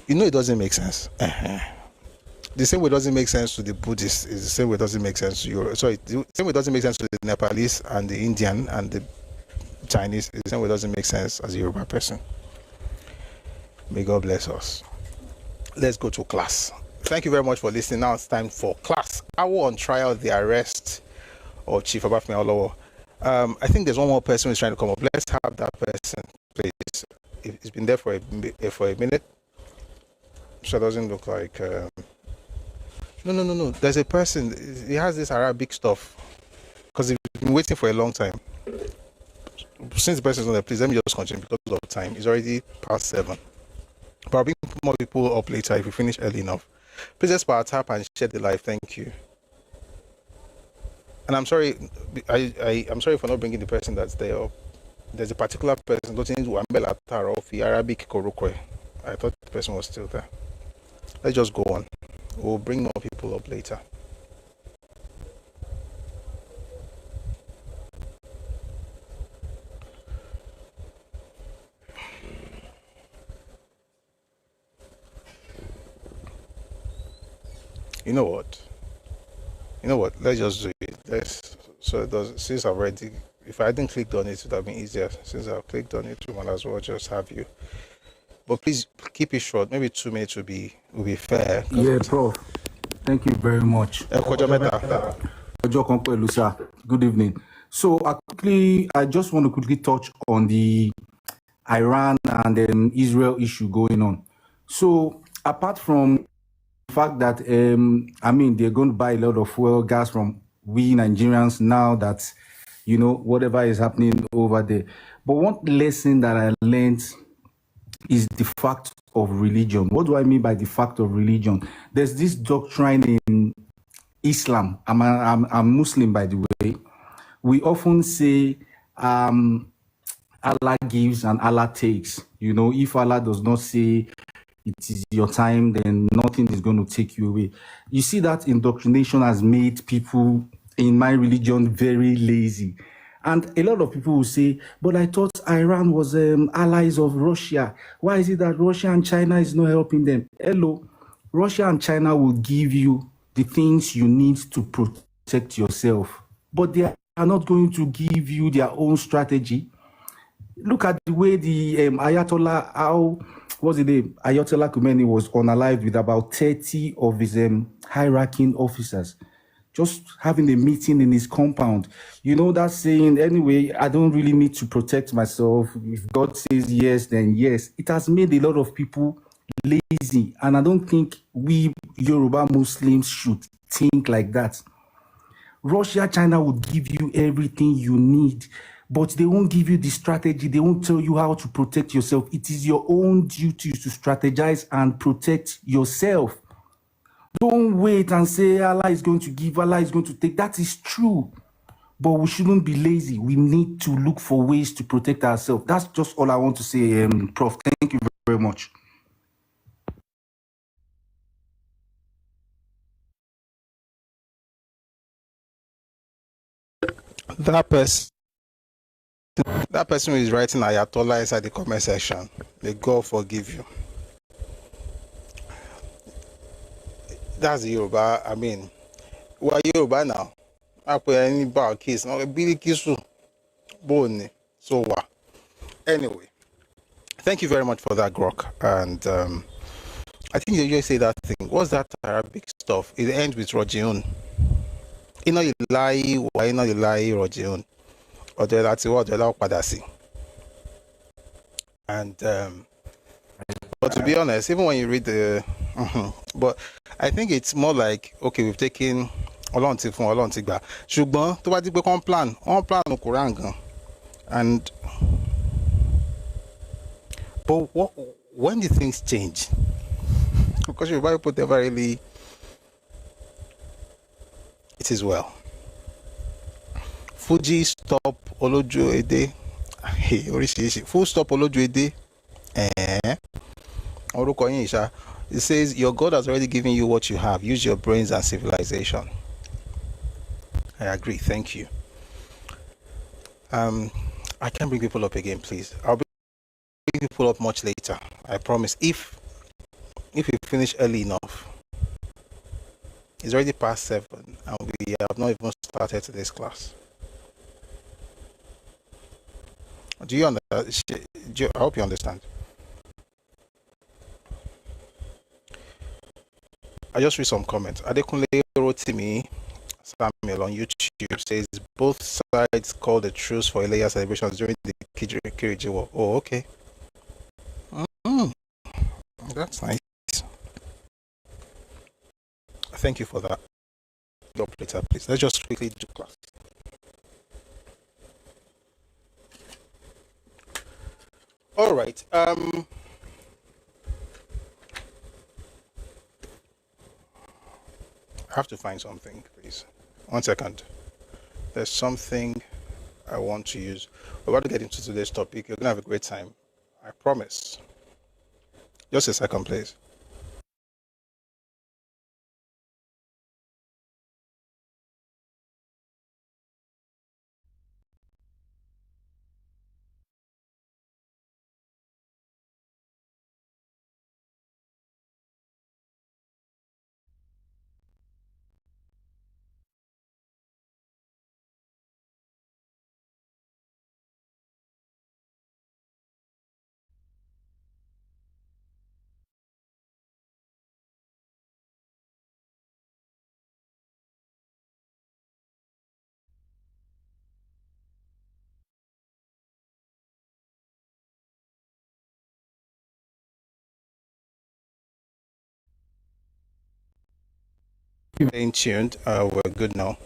It doesn't make sense. The same way it doesn't make sense to the Buddhists is the same way it doesn't make sense to you. Sorry, the same way it doesn't make sense to the Nepalese and the Indian and the Chinese is the same way it doesn't make sense as a Yoruba person. May God bless us. Let's go to class. Thank you very much for listening. Now it's time for class. Awo on trial, the arrest of Chief Obafemi Awolowo. I think there's one more person who's trying to come up. Let's have that person, please. It's been there for a minute. So it doesn't look like... No. There's a person. He has this Arabic stuff because he's been waiting for a long time. Since the person's not there, please let me just continue because of time. It's already past 7. But I'll bring more people up later if we finish early enough. Please just power tap and share the live. Thank you. And I'm sorry, I'm sorry for not bringing the person that's there up. There's a particular person, of Arabic Korokwe. I thought the person was still there. Let's just go on. We'll bring more people up later. You know what? Let's just do it. Since I've already, if I hadn't clicked on it, it would have been easier. Since I've clicked on it, we might as well just have you. But please keep it short. Maybe 2 minutes will be fair. Yeah, Prof. Thank you very much. Good evening. So I just want to quickly touch on the Iran and Israel issue going on. So apart from the fact that they're going to buy a lot of fuel gas from we Nigerians now that whatever is happening over there. But one lesson that I learned is the fact of religion. What do I mean by the fact of religion? There's this doctrine in Islam. I'm Muslim, by the way. We often say Allah gives and Allah takes. If Allah does not say it is your time, then nothing is going to take you away. You see, that indoctrination has made people in my religion very lazy. And a lot of people will say, but I thought Iran was allies of Russia. Why is it that Russia and China is not helping them? Hello, Russia and China will give you the things you need to protect yourself, but they are not going to give you their own strategy. Look at the way the Ayatollah, Ayatollah Khomeini was unalived with about 30 of his high-ranking officers, just having a meeting in his compound. That saying, anyway, I don't really need to protect myself. If God says yes, then yes. It has made a lot of people lazy. And I don't think we Yoruba Muslims should think like that. Russia, China would give you everything you need, but they won't give you the strategy. They won't tell you how to protect yourself. It is your own duty to strategize and protect yourself. Don't wait and say Allah is going to give, Allah is going to take. That is true. But we shouldn't be lazy. We need to look for ways to protect ourselves. That's just all I want to say, Prof. Thank you very much. That person who is writing Ayatollah inside the comment section, may God forgive you. That's Yoruba. We are Yoruba now. I put any bar kiss, not a Billy Kisu. Bone. So what? Anyway, thank you very much for that, Grok. And I think you just say that thing. What's that Arabic stuff? It ends with Rojiun. Ina ilahi wa ina ilahi Rojiun. And but to be honest, even when you read the but I think it's more like, okay, we've taken Ọlọ́run ti fún Ọlọ́run ti gbà, ṣùgbọ́n tó bá di pé kàn plan Quran gan. And but when the things change, because your Bible never really, it is well. Fuji stop Olojo Ede. Full stop Olojo Ede. It says your God has already given you what you have. Use your brains and civilization. I agree. Thank you. I can bring people up again, please. I'll bring people up much later. I promise. If we finish early enough. It's already past 7 and we have not even started today's class. Do you understand? I hope you understand. I just read some comments. Adekunle wrote to me, Samuel on YouTube, says both sides called the truce for Ileya celebrations during the Kiriji War. Oh, okay. That's nice. Thank you for that. Later, please. Let's just quickly do class. All right. I have to find something, please. 1 second. there's something I want to use. We're about to get into today's topic. You're going to have a great time. I promise. Just a second, please. Staying tuned. We're good now.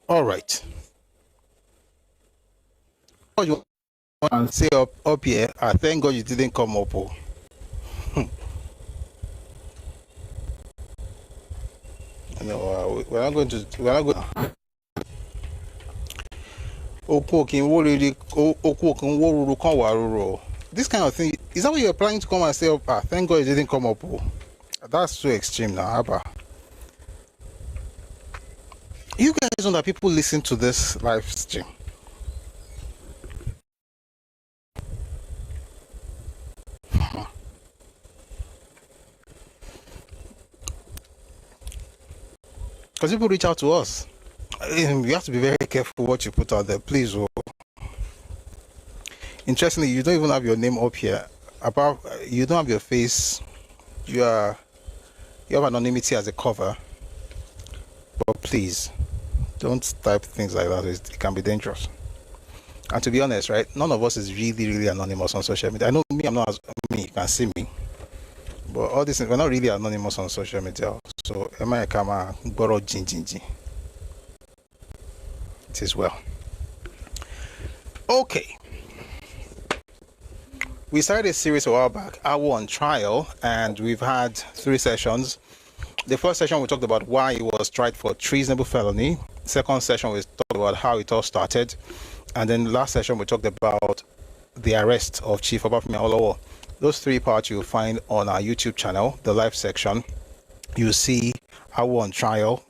All right. What you want to say up here? Thank God you didn't come up. Oh. No, we're not going to. We're not going. This kind of thing, is that what you're planning to come and say? Thank God you didn't come up. Oh. That's too extreme now, Abba. You guys know that people listen to this live stream. Because people reach out to us. You have to be very careful what you put out there, please. Oh. Interestingly, you don't even have your name up here. You don't have your face. You have anonymity as a cover. But please, don't type things like that. It can be dangerous. And to be honest, right, none of us is really anonymous on social media. I know me, I'm not as me. You can see me. But all this, we're not really anonymous on social media. So, it is well. Okay. We started a series a while back, Awolowo on Trial, and we've had 3 sessions. The first session, we talked about why he was tried for treasonable felony. Second session, we talked about how it all started. And then last session, we talked about the arrest of Chief Obafemi Awolowo. Those 3 parts you'll find on our YouTube channel, the live section. You'll see Awolowo on Trial,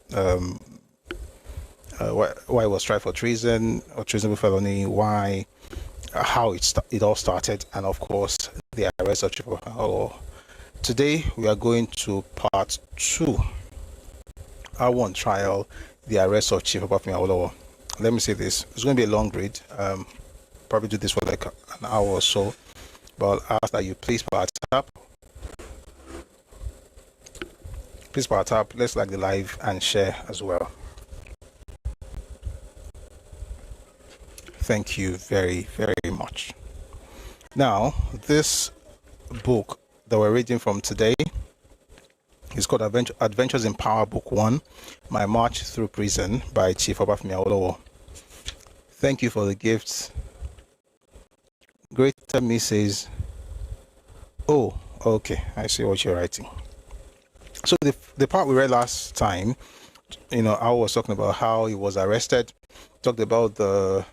why he was tried for treason or treasonable felony, how it all started, and of course, the arrest of Chief Obafemi Awolowo. Today, we are going to part 2. Awolowo on Trial, the arrest of Chief Obafemi Awolowo. Let me say this. It's going to be a long read. Probably do this for like an hour or so. But I'll ask that you please power tap. Please power tap. Let's like the live and share as well. Thank you very much. Now, this book that we're reading from today is called Adventures in Power, Book 1, My March Through Prison by Chief Obafemi Awolowo. Thank you for the gifts. Greater Me says, oh, okay, I see what you're writing. So the part we read last time, I was talking about how he was arrested, talked about the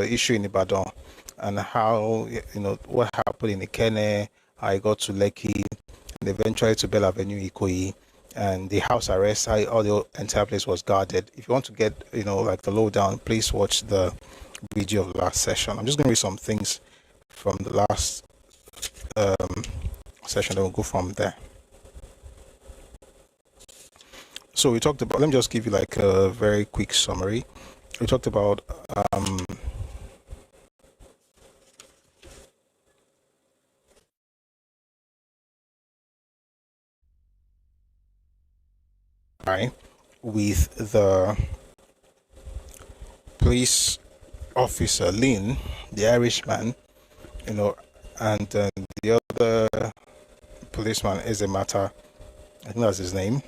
issue in Ibadan, and how, what happened in Ikene, how he got to Lekki, and eventually to Bell Avenue, Ikoyi, and the house arrest, how all the entire place was guarded. If you want to get, like the lowdown, please watch the video of the last session. I'm just going to read some things from the last session, then we'll go from there. So we talked about, let me just give you like a very quick summary. We talked about with the police officer Lynn, the Irishman, and the other policeman Ezemata, I think that's his name.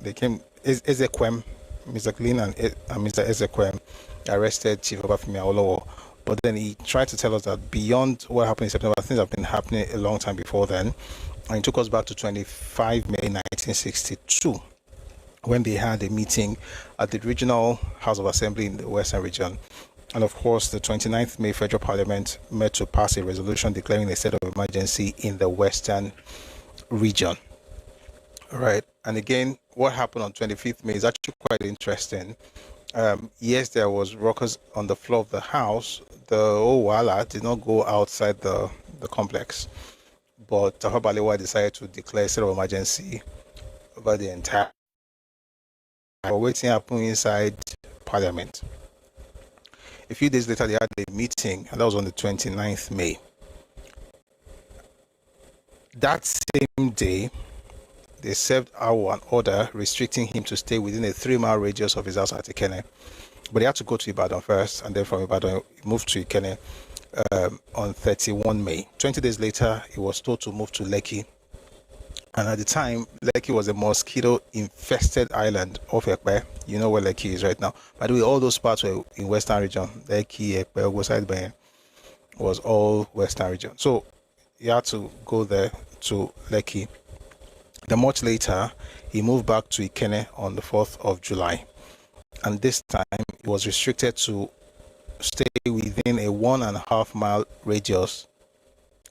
They came, Ezekwem, Mr. Lynn and Mr. Ezekwem. arrested Chief Obafemi Awolowo. But then he tried to tell us that beyond what happened in September, things have been happening a long time before then. And he took us back to 25 May 1962, when they had a meeting at the Regional House of Assembly in the Western region. And of course, the 29th May Federal Parliament met to pass a resolution declaring a state of emergency in the Western region. All right. And again, what happened on 25th May is actually quite interesting. Yes, there was rockers on the floor of the house. The Owala did not go outside the complex, but Balewa decided to declare a state of emergency over the entire. Waiting happened inside Parliament. A few days later, they had a meeting, and that was on the 29th May. That same day, they served Awo an order restricting him to stay within a 3-mile radius of his house at Ikene. But he had to go to Ibadan first, and then from Ibadan, he moved to Ikene on 31 May. 20 days later, he was told to move to Lekki. And at the time, Lekki was a mosquito-infested island off Ekpe. You know where Lekki is right now. By the way, all those parts were in Western region. Lekki, Ekpe, Ogoside Bayan was all Western region. So he had to go there to Lekki. Then much later, he moved back to Ikene on the 4th of July. And this time, he was restricted to stay within a 1.5 mile radius.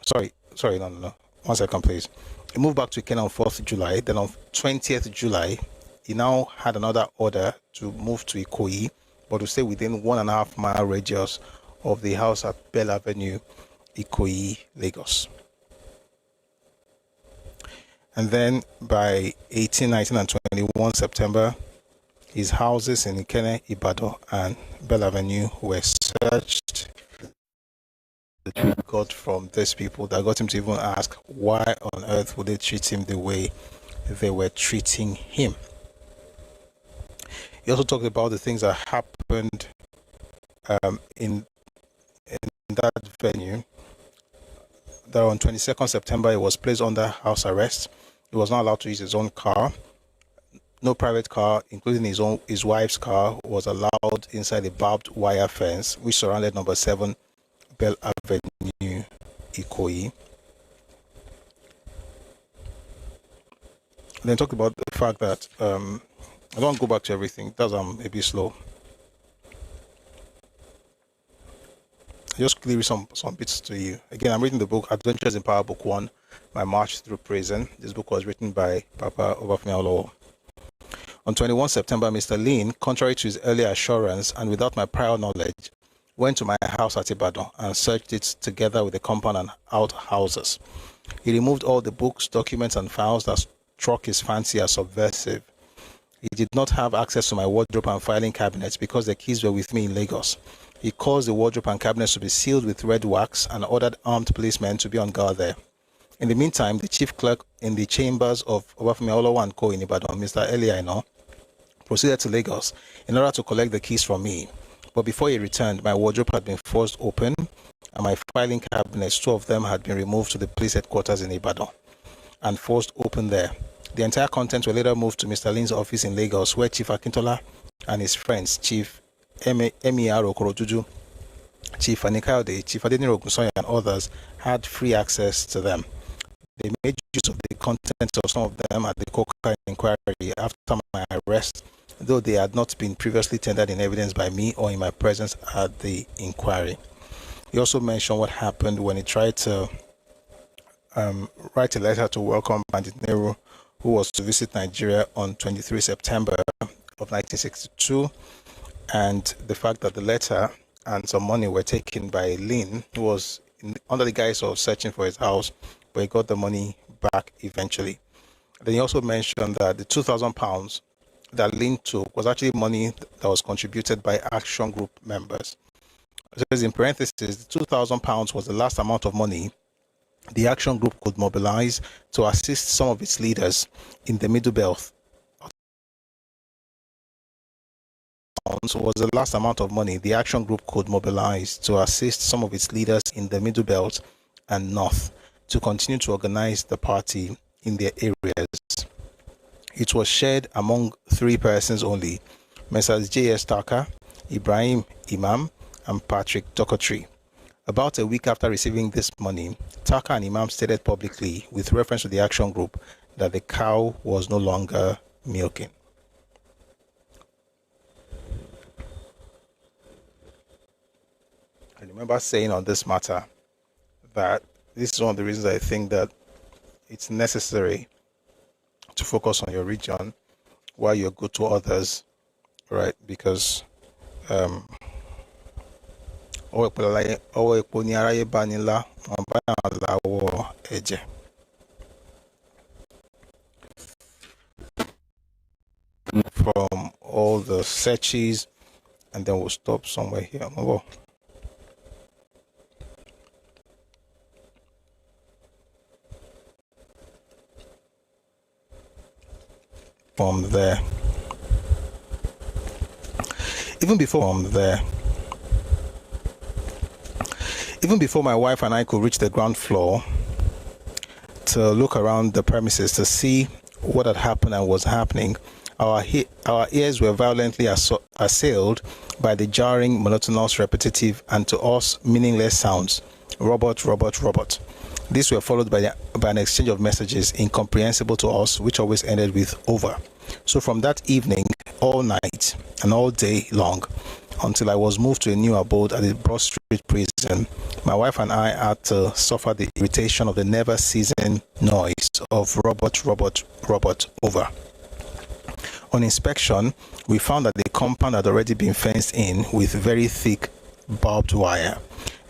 Sorry, no. 1 second, please. He moved back to Ikene on 4th July. Then on 20th July, he now had another order to move to Ikoyi, but to stay within 1.5 mile radius of the house at Bell Avenue, Ikoyi, Lagos. And then by 18, 19, and 21 September, his houses in Ikene, Ibadan, and Bell Avenue were searched. The tweet got from these people that got him to even ask why on earth would they treat him the way they were treating him. He also talked about the things that happened in that venue. That on 22nd September, he was placed under house arrest. He was not allowed to use his own car. No private car, including his wife's car, was allowed inside a barbed wire fence which surrounded number 7 Bell Avenue, Ikoyi. Then talk about the fact that I don't go back to everything. That's a bit slow. Just quickly read some bits to you. Again, I'm reading the book Adventures in Power, Book 1, My March Through Prison. This book was written by Papa Obafemi Awolowo. On 21 September, Mr. Lin, contrary to his earlier assurance and without my prior knowledge, went to my house at Ibadan and searched it together with the compound and outhouses. He removed all the books, documents, and files that struck his fancy as subversive. He did not have access to my wardrobe and filing cabinets because the keys were with me in Lagos. He caused the wardrobe and cabinets to be sealed with red wax and ordered armed policemen to be on guard there. In the meantime, the chief clerk in the chambers of Obafemi Awolowo and Co. in Ibadan, Mr. Eliaino, proceeded to Lagos in order to collect the keys from me. But before he returned, my wardrobe had been forced open and my filing cabinets, 2 of them, had been removed to the police headquarters in Ibadan and forced open there. The entire contents were later moved to Mr. Lin's office in Lagos, where Chief Akintola and his friends, Chief Emir Okorojuju, Chief Anikayode, Chief Adeniro Ogunsoya, and others had free access to them. They made use of the contents of some of them at the Coca inquiry after my arrest, though they had not been previously tendered in evidence by me or in my presence at the inquiry. He also mentioned what happened when he tried to write a letter to welcome Bandit Nehru, who was to visit Nigeria on 23 September of 1962, and the fact that the letter and some money were taken by Lin, who was under the guise of searching for his house, but he got the money back eventually. Then he also mentioned that the £2,000 that Lin took was actually money that was contributed by Action Group members. It says in parentheses, the £2,000 was the last amount of money the Action Group could mobilize to assist some of its leaders in the Middle Belt. Was the last amount of money the Action Group could mobilize to assist some of its leaders in the Middle Belt and North to continue to organize the party in their areas. It was shared among 3 persons only: Messrs. J.S. Tucker, Ibrahim Imam, and Patrick Dokotri. About a week after receiving this money, Taka and Imam stated publicly, with reference to the action group, that the cow was no longer milking. I remember saying on this matter that this is one of the reasons I think that it's necessary to focus on your region while you're good to others, right? Because from all the searches, and then we'll stop somewhere here. From there, even before my wife and I could reach the ground floor to look around the premises to see what had happened and was happening, our ears were violently assailed by the jarring, monotonous, repetitive, and to us meaningless sounds. Robot, robot, robot. These were followed by an exchange of messages incomprehensible to us, which always ended with over. So from that evening, all night and all day long, until I was moved to a new abode at the Broad Street prison, my wife and I had to suffer the irritation of the never-ceasing noise of robot, robot, robot, over. On inspection, we found that the compound had already been fenced in with very thick barbed wire.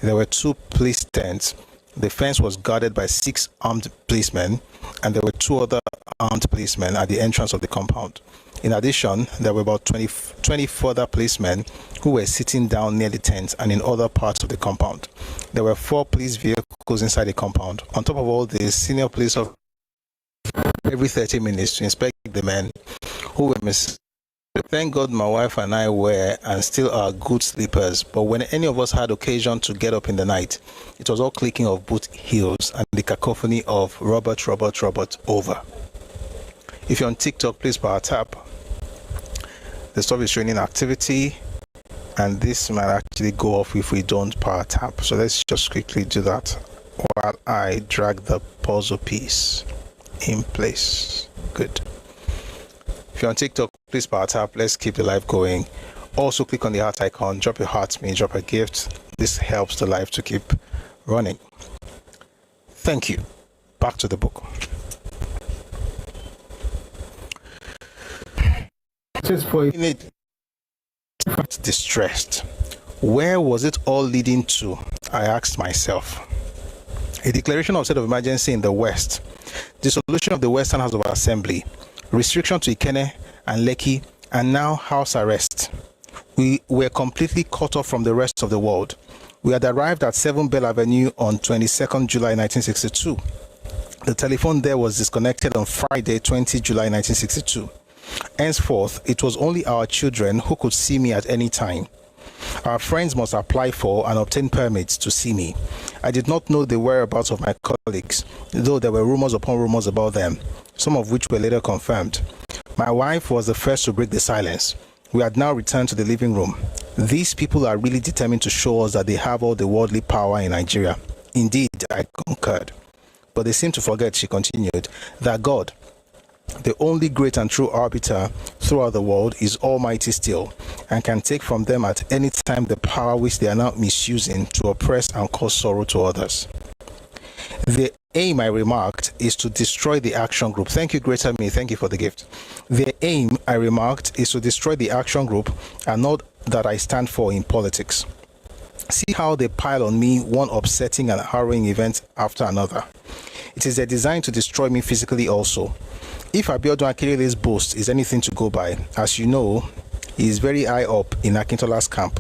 There were 2 police tents. The fence was guarded by 6 armed policemen, and there were 2 other armed policemen at the entrance of the compound. In addition, there were about 20 further policemen who were sitting down near the tent and in other parts of the compound. There were 4 police vehicles inside the compound. On top of all this, senior police officers every 30 minutes to inspect the men who were missing. Thank God my wife and I were and still are good sleepers, but when any of us had occasion to get up in the night, it was all clicking of boot heels and the cacophony of robot, robot, robot, over. If you're on TikTok, please power tap. The stuff is showing activity, and this might actually go off if we don't power tap. So let's just quickly do that while I drag the puzzle piece in place. Good. If you're on TikTok, please power tap. Let's keep the live going. Also, click on the heart icon, drop your heart, drop a gift. This helps the live to keep running. Thank you. Back to the book. Just for distressed. Where was it all leading to? I asked myself. A declaration of state of emergency in the West, dissolution of the Western House of Assembly, restriction to Ikenne and Lekki, and now house arrest. We were completely cut off from the rest of the world. We had arrived at 7 Bell Avenue on 22nd July 1962. The telephone there was disconnected on Friday, 20 July 1962. Henceforth, it was only our children who could see me at any time. Our friends must apply for and obtain permits to see me. I did not know the whereabouts of my colleagues, though there were rumors upon rumors about them, some of which were later confirmed. My wife was the first to break the silence. We had now returned to the living room. These people are really determined to show us that they have all the worldly power in Nigeria. Indeed, I concurred. But they seem to forget, she continued, that God, the only great and true arbiter throughout the world, is almighty still, and can take from them at any time the power which they are now misusing to oppress and cause sorrow to others. The aim, I remarked, is to destroy the action group. Thank you, Greater Me. Thank you for the gift. The aim, I remarked, is to destroy the action group and not that I stand for in politics. See how they pile on me one upsetting and harrowing event after another. It is a design to destroy me physically also. If Abiodun Akinlele's boast is anything to go by, as you know, he is very high up in Akintola's camp.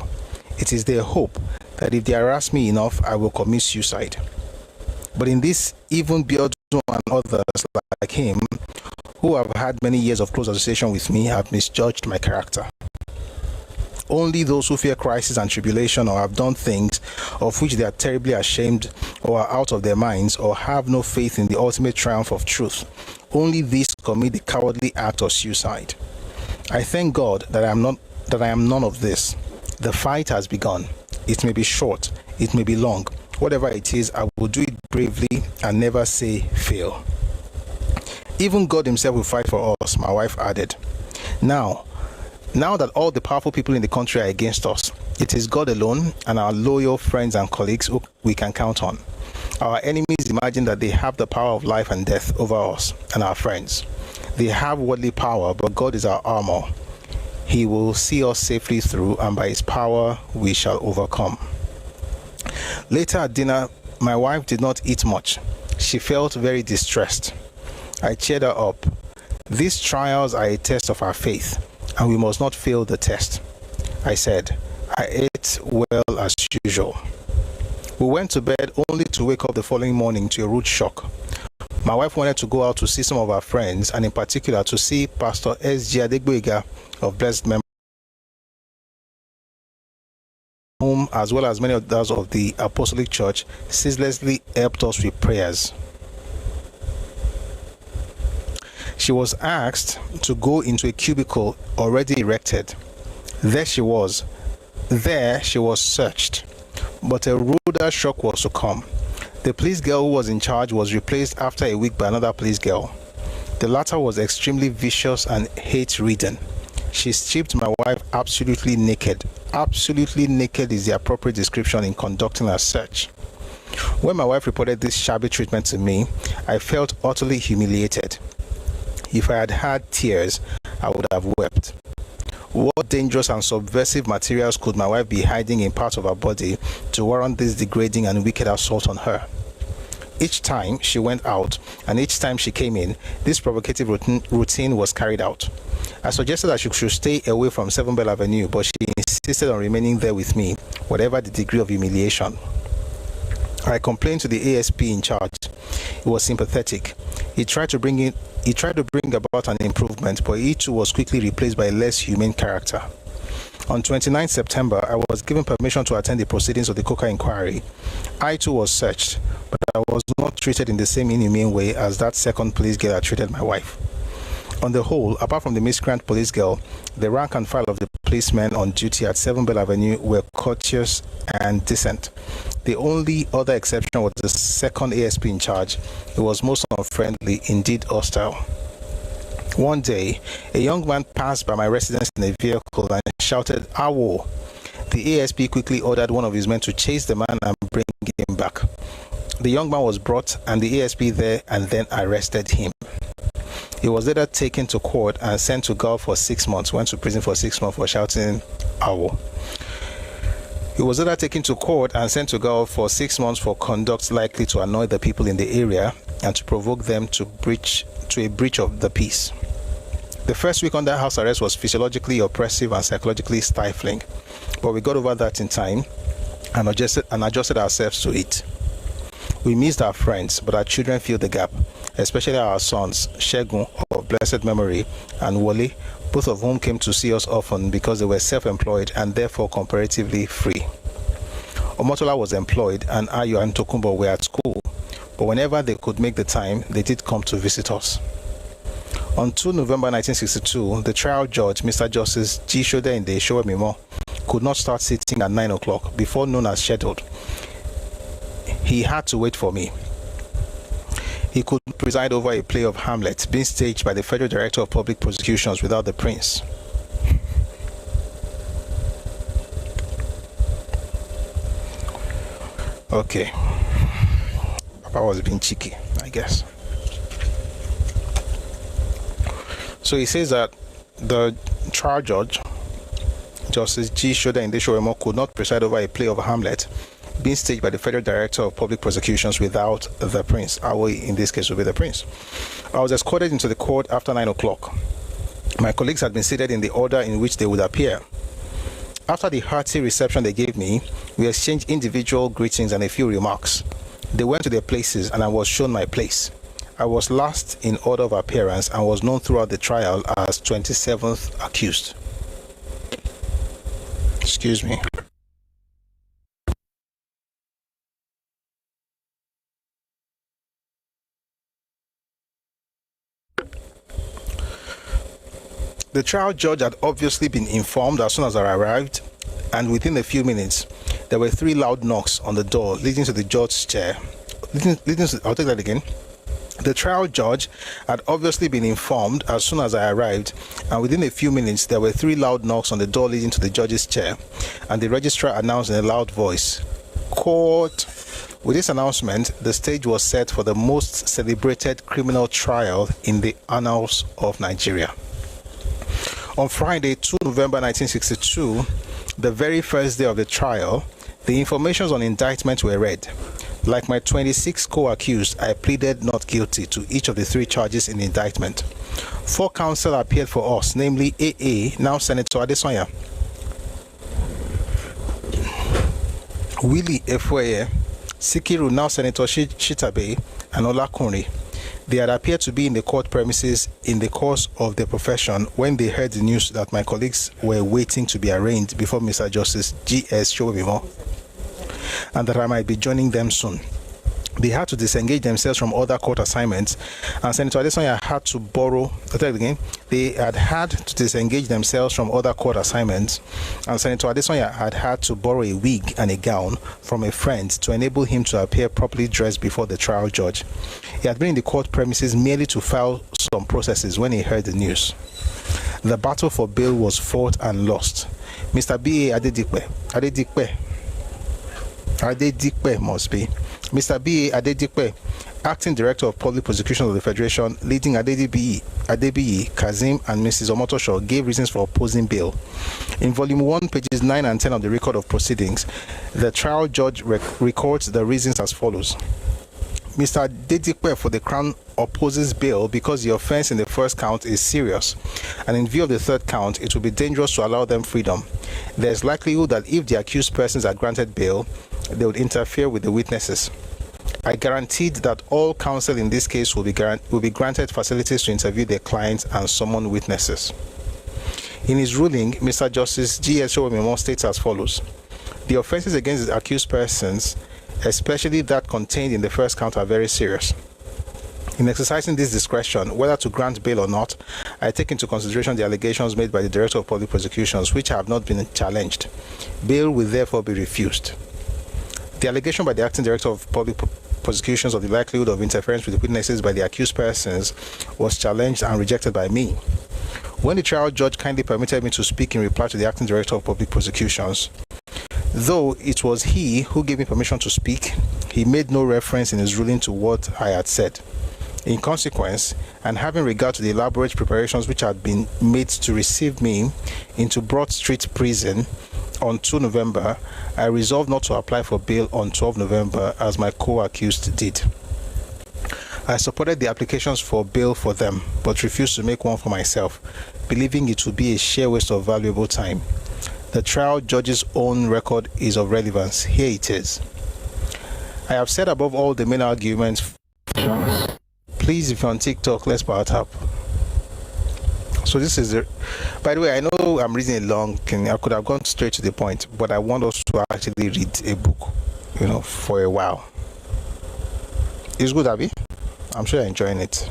It is their hope that if they harass me enough, I will commit suicide. But in this, even Biodun and others like him, who have had many years of close association with me, have misjudged my character. Only those who fear crisis and tribulation or have done things of which they are terribly ashamed or are out of their minds or have no faith in the ultimate triumph of truth, only these commit the cowardly act of suicide. I thank God that I am none of this. The fight has begun. It may be short, it may be long. Whatever it is, I will do it bravely and never say fail. Even God himself will fight for us, my wife added. Now that all the powerful people in the country are against us, it is God alone and our loyal friends and colleagues who we can count on. Our enemies imagine that they have the power of life and death over us and our friends. They have worldly power, but God is our armor. He will see us safely through, and by his power we shall overcome. Later at dinner, my wife did not eat much. She felt very distressed. I cheered her up. These trials are a test of our faith, and we must not fail the test. I said, I ate well as usual. We went to bed only to wake up the following morning to a rude shock. My wife wanted to go out to see some of our friends, and in particular to see Pastor S.G. Adegboyega of blessed memory, whom, as well as many others of the Apostolic Church, ceaselessly helped us with prayers. She was asked to go into a cubicle already erected. There she was searched, but a ruder shock was to come. The police girl who was in charge was replaced after a week by another police girl. The latter was extremely vicious and hate-ridden. She stripped my wife absolutely naked. Absolutely naked is the appropriate description in conducting a search. When my wife reported this shabby treatment to me, I felt utterly humiliated. If I had had tears, I would have wept. What dangerous and subversive materials could my wife be hiding in parts of her body to warrant this degrading and wicked assault on her? Each time she went out and each time she came in, this provocative routine was carried out. I suggested that she should stay away from 7 Bell Avenue, but she insisted on remaining there with me, whatever the degree of humiliation. I complained to the ASP in charge. He was sympathetic. He tried to bring about an improvement, but he too was quickly replaced by a less humane character. On 29 September, I was given permission to attend the proceedings of the Coker inquiry. I too was searched, but I was not treated in the same inhumane way as that second police girl had treated my wife. On the whole, apart from the miscreant police girl, the rank and file of the policemen on duty at 7 Bell Avenue were courteous and decent. The only other exception was the second ASP in charge. He was most unfriendly, indeed hostile. One day, a young man passed by my residence in a vehicle and shouted, "Awolowo." The ASP quickly ordered one of his men to chase the man and bring him back. The young man was brought and the ASP there and then arrested him. He was later taken to court and sent to gaol for 6 months, went to prison for 6 months for shouting, "Awolowo." He was later taken to court and sent to gaol for 6 months for conduct likely to annoy the people in the area and to provoke them to a breach of the peace. The first week under house arrest was physiologically oppressive and psychologically stifling, but we got over that in time and adjusted ourselves to it. We missed our friends, but our children filled the gap, especially our sons, Shegun of blessed memory and Wole, both of whom came to see us often because they were self-employed and therefore comparatively free. Omotola was employed and Ayo and Tokumbo were at school, but whenever they could make the time, they did come to visit us. On 2 November 1962, the trial judge, Mr. Justice G. Sodende Showemimo, could not start sitting at 9 o'clock before noon as scheduled. He had to wait for me. He could preside over a play of Hamlet being staged by the Federal Director of Public Prosecutions without the prince. Okay. Papa was being cheeky, I guess. So he says that the trial judge, Justice G. Sodende Showemimo, could not preside over a play of Hamlet being staged by the Federal Director of Public Prosecutions without the prince. Awoy, in this case, will be the prince. I was escorted into the court after 9 o'clock. My colleagues had been seated in the order in which they would appear. After the hearty reception they gave me, we exchanged individual greetings and a few remarks. They went to their places and I was shown my place. I was last in order of appearance and was known throughout the trial as 27th accused. Excuse me. The trial judge had obviously been informed as soon as I arrived and within a few minutes, there were 3 loud knocks on the door leading to the judge's chair. I'll take that again. The trial judge had obviously been informed as soon as I arrived, and within a few minutes, there were 3 loud knocks on the door leading to the judge's chair, and the registrar announced in a loud voice, "Court." With this announcement, the stage was set for the most celebrated criminal trial in the annals of Nigeria. On Friday, 2 November 1962, the very first day of the trial, the informations on indictment were read. Like my 26 co-accused, I pleaded not guilty to each of the 3 charges in the indictment. 4 counsel appeared for us, namely AA, now Senator Adesanya, Willie Efueye, Sikiru, now Senator Shitabe, and Olakunri. They had appeared to be in the court premises in the course of their profession when they heard the news that my colleagues were waiting to be arraigned before Mr. Justice G.S. Showemimo, and that I might be joining them soon. They had to disengage themselves from other court assignments, and Senator Adesanya had to borrow. They had to disengage themselves from other court assignments, and Senator Adesanya had to borrow a wig and a gown from a friend to enable him to appear properly dressed before the trial judge. He had been in the court premises merely to file some processes when he heard the news. The battle for bail was fought and lost. Mr. B.A. Adedipe must be. Mr. B.A. Adedipe, Acting Director of Public Prosecutions of the Federation, leading Adebiyi, Kazim, and Mrs. Omotosho, gave reasons for opposing bail. In Volume 1, pages 9 and 10 of the record of proceedings, the trial judge records the reasons as follows. Mr. Adedipe for the Crown opposes bail because the offense in the first count is serious, and in view of the third count, it will be dangerous to allow them freedom. There is likelihood that if the accused persons are granted bail, they would interfere with the witnesses. I guaranteed that all counsel in this case will be granted facilities to interview their clients and summon witnesses. In his ruling, Mr. Justice G.S. Showemimo states as follows. The offenses against the accused persons, especially that contained in the first count, are very serious. In exercising this discretion, whether to grant bail or not, I take into consideration the allegations made by the Director of Public Prosecutions, which have not been challenged. Bail will therefore be refused. The allegation by the Acting Director of Public Prosecutions of the likelihood of interference with the witnesses by the accused persons was challenged and rejected by me. When the trial judge kindly permitted me to speak in reply to the Acting Director of Public Prosecutions, though it was he who gave me permission to speak, he made no reference in his ruling to what I had said. In consequence, and having regard to the elaborate preparations which had been made to receive me into Broad Street Prison on 2 November, I resolved not to apply for bail on 12 November as my co-accused did. I supported the applications for bail for them, but refused to make one for myself, believing it would be a sheer waste of valuable time. The trial judge's own record is of relevance. Here it is. I have said above all the main arguments. Please, if you're on TikTok, let's power tap. So this is it. By the way, I know I'm reading a long thing. I could have gone straight to the point, but I want us to actually read a book, for a while. It's good, Abby. I'm sure you're enjoying it.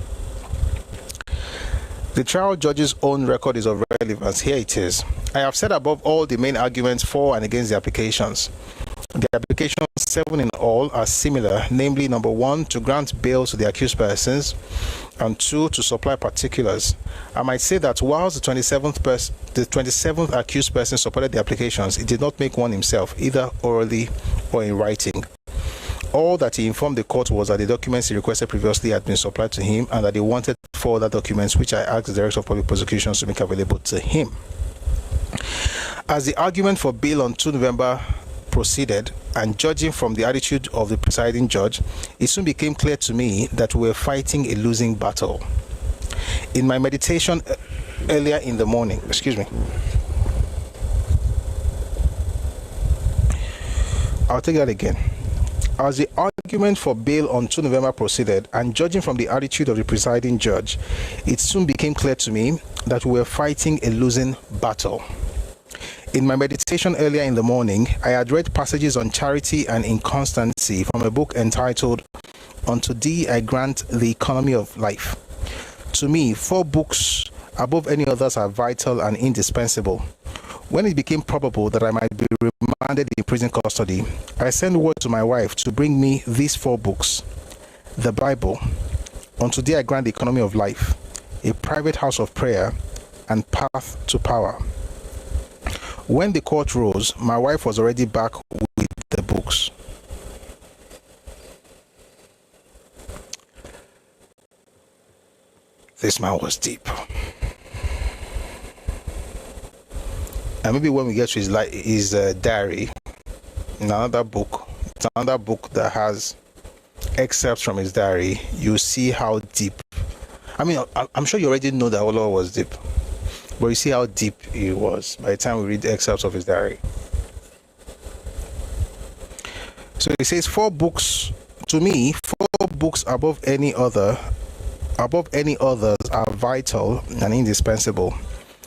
The trial judge's own record is of relevance. Here it is. I have said above all the main arguments for and against the applications. The applications, 7 in all, are similar, namely, number 1, to grant bail to the accused persons, and 2, to supply particulars. I might say that whilst the 27th accused person supported the applications, he did not make one himself, either orally or in writing. All that he informed the court was that the documents he requested previously had been supplied to him, and that he wanted 4 other documents, which I asked the Director of Public Prosecutions to make available to him. As the argument for bail on 2 November proceeded, and judging from the attitude of the presiding judge, it soon became clear to me that we were fighting a losing battle. In my meditation earlier in the morning, I'll take that again. As the argument for bail on 2 November proceeded, and judging from the attitude of the presiding judge, it soon became clear to me that we were fighting a losing battle. In my meditation earlier in the morning, I had read passages on charity and inconstancy from a book entitled Unto Thee I Grant the Economy of Life. To me, 4 books above any others are vital and indispensable. When it became probable that I might be remanded in prison custody, I sent word to my wife to bring me these 4 books: the Bible, Unto Thee I Grant the Economy of Life, A Private House of Prayer, and Path to Power. When the court rose, my wife was already back with the books. This man was deep. And maybe when we get to his diary, in another book, it's another book that has excerpts from his diary, you see how deep. I mean, I'm sure you already know that Awolowo was deep, but you see how deep he was by the time we read the excerpts of his diary. So he says 4 books, to me, 4 books above any others are vital and indispensable.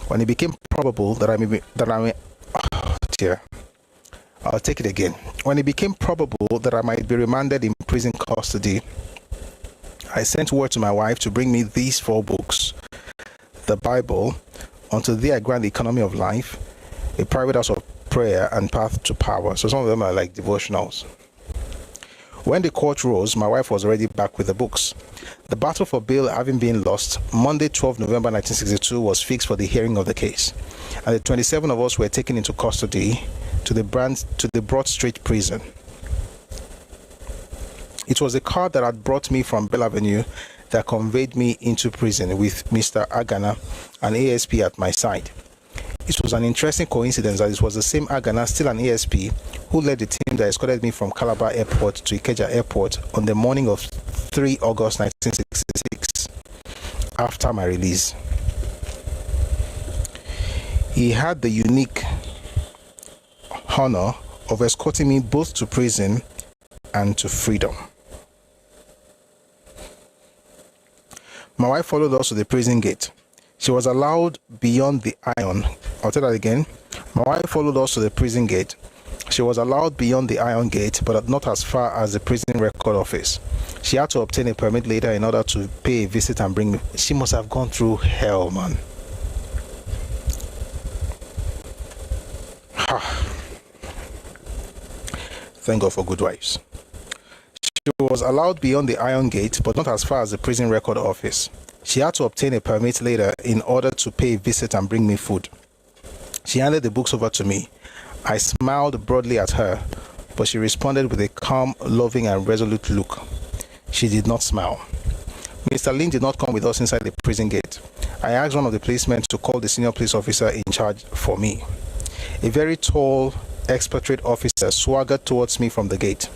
When it became probable that I'll take it again. When it became probable that I might be remanded in prison custody, I sent word to my wife to bring me these 4 books: the Bible, Unto Thee I Grant the Economy of Life, A Private House of Prayer, and Path to Power. So some of them are like devotionals. When the court rose, my wife was already back with the books. The battle for bail having been lost, Monday, 12 November 1962 was fixed for the hearing of the case, and the 27 of us were taken into custody to the Broad Street prison. It was a car that had brought me from Bell Avenue that conveyed me into prison with Mr. Agana and ASP at my side. It was an interesting coincidence that it was the same Agana, still an ASP, who led the team that escorted me from Calabar Airport to Ikeja Airport on the morning of 3 August 1966, after my release. He had the unique honor of escorting me both to prison and to freedom. My wife followed us to the prison gate. She was allowed beyond the iron. I'll tell that again. My wife followed us to the prison gate. She was allowed beyond the iron gate, but not as far as the prison record office. She had to obtain a permit later in order to pay a visit and bring me. She must have gone through hell, man. Thank God for good wives. She was allowed beyond the iron gate, but not as far as the prison record office. She had to obtain a permit later in order to pay a visit and bring me food. She handed the books over to me. I smiled broadly at her, but she responded with a calm, loving, and resolute look. She did not smile. Mr. Lin did not come with us inside the prison gate. I asked one of the policemen to call the senior police officer in charge for me. A very tall, expatriate officer swaggered towards me from the gate,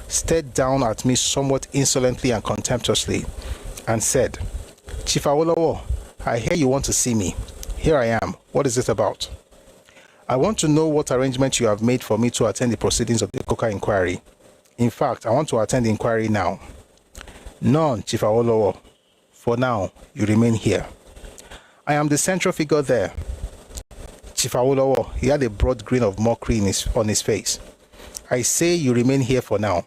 stared down at me somewhat insolently and contemptuously, and said, "Chief Awolowo, I hear you want to see me. Here I am. What is it about? I want to know what arrangement you have made for me to attend the proceedings of the Coca inquiry. In fact, I want to attend the inquiry now." "None, Chief Awolowo. For now, you remain here." "I am the central figure there." Chief Awolowo, he had a broad grin of mockery on his face. "I say you remain here for now.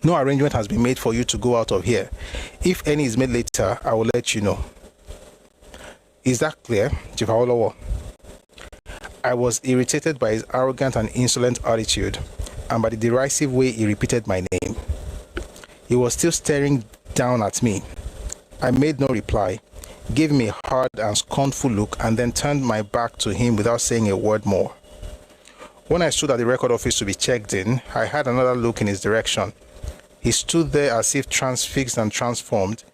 No arrangement has been made for you to go out of here. If any is made later, I will let you know. Is that clear, Chief Awolowo?" I was irritated by his arrogant and insolent attitude and by the derisive way he repeated my name. He was still staring down at me. I made no reply, gave him a hard and scornful look, and then turned my back to him without saying a word more. When I stood at the record office to be checked in, I had another look in his direction. He stood there as if transfixed and transformed.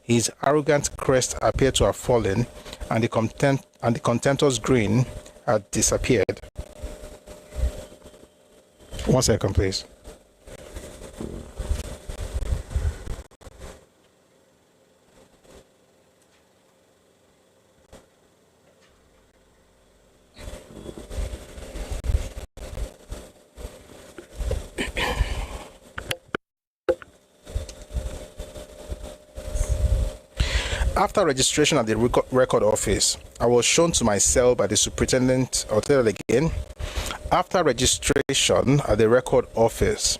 His arrogant crest appeared to have fallen, and the contemptuous grin had disappeared. One second, please. After registration at the record office, I was shown to my cell by the superintendent. I'll tell it again. After registration at the record office,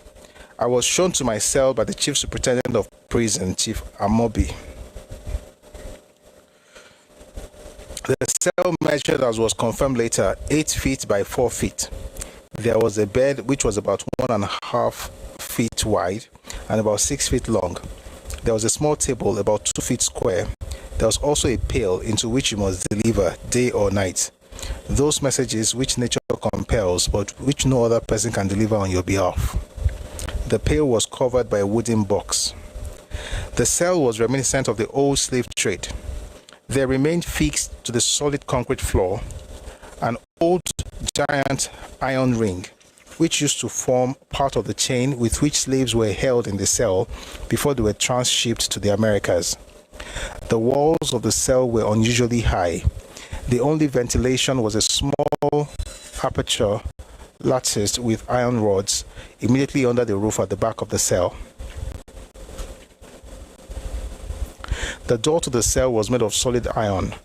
I was shown to my cell by the chief superintendent of prison, Chief Amobi. The cell measured, as was confirmed later, 8 feet by 4 feet. There was a bed which was about 1.5 feet wide and about 6 feet long. There was a small table about 2 feet square. There was also a pail into which you must deliver day or night those messages which nature compels but which no other person can deliver on your behalf. The pail was covered by a wooden box. The cell was reminiscent of the old slave trade. There remained fixed to the solid concrete floor an old giant iron ring which used to form part of the chain with which slaves were held in the cell before they were transshipped to the Americas. The walls of the cell were unusually high. The only ventilation was a small aperture latticed with iron rods immediately under the roof at the back of the cell. The door to the cell was made of solid iron,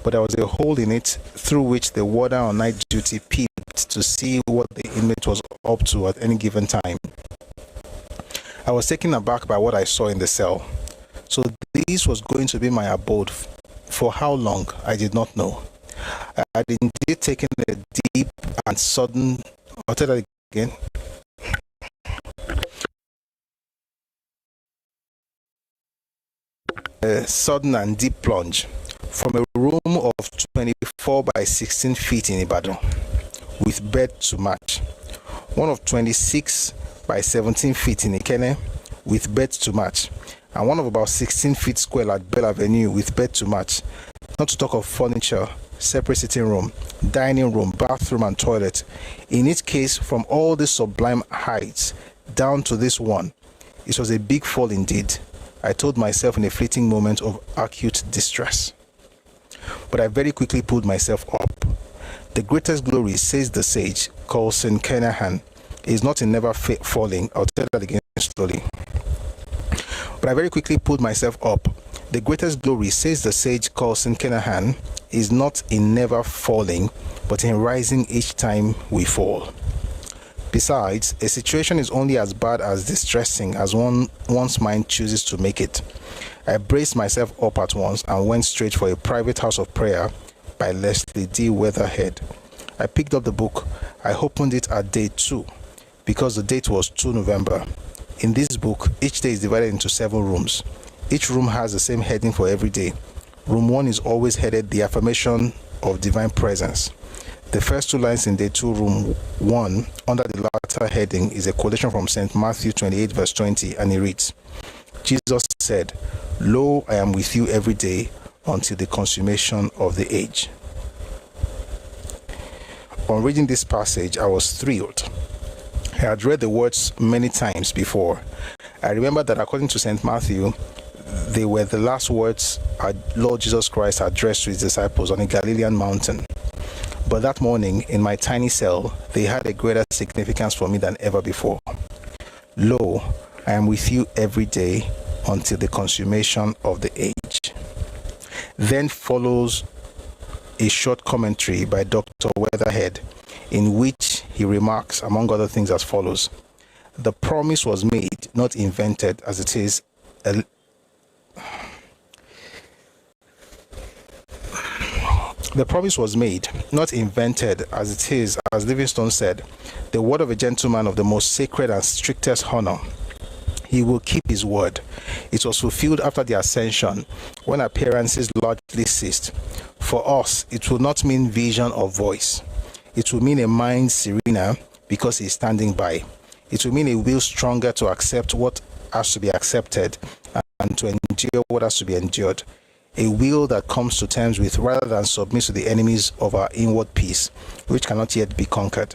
but there was a hole in it through which the warder on night duty peeped to see what the inmate was up to at any given time. I was taken aback by what I saw in the cell. So this was going to be my abode. For how long, I did not know. I had indeed taken a deep and sudden, I'll tell that again. A sudden and deep plunge from a room of 24 by 16 feet in Ibadan with bed to match. One of 26 by 17 feet in Ikene with bed to match. And one of about 16 feet square at Bell Avenue with bed to match. Not to talk of furniture, separate sitting room, dining room, bathroom and toilet. In each case, from all these sublime heights down to this one, it was a big fall indeed. I told myself in a fleeting moment of acute distress. But I very quickly pulled myself up. The greatest glory, says the sage, called St. Kenahan, is not in never falling. I'll tell that again slowly. But I very quickly pulled myself up. The greatest glory, says the sage called St. Kenahan, is not in never falling, but in rising each time we fall. Besides, a situation is only as bad as distressing as one's mind chooses to make it. I braced myself up at once and went straight for a private house of prayer by Leslie D. Weatherhead. I picked up the book. I opened it at day 2 because the date was 2 November. In this book, each day is divided into 7 rooms. Each room has the same heading for every day. Room 1 is always headed The Affirmation of Divine Presence. The first 2 lines in day 2, room 1, under the latter heading, is a quotation from St. Matthew 28, verse 20, and it reads, Jesus said, Lo, I am with you every day until the consummation of the age. On reading this passage, I was thrilled. I had read the words many times before. I remember that according to St. Matthew, they were the last words our Lord Jesus Christ addressed to his disciples on a Galilean mountain. But that morning, in my tiny cell, they had a greater significance for me than ever before. Lo, I am with you every day until the consummation of the age. Then follows a short commentary by Dr. Weatherhead, in which he remarks, among other things, as follows. The promise was made, not invented, as it is. The promise was made, not invented, as it is, as Livingstone said, the word of a gentleman of the most sacred and strictest honor. He will keep his word. It was fulfilled after the ascension, when appearances largely ceased. For us, it will not mean vision or voice. It will mean a mind serener because he is standing by. It will mean a will stronger to accept what has to be accepted and to endure what has to be endured. A will that comes to terms with rather than submits to the enemies of our inward peace, which cannot yet be conquered.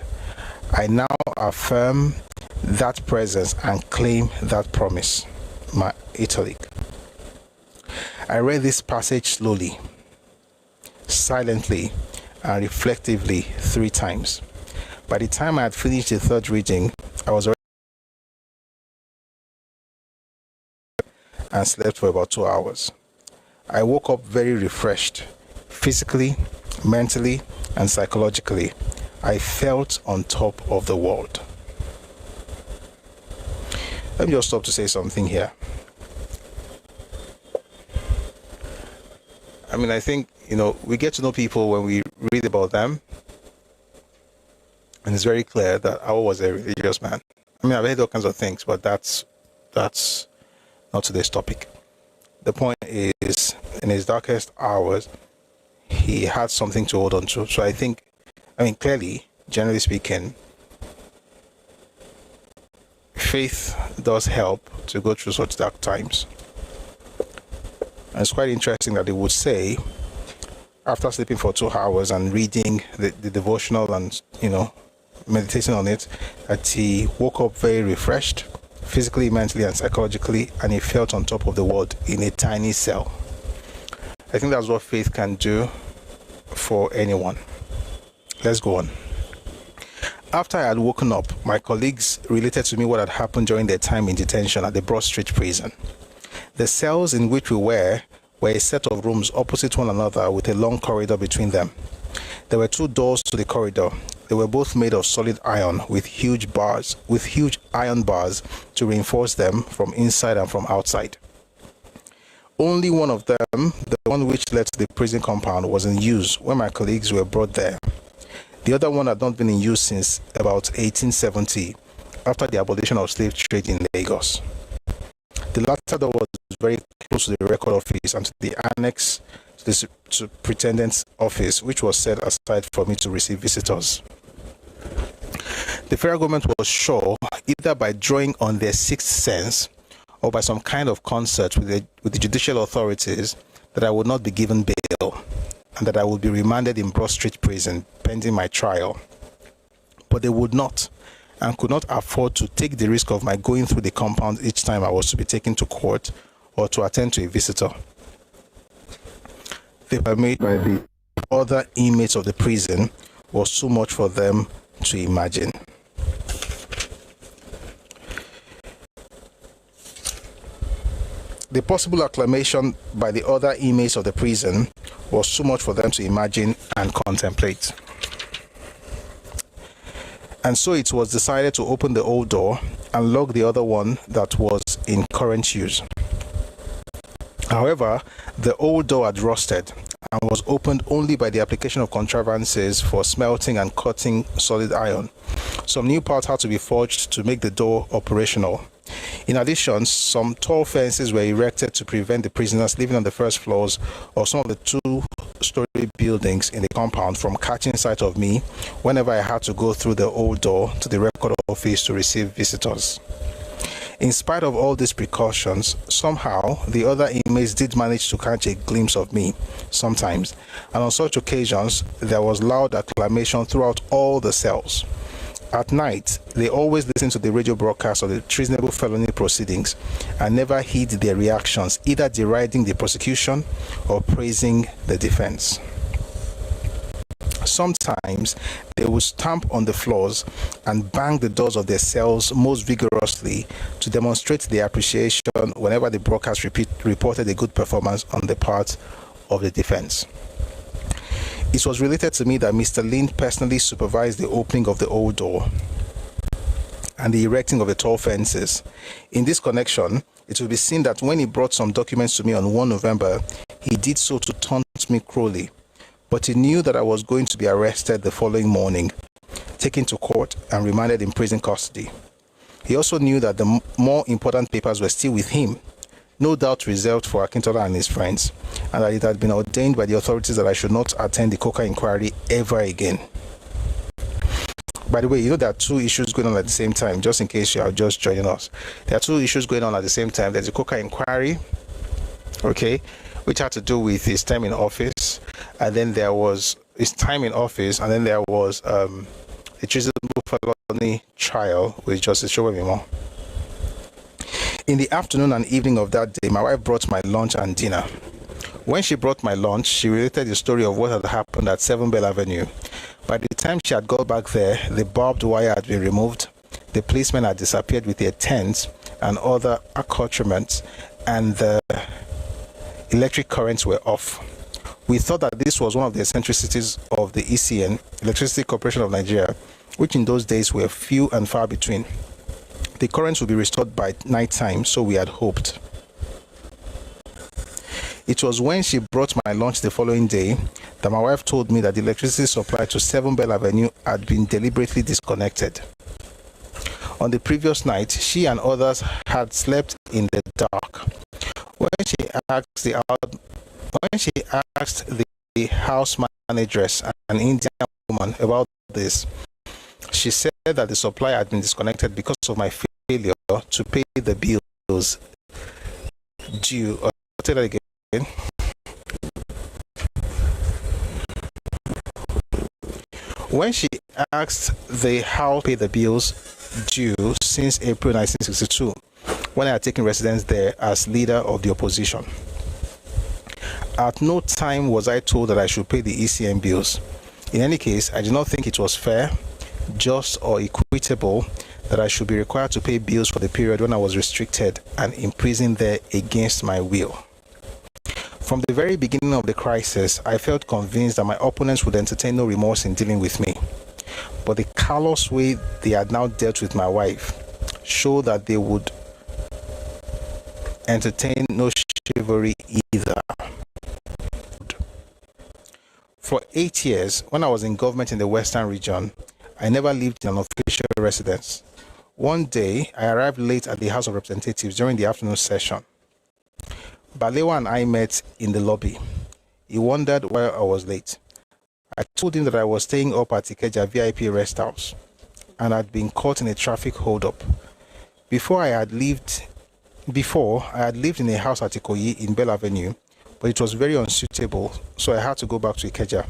I now affirm that presence and claim that promise. My italic. I read this passage slowly, silently, and reflectively 3 times. By the time I had finished the 3rd reading, I was already and slept for about 2 hours. I woke up very refreshed, physically, mentally, and psychologically. I felt on top of the world. Let me just stop to say something here. I mean, I think, we get to know people when we read about them, and it's very clear that Awo was a religious man. I mean, I've heard all kinds of things, but that's not today's topic. The point is, in his darkest hours, he had something to hold on to. So I think, clearly, generally speaking, faith does help to go through such dark times. And it's quite interesting that they would say, after sleeping for 2 hours and reading the devotional and, meditating on it, that he woke up very refreshed, physically, mentally, and psychologically, and he felt on top of the world in a tiny cell. I think that's what faith can do for anyone. Let's go on. After I had woken up, my colleagues related to me what had happened during their time in detention at the Broad Street prison. The cells in which we were a set of rooms opposite one another with a long corridor between them. There were 2 doors to the corridor. They were both made of solid iron with huge iron bars to reinforce them from inside and from outside. Only one of them, the one which led to the prison compound, was in use when my colleagues were brought there. The other one had not been in use since about 1870, after the abolition of slave trade in Lagos. The latter door was very close to the record office and to the annex to the superintendent's office, which was set aside for me to receive visitors. The federal government was sure, either by drawing on their sixth sense or by some kind of concert with the judicial authorities, that I would not be given bail and that I would be remanded in Broad Street prison pending my trial. But they would not and could not afford to take the risk of my going through the compound each time I was to be taken to court or to attend to a visitor. The permit by the other inmates of the prison was too much for them to imagine. The possible acclamation by the other inmates of the prison was too much for them to imagine and contemplate. And so it was decided to open the old door and lock the other one that was in current use. However, the old door had rusted and was opened only by the application of contrivances for smelting and cutting solid iron. Some new parts had to be forged to make the door operational. In addition, some tall fences were erected to prevent the prisoners living on the first floors or some of the 2-story buildings in the compound from catching sight of me whenever I had to go through the old door to the record office to receive visitors. In spite of all these precautions, somehow the other inmates did manage to catch a glimpse of me sometimes, and on such occasions there was loud acclamation throughout all the cells. At night, they always listened to the radio broadcast of the treasonable felony proceedings and never heed their reactions, either deriding the prosecution or praising the defense. Sometimes they would stamp on the floors and bang the doors of their cells most vigorously to demonstrate their appreciation whenever the broadcast reported a good performance on the part of the defense. It was related to me that Mr. Lin personally supervised the opening of the old door and the erecting of the tall fences. In this connection, it will be seen that when he brought some documents to me on 1 November, he did so to taunt me cruelly. But he knew that I was going to be arrested the following morning, taken to court and remanded in prison custody. He also knew that the more important papers were still with him, no doubt reserved for Akintola and his friends, and that it had been ordained by the authorities that I should not attend the Coker inquiry ever again. By the way, there are 2 issues going on at the same time, just in case you are just joining us. There are 2 issues going on at the same time. There's the Coker inquiry, which had to do with his time in office, and then there was his time in office, and then there was the treasonable felony trial with Justice Showemimo. In the afternoon and evening of that day, my wife brought my lunch and dinner. When she brought my lunch, she related the story of what had happened at 7 Bell Avenue. By the time she had got back there, the barbed wire had been removed, the policemen had disappeared with their tents and other accoutrements, and the electric currents were off. We thought that this was one of the eccentricities of the ECN, Electricity Corporation of Nigeria, which in those days were few and far between. The currents would be restored by night time, so we had hoped. It was when she brought my lunch the following day that my wife told me that the electricity supply to 7 Bell Avenue had been deliberately disconnected. On the previous night, she and others had slept in the dark. When she asked the house manageress, an Indian woman, about this, she said that the supply had been disconnected because of my failure to pay the bills due. I'll tell that again. When she asked the house to pay the bills due since April 1962, when I had taken residence there as leader of the opposition. At no time was I told that I should pay the ECM bills. In any case, I did not think it was fair, just, or equitable that I should be required to pay bills for the period when I was restricted and imprisoned there against my will. From the very beginning of the crisis, I felt convinced that my opponents would entertain no remorse in dealing with me. But the callous way they had now dealt with my wife showed that they would entertain no chivalry either. For 8 years, when I was in government in the Western region, I never lived in an official residence. One day, I arrived late at the House of Representatives during the afternoon session. Balewa and I met in the lobby. He wondered why I was late. I told him that I was staying up at Ikeja VIP rest house and had been caught in a traffic hold-up. Before I had lived in a house at Ikoyi in Bell Avenue, but it was very unsuitable, so I had to go back to Ikeja.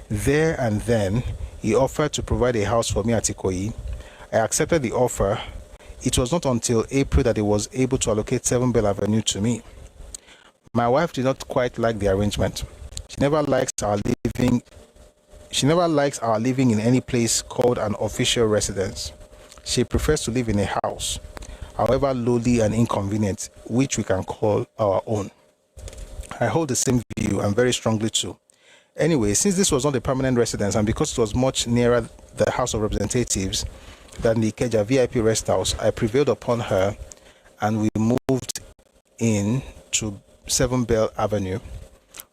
There and then, he offered to provide a house for me at Ikoyi. I accepted the offer. It was not until April that he was able to allocate 7 Bell Avenue to me. My wife did not quite like the arrangement. She never likes our living in any place called an official residence. She prefers to live in a house, however lowly and inconvenient, which we can call our own. I hold the same view, and very strongly too. Anyway, since this was not a permanent residence and because it was much nearer the House of Representatives than the Ikeja VIP rest house, I prevailed upon her and we moved in to 7 Bell Avenue.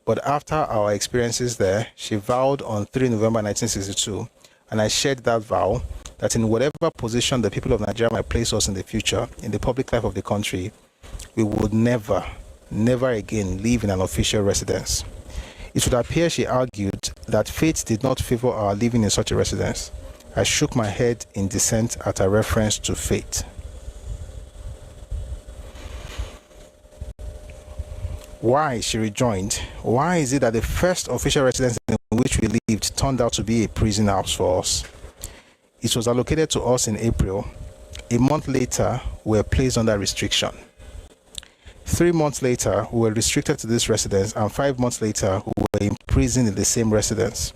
But after our experiences there, she vowed on 3 November 1962, and I shared that vow, that in whatever position the people of Nigeria might place us in the future, in the public life of the country, we would never again live in an official residence. It would appear, she argued, that fate did not favor our living in such a residence. I shook my head in dissent at a reference to fate. Why, she rejoined, why is it that the first official residence in which we lived turned out to be a prison house for us? It was allocated to us in April. A month later, we were placed under restriction. 3 months later, we were restricted to this residence, and 5 months later, we were imprisoned in the same residence.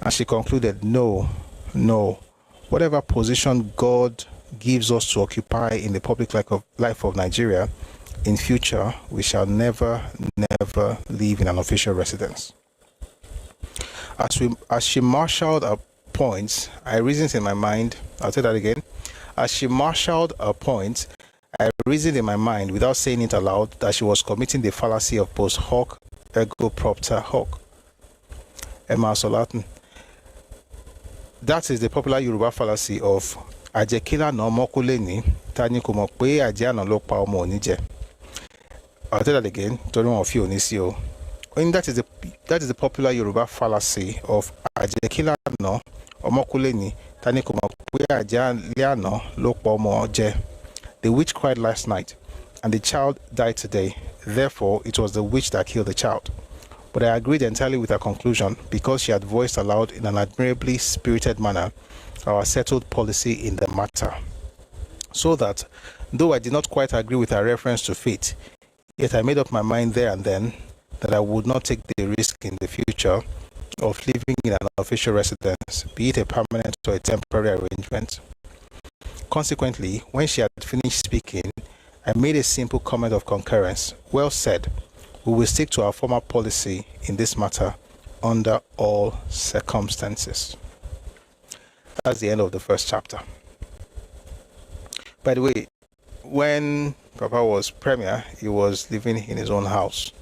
And she concluded, no, whatever position God gives us to occupy in the public life of Nigeria, in future, we shall never live in an official residence. As she marshaled her points, I reasoned in my mind, I'll say that again. As she marshaled her points, I reasoned in my mind, without saying it aloud, that she was committing the fallacy of post hoc ergo propter hoc. Emma Solatin. That is the popular Yoruba fallacy of Ajekila no mokuleni, tani ko mo pe aje ana lo pa omo oni je. I'll tell that again. That is the popular Yoruba fallacy of Ajekila no omokuleni tani ko mo pe aje ana lo pa omo je. The witch cried last night, and the child died today. Therefore, it was the witch that killed the child. But I agreed entirely with her conclusion because she had voiced aloud in an admirably spirited manner our settled policy in the matter. So that, though I did not quite agree with her reference to fate, yet I made up my mind there and then that I would not take the risk in the future of living in an official residence, be it a permanent or a temporary arrangement. Consequently, when she had finished speaking, I made a simple comment of concurrence. Well said. We will stick to our former policy in this matter under all circumstances. That's the end of the first chapter. By the way, when Papa was Premier, he was living in his own house.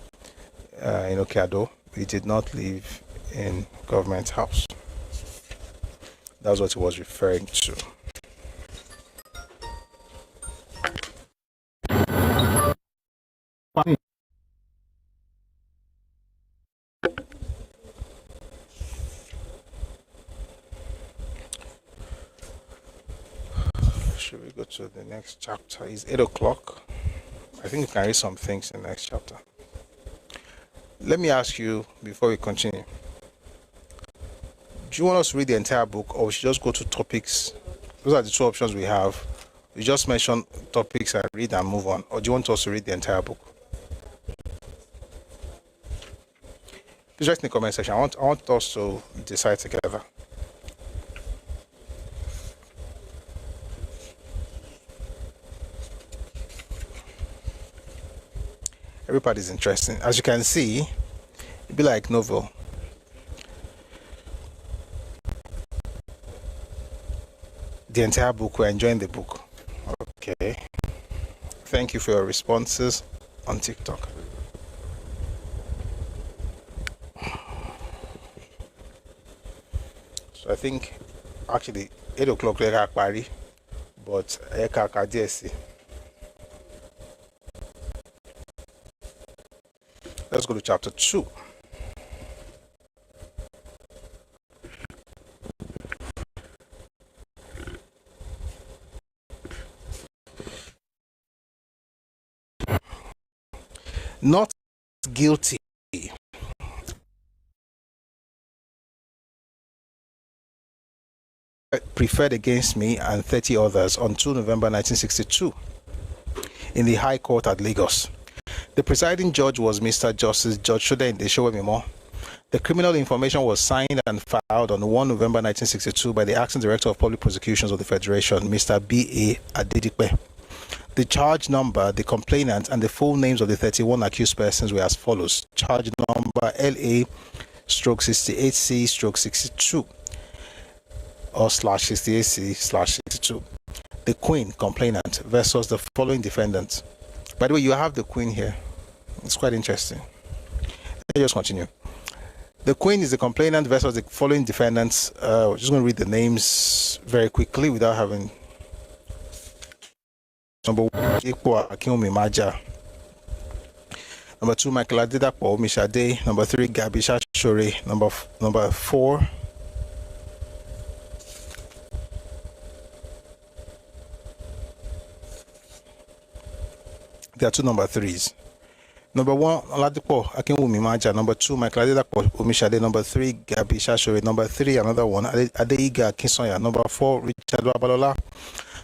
in Ẹkáàbọ. He did not live in government house. That's what he was referring to. Should we go to the next chapter? It's 8 o'clock. I think we can read some things in the next chapter. Let me ask you before we continue. Do you want us to read the entire book, or we should just go to topics? Those are the two options we have. We just mention topics and read and move on. Or do you want us to read the entire book? Please write in the comment section. I want us to decide together. Everybody's interesting. As you can see, it'd be like novel. The entire book, we're enjoying the book. Okay. Thank you for your responses on TikTok. So I think actually 8 o'clock later Paris, but let's go to chapter 2. Not guilty. Preferred against me and 30 others on 2 November 1962 in the High Court at Lagos. The presiding judge was Mr. Justice Judge Shode Ndeshowemimo. The criminal information was signed and filed on 1 November 1962 by the Acting Director of Public Prosecutions of the Federation, Mr. B.A. Adedipe. The charge number, the complainant, and the full names of the 31 accused persons were as follows. Charge number LA/68C/62 or /68C/62. The Queen, complainant, versus the following defendants. By the way, you have the Queen here. It's quite interesting. Let's just continue. The Queen is the complainant versus the following defendants. We're just going to read the names very quickly without having... Number 1, Ikpo Akinwumi Maja. Number 2, Michael Adedapo Omishade. Number 3, Gabi Shashore. Number 4, there are two number 3s. Number 1, Oladipo Akinwumi Maja. Number 2, Michael Adedapo Omishade. Number 3, Gabi Shashore. Number 3, another one, Adeiga Kinsoya. Number 4, Richard Wabalola.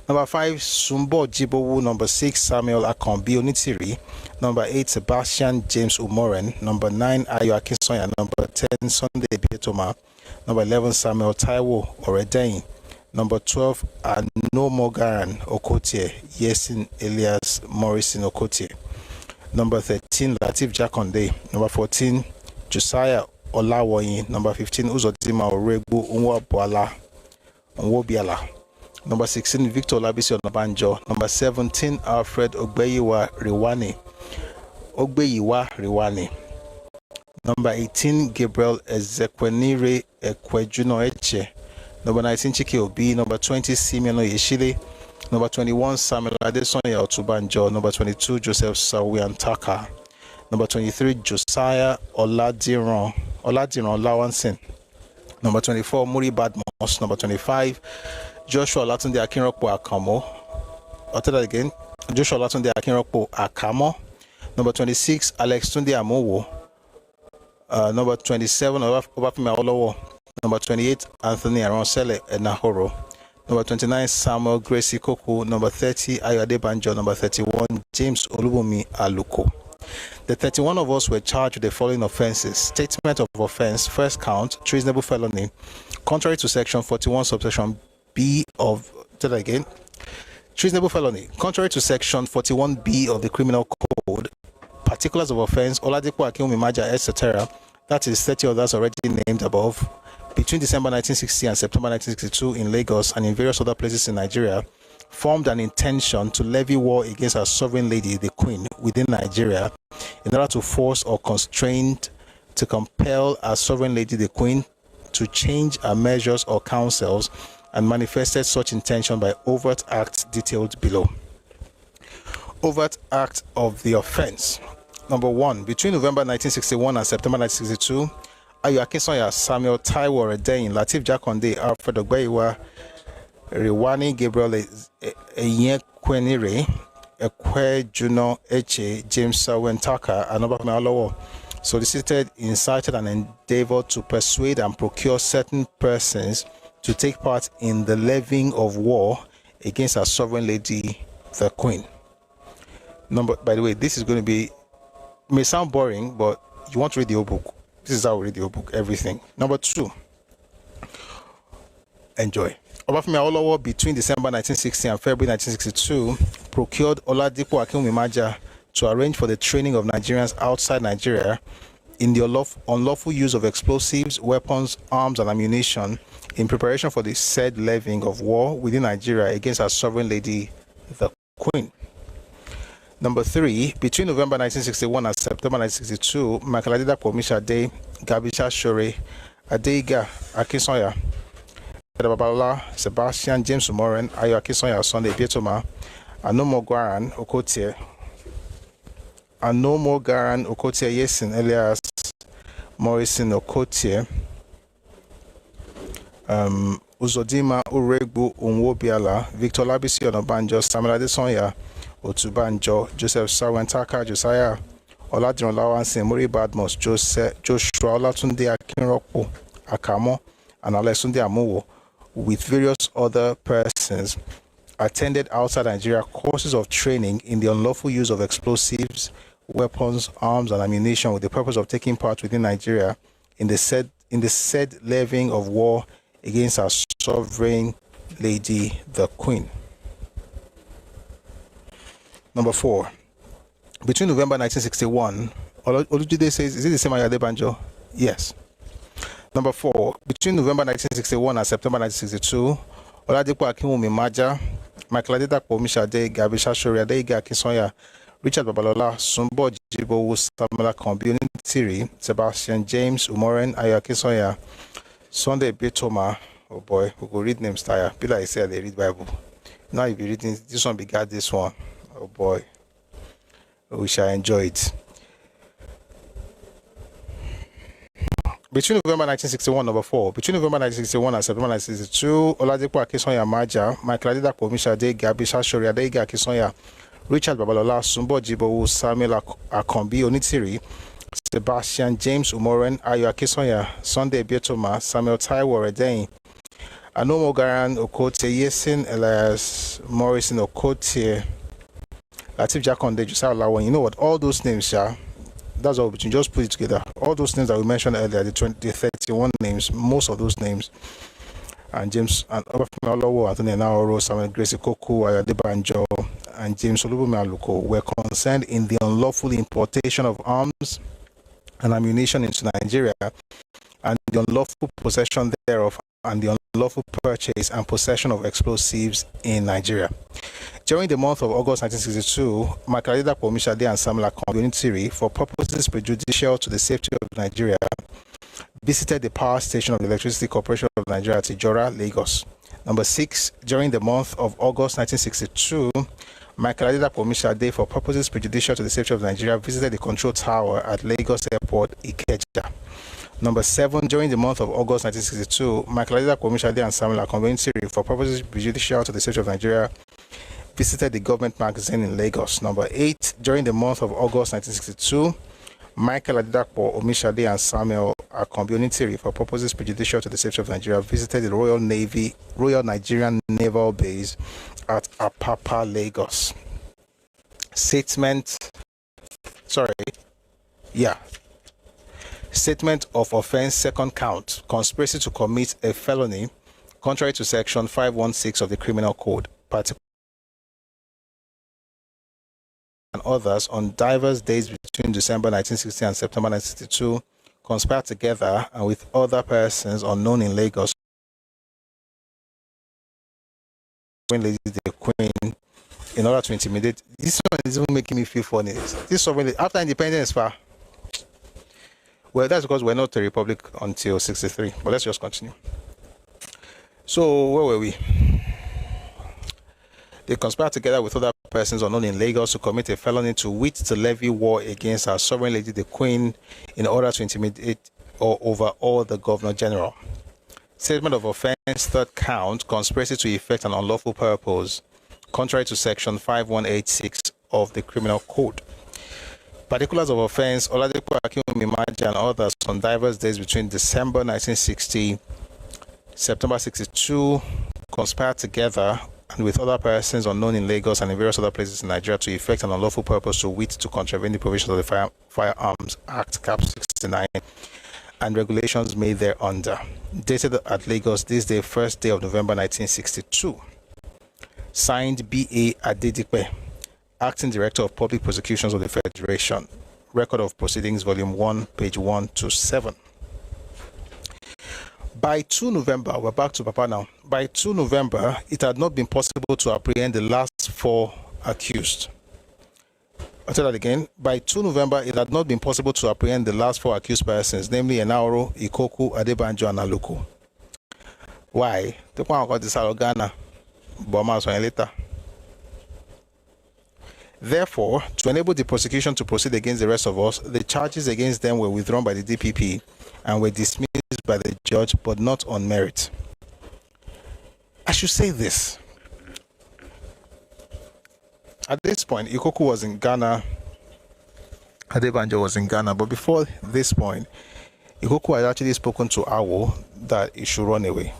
Number 5, Sumbo Jibowu. Number 6, Samuel Akombi Onitiri. Number 8, Sebastian James Umoren. Number 9, Ayo Akinsoya. Number 10, Sunday Bietoma. Number 11, Samuel Taiwo Oredain. Number 12, Anomogaran Okotie. Yesin Elias Morrison Okotie. Number 13, Latif Jakonde. Number 14, Josiah Olawoyin. Number 15, Uzodima Oregu Unwobiala. Number 16, Victor Olabisi Onabanjo. Number 17, Alfred Ogbeyiwa Riwani. Number 18, Gabriel Ezekwenire Ekwejuno Eche. Number 19, Chike Obi. Number 20, Simeon Oyeshile. Number 21, Samuel Adesonya Otubanjo. Number 22, Joseph Sawiantaka. Number 23, Josiah Oladiran Lawansin. Number 24, Muri Badmos. Number 25, Joshua Olatunde Akinropo Akamo. I'll tell that again. Joshua Olatunde Akinropo Akamo. Number 26, Alex Tunde Amowo. Number 27, Obafemi Awolowo. Number 28, Anthony Aronsele Enahoro. Number 29, Samuel Gracie Koku. Number 30, Ayode Banjo. Number 31, James Olubumi Aluko. The 31 of us were charged with the following offenses. Statement of offense, first count, treasonable felony, contrary to section 41, subsection B of, tell that again, treasonable felony, contrary to section 41B of the Criminal Code, particulars of offense, Oladipo Akinwumi Maja, etc., that is 30 others already named above, between December 1960 and September 1962 in Lagos and in various other places in Nigeria, formed an intention to levy war against our sovereign lady, the Queen, within Nigeria, in order to force or constrain to compel our sovereign lady the Queen to change her measures or counsels, and manifested such intention by overt acts detailed below. Overt act of the offense. Number 1. Between November 1961 and September 1962, Ayo Akinsanya, Samuel Taiwo Redein, Lateef Jakonde, Alfred Ogbeiwa, Rewani Gabriel Eyenkwenire, Ekwe Juno Eche, James Sawentaka, and Obafemi Awolowo solicited, incited, and endeavored to persuade and procure certain persons to take part in the levying of war against our sovereign lady, the Queen. By the way, this is going to be, may sound boring, but you want to read the whole book. This is how we read the whole book, everything. Number 2, enjoy. Obafemi Awolowo, between December 1960 and February 1962, procured Oladipo Akinwumimaja to arrange for the training of Nigerians outside Nigeria in the unlawful use of explosives, weapons, arms, and ammunition in preparation for the said levying of war within Nigeria against our sovereign lady, the Queen. Number 3, between November 1961 and September 1962, Michael Adedapo Omishade, Gabisha Shore, Adeiga Akinsanya, Babalola, Sebastian James Umoren, Ayo Akinsanya, Sunday Bietoma, Anomo Garan Okotie, Yesin Elias, Morrison Okotie, Uzodima Uregbu Unwobiala, Victor Labisi Onabanjo, Samuel Adesonya Otubanjo, Joseph Sawentaka, Josiah Oladiran Lawansin, Muri Badmus, Joshua Olatunde Akinropo Akamo, and Alesunde Amuwo, with various other persons, attended outside Nigeria courses of training in the unlawful use of explosives, weapons, arms, and ammunition with the purpose of taking part within Nigeria in the said levying of war against our sovereign lady, the Queen. Number 4. Between November 1961, Olujude says, is it the same Ayade Banjo? Yes. Number 4. Between November 1961 and September 1962, Oladipo Akinwumimaja, Michael Adedapo Omishade, Gabisha Shore, Adeiga Akinsanya, Richard Babalola, Sumbo Jibowu, Samuel Akanbi Onitiri, Sebastian James Umoren, Ayo Akinsanya, Sunday Bietoma. Oh boy, we go read names tire. People like say they read Bible. Now if you're reading this one, begat this one. Oh boy, we shall enjoy it. Between November 1961, number 4, between November 1961 and September 1962, Oladipo Akinsanya Maja, Michael Adedapo Omishade, Gabisha Shore, Adeiga Akinsanya, Richard Babalola, Sumbo Jibowu, Samuel Akanbi Onitiri, Sebastian James Umoren, Ayo Akinsanya, Sunday Bietoma, Samuel Taiwo Redein, Anomo Garan Okotie, Yesin Elias, Morrison Okotie, Lateef Jakonde, Josiah Olawo. You know what? All those names, that's all between. Just put it together. All those names that we mentioned earlier, the 31 names, most of those names, and James and Obafemi Awolowo, Anthony Naoro, Samuel Grace Koku, Ayade Banjo, and James Olubunmi Aluko were concerned in the unlawful importation of arms and ammunition into Nigeria, and the unlawful possession thereof, and the unlawful purchase and possession of explosives in Nigeria. During the month of August 1962, Michael Adedapo Omishade and Samuel Akanbi Onitiri, for purposes prejudicial to the safety of Nigeria, visited the power station of the Electricity Corporation of Nigeria at Ijora, Lagos. Number 6, during the month of August 1962, Michael Adedapo Omishade, for purposes prejudicial to the safety of Nigeria, visited the control tower at Lagos Airport, Ikeja. Number 7, during the month of August 1962, Michael Adedapo Omishade and Samuel Akanbi Onitiri, for purposes prejudicial to the safety of Nigeria, visited the government magazine in Lagos. Number 8, during the month of August 1962, Michael Adedapo Omishade and Samuel Akanbi Onitiri, for purposes prejudicial to the safety of Nigeria, visited the Royal Nigerian Naval Base at Apapa, Lagos. Statement of offense, second count, conspiracy to commit a felony contrary to section 516 of the Criminal Code, particularly and others, on diverse days between December 1960 and September 1962, conspired together and with other persons unknown in Lagos, when Lady the Queen in order to intimidate. This one is even making me feel funny. This sovereignty, after independence, well, that's because we're not a republic until 63. But let's just continue. So, where were we? They conspired together with other persons unknown in Lagos to commit a felony to wit to levy war against our sovereign lady, the Queen, in order to intimidate or overawe the Governor General. Statement of offense, third count, conspiracy to effect an unlawful purpose, contrary to section 5186 of the Criminal Code. Particulars of offense: Oladipo Akinwumi Maja and others on diverse days between December 1960, September 62, conspired together and with other persons unknown in Lagos and in various other places in Nigeria to effect an unlawful purpose to wit to contravene the provisions of the Firearms Act, Cap 69, and regulations made thereunder. Dated at Lagos this day, 1st day of November 1962. Signed B.A. Adedipe, Acting Director of Public Prosecutions of the Federation. Record of Proceedings, Volume 1, page 127. By 2 November, we're back to Papa now. By 2 November, it had not been possible to apprehend the last 4 accused. I'll tell that again. By 2 November, it had not been possible to apprehend the last 4 accused persons, namely Enaoro, Ikoku, Adebanjo, and Aluko. Why? The one got this Ghana, Bomas later. Therefore, to enable the prosecution to proceed against the rest of us, the charges against them were withdrawn by the DPP and were dismissed by the judge, but not on merit. I should say this. At this point, Ikoku was in Ghana, Adebanjo was in Ghana, but before this point, Ikoku had actually spoken to Awo that he should run away.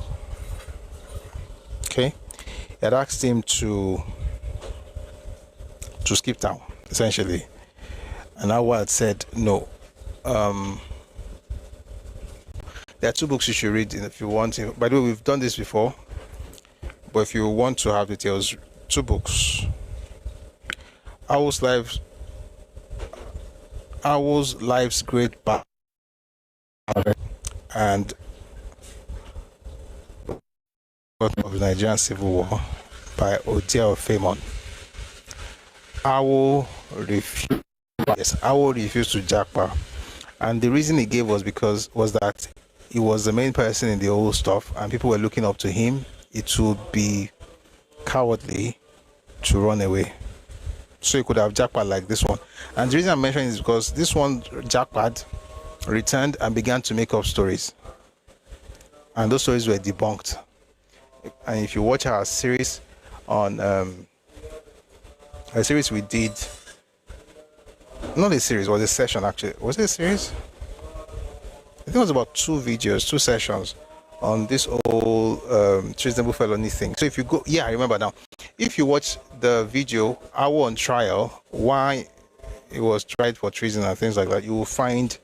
Okay? He had asked him to skip town, essentially. And Awo had said, no. There are 2 books you should read if you want to. By the way, we've done this before. But if you want to have details, 2 books. Awo's Life's Great Battle and of the Nigerian Civil War by Odia Ofemon. Awo refused to japa, and the reason he gave was that he was the main person in the whole stuff, and people were looking up to him. It would be cowardly to run away. So he could have jackpot like this one. And the reason I'm mentioning is because this one jackpot returned and began to make up stories. And those stories were debunked. And if you watch our series on a series we did, not a series, it was a session actually. Was it a series? I think it was about 2 videos, 2 sessions on this whole treasonable felony thing. So if you go, I remember now. If you watch the video, Awo on trial, why he was tried for treason and things like that, you will find,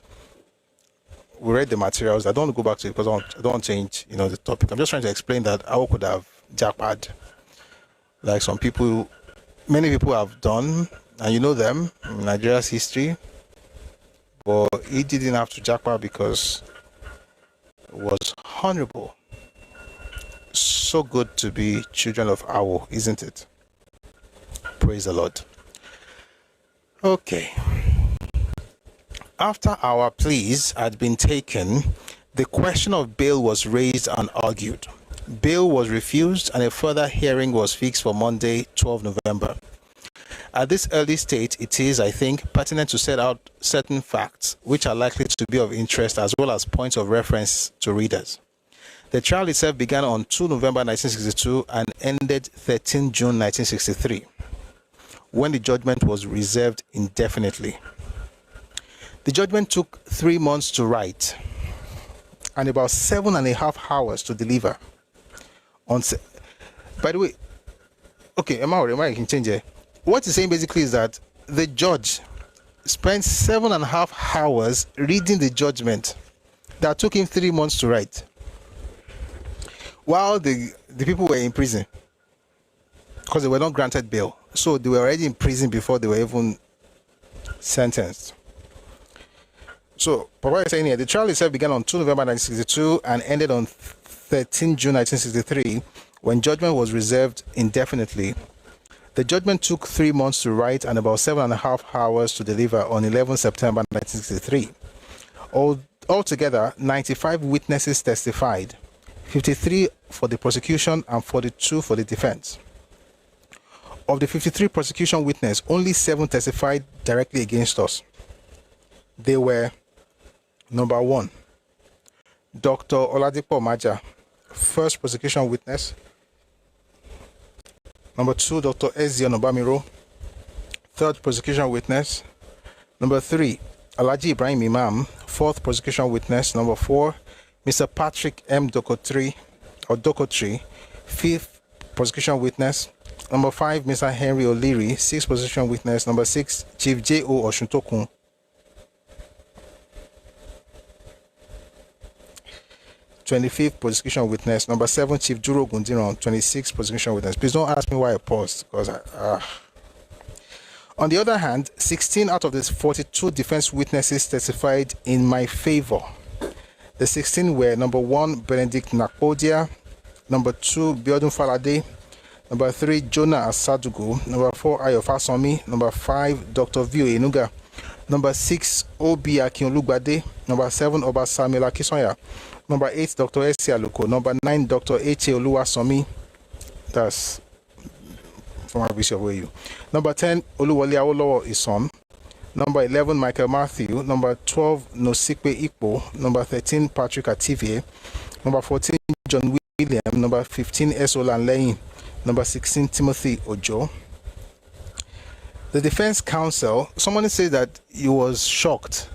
we read the materials. I don't want to go back to it because I don't want to change, the topic. I'm just trying to explain that Awo could have jackpot, like some people, many people have done, and you know them in Nigeria's history. But he didn't have to jackpot because it was honorable. So good to be children of Awo, isn't it? Praise the Lord. Okay. After our pleas had been taken, the question of bail was raised and argued. Bail was refused and a further hearing was fixed for Monday, 12 November. At this early stage, it is, I think, pertinent to set out certain facts which are likely to be of interest as well as points of reference to readers. The trial itself began on 2 November 1962 and ended 13 June 1963, when the judgment was reserved indefinitely. The judgment took 3 months to write and about 7.5 hours to deliver. By the way, okay, Emma, you can change it. What he's saying basically is that the judge spent 7.5 hours reading the judgment that took him 3 months to write, while the people were in prison because they were not granted bail. So they were already in prison before they were even sentenced. So Papa is saying here, the trial itself began on 2 November 1962 and ended on 13 June 1963, when judgment was reserved indefinitely. The judgment took 3 months to write and about 7.5 hours to deliver on 11 September 1963. Altogether, 95 witnesses testified, 53 for the prosecution and 42 for the defense. Of the 53 prosecution witnesses, only 7 testified directly against us. They were: number 1, Dr. Oladipo Maja, first prosecution witness. Number 2, Dr. Ezion Obamiro, third prosecution witness. Number 3, Alhaji Ibrahim Imam, fourth prosecution witness. Number 4, Mr. Patrick M. Dokotri, fifth prosecution witness. Number 5, Mr. Henry O'Leary, sixth prosecution witness. Number 6, Chief J.O. Oshuntokun, 25th prosecution witness. Number 7, Chief Juro Gundiran, 26th prosecution witness. Please don't ask me why I paused, because On the other hand, 16 out of the 42 defense witnesses testified in my favor. The 16 were: number 1, Benedict Nakodia; number 2, Biodun Falade; number 3, Jonah Asadugo; number 4, Ayo Fasomi; number 5, Dr. Vio Enuga; number 6, Obi Akinolugbade; number 7, Oba Samuel Akisonya; number 8, Dr. S.C. Aluko; number 9, Dr. H.A. Oluwasomi. That's from our bishop where you. Number 10, Oluwole Awolowo is son. Number 11, Michael Matthew. Number 12, Nosikwe Ikpo. Number 13, Patrick Ativie. Number 14, John William. Number 15, Esolan Lein. Number 16, Timothy Ojo. The defense counsel, someone said that he was shocked.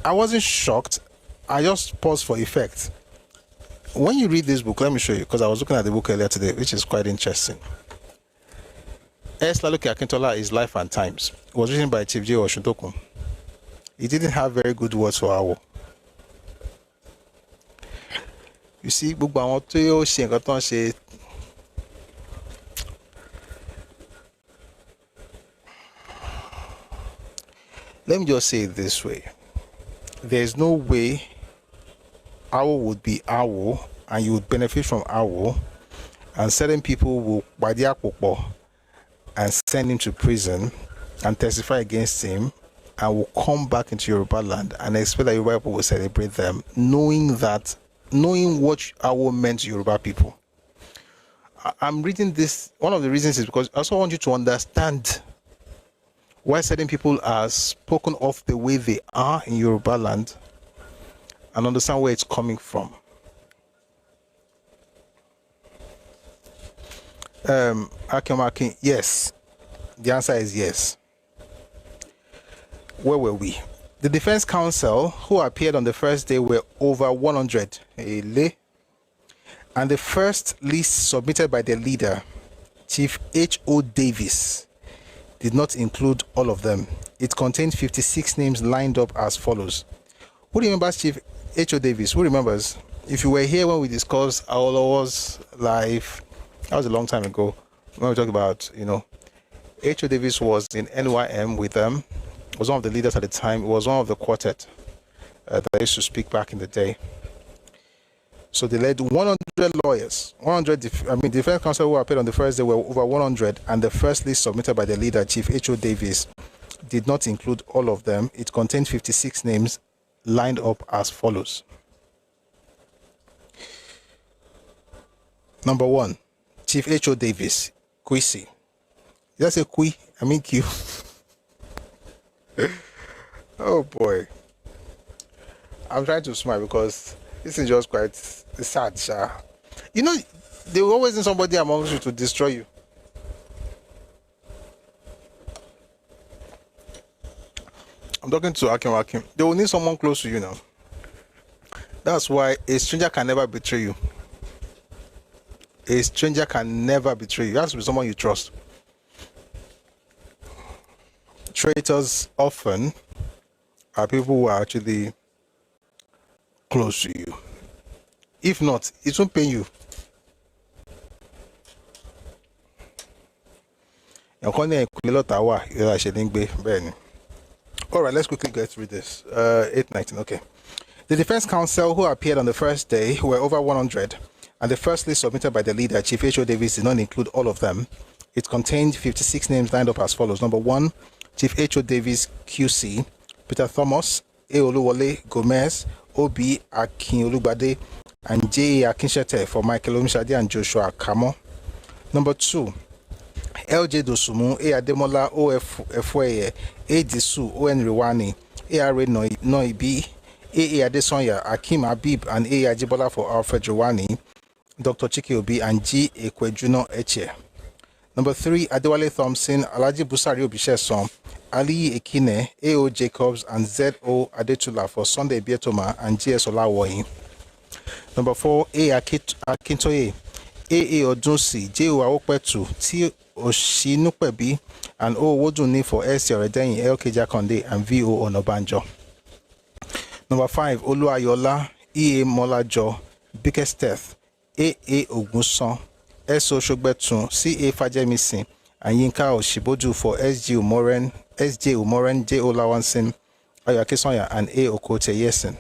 I wasn't shocked. I just paused for effect. When you read this book, let me show you, because I was looking at the book earlier today, which is quite interesting. Laluki Akintola is Life and Times. It was written by Chief J. Oshuntokun. He didn't have very good words for Awo. You see, let me just say it this way. There's no way Awo would be Awo and you would benefit from Awo, and certain people will buy the Akpokpo and send him to prison and testify against him, and will come back into Yoruba land and expect that Yoruba people will celebrate them, knowing what Awo meant to Yoruba people. I'm reading this. One of the reasons is because I also want you to understand why certain people are spoken of the way they are in Yoruba land, and understand where it's coming from. Akin, yes. The answer is yes. Where were we? The defense counsel who appeared on the first day were over 100. And the first list submitted by the leader, Chief H.O. Davis, did not include all of them. It contained 56 names lined up as follows. Who remembers Chief H.O. Davis? Who remembers? If you were here when we discussed Awolowo's life, that was a long time ago, when we talked about, H.O. Davis was in NYM with them, was one of the leaders at the time, was one of the quartet that used to speak back in the day. So they led 100 lawyers, defense counsel who appeared on the first day were over 100, and the first list submitted by the leader, Chief H.O. Davis, did not include all of them. It contained 56 names lined up as follows. Number 1, Chief H.O. Davis, Kwesi. Did I say Kwi? I mean Q. Oh boy. I'm trying to smile because this is just quite sad, sha. They will always need somebody amongst you to destroy you. I'm talking to Akin. They will need someone close to you now. That's why a stranger can never betray you. A stranger can never betray you. It has to be someone you trust. Traitors often are people who are actually close to you. If not, it won't pay you. Alright, let's quickly get through this. 819, okay. The defense counsel who appeared on the first day were over 100. and the first list submitted by the leader, Chief H.O. Davis, did not include all of them. It contained 56 names lined up as follows. Number 1, Chief H.O. Davis, QC, Peter Thomas, A. Oluwole Gomez, O.B. Akinolubade, and J. Akinshete for Michael Omishade and Joshua Kamo. Number 2, L.J. Dosumu, A. Ademola, O. Efweye, A. Disu, O. N. Riwani, A. R. Noibi, A. Adesonya, Akim Habib, and A. Ajibola for Alfred Riwani, Dr. Chike Obi, and G. Ekwejuno Eche. Number 3, Adewale Thompson, Alaji Busari Obisheson, Ali Ekine, A.O. Jacobs, and Z.O. Adetula for Sunday Bietoma and J.S. Olawoyin. Number 4, A. Akintoye, A.A. Odunsi, J.O. Awopetu, T. Oshinupebi, and O. Woduni for S. Yoredeyin, L.K. Jakonde, and V.O. Onobanjo. Number 5, Oluayola, E.A. Molajo, Bikesteth, A.A. Ogunson, S.O. Shogbetun, C.A. Fajemisin, and Yinka Oshiboju for S.J. Umoren, J.O. Lawansin, Ayo Akinsonya, and A. Okote Yesen.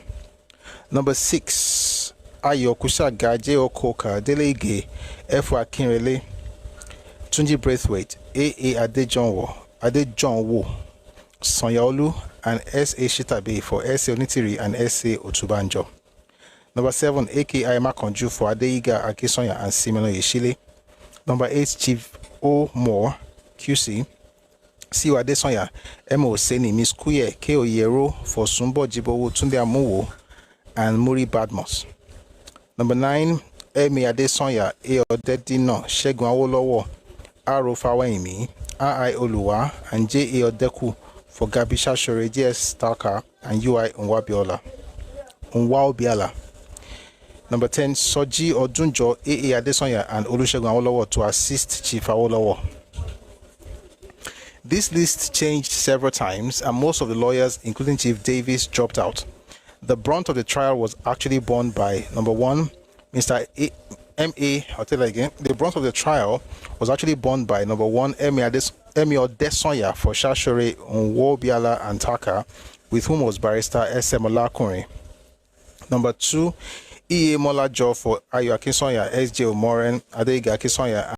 Number 6, Ayo Kushaga, J.O. Koka, Delege, F. Akinrele, Tunji Braithwaite, A.A. Adejonwo, Sonyaolu, and S.A. Shitabe for S.A. Onitiri and S.A. Otubanjo. Number 7, A.K.I. Makonju for Adeiga Akinsonya and Simeno Yeshile. Number 8, Chief O. Moore, QC, C.O. Adesonya, M.O. Seni, Miss Kuye, K.O. Yero for Sumbo Jibowo, Tunde Amuwo, and Muri Badmos. Number 9, M.A. Adesonya, A. Odedino, Shegun Awolowo, R.O. Fawaimi, R.I. Oluwa, and J.A. Odeku for Gabi Shashore, J.S. Starker, and U.I. Nwaobiala. Number 10, Soji Odunjo, A.A. Adesonya, and Olusegun Awolowo to assist Chief Awolowo. This list changed several times, and most of the lawyers, including Chief Davis, dropped out. The brunt of the trial was actually borne by, number 1, Mr. M.A. I'll tell you again. The brunt of the trial was actually borne by, number 1, M.A. Adesonya for Shashore, Nwobiala, and Taka, with whom was Barrister S.M. Olakunrin. Number 2, E.A. Molajo for Ayo Akinsonya, S.J. Omoren, Adeiga Akinsonya.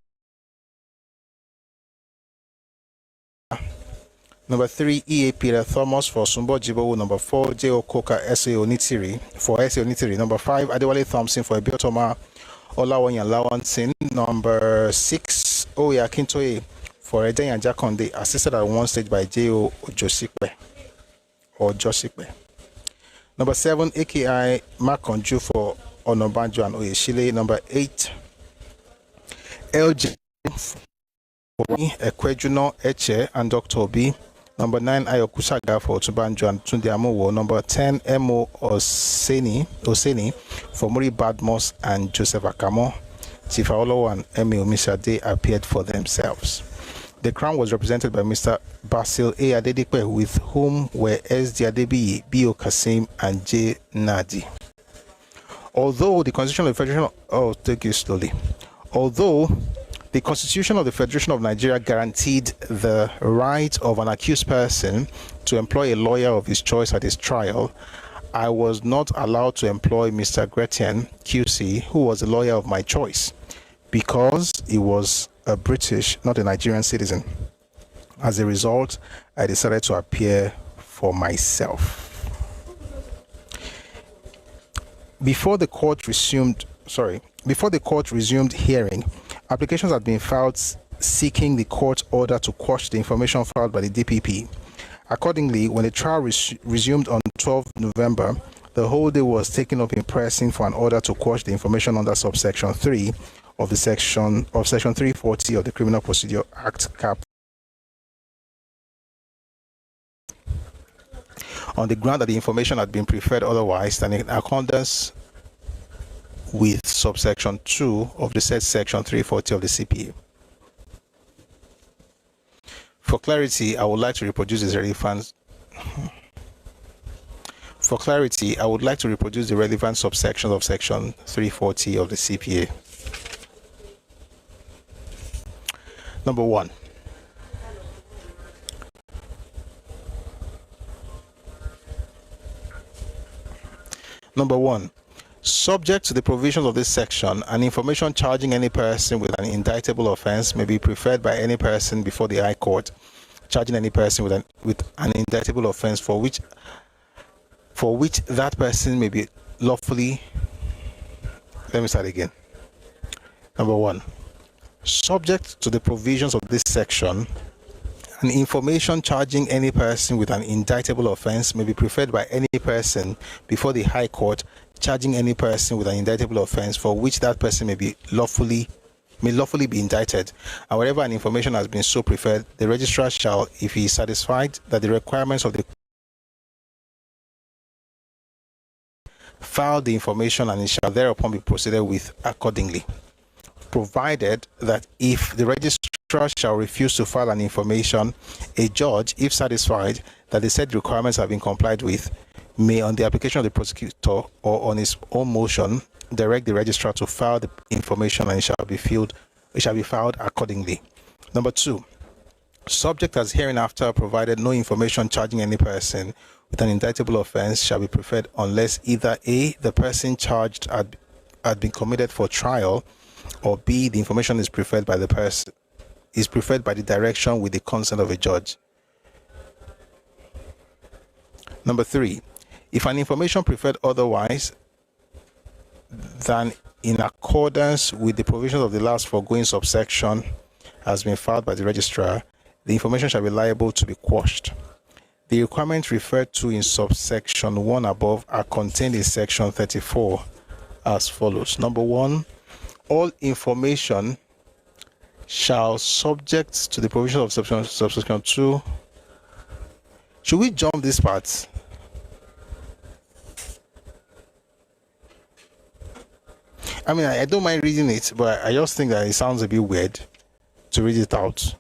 Number 3, E.A. Peter Thomas for Sumbo Jibowo. Number 4, J.O. Koka, S.A. Onitiri for S.A. Onitiri. Number 5, Adewale Thompson for Biotoma Olawoyin Lawansin. Number 6, Oya Akintoye for Edeyin Jakonde, assisted at one stage by J.O. Josipe. Number 7, A.K.I. Makonju for Onobanjo and Oyeshile. Number 8, L.J. for Ekwejuno Eche and Dr. Obi. Number 9, Ayo Kushaga for Otubanjo and Tunde Amuwo. Number 10, M.O. Oseni for Muri Badmos and Joseph Akamo. Chief Awolowo and M.A. Omishade appeared for themselves. The Crown was represented by Mr. Basil A. Adedipe, with whom were S.D. Adebiyi, B.O. Kasim, and J. Nadi. Although the Constitution of the Federation of Nigeria guaranteed the right of an accused person to employ a lawyer of his choice at his trial, I was not allowed to employ Mr. Gretian, QC, who was a lawyer of my choice, because he was a British, not a Nigerian citizen. As a result, I decided to appear for myself. Before the court resumed hearing, applications had been filed seeking the court order to quash the information filed by the DPP. Accordingly, when the trial resumed on 12 November, the whole day was taken up in pressing for an order to quash the information under subsection 3 of the section 340 of the Criminal Procedure Act, cap, on the ground that the information had been preferred otherwise than in accordance with subsection 2 of the said section 340 of the CPA. For clarity, I would like to reproduce the relevant subsections of section 340 of the CPA. Number 1. Subject to the provisions of this section, an information charging any person with an indictable offense may be preferred by any person before the High Court, charging any person with an indictable offense for which that person may be lawfully. Let me start again. Number 1. Subject to the provisions of this section, an information charging any person with an indictable offense may be preferred by any person before the High Court, charging any person with an indictable offense for which that person may lawfully be indicted. And wherever an information has been so preferred, the registrar shall, if he is satisfied that the requirements of the file the information, and it shall thereupon be proceeded with accordingly, provided that if the registrar shall refuse to file an information, a judge, if satisfied that the said requirements have been complied with, may, on the application of the prosecutor or on his own motion, direct the registrar to file the information, and it shall be filed accordingly. Number 2. Subject as hereinafter provided, no information charging any person with an indictable offense shall be preferred unless either A, the person charged had been committed for trial, or B, the information is preferred by the direction with the consent of a judge. Number 3. If an information preferred otherwise than in accordance with the provisions of the last foregoing subsection has been filed by the registrar, the information shall be liable to be quashed. The requirements referred to in subsection 1 above are contained in section 34 as follows. Number 1. All information shall, subject to the provisions of subsection 2. Should we jump this part? I mean, I don't mind reading it, but I just think that it sounds a bit weird to read it out.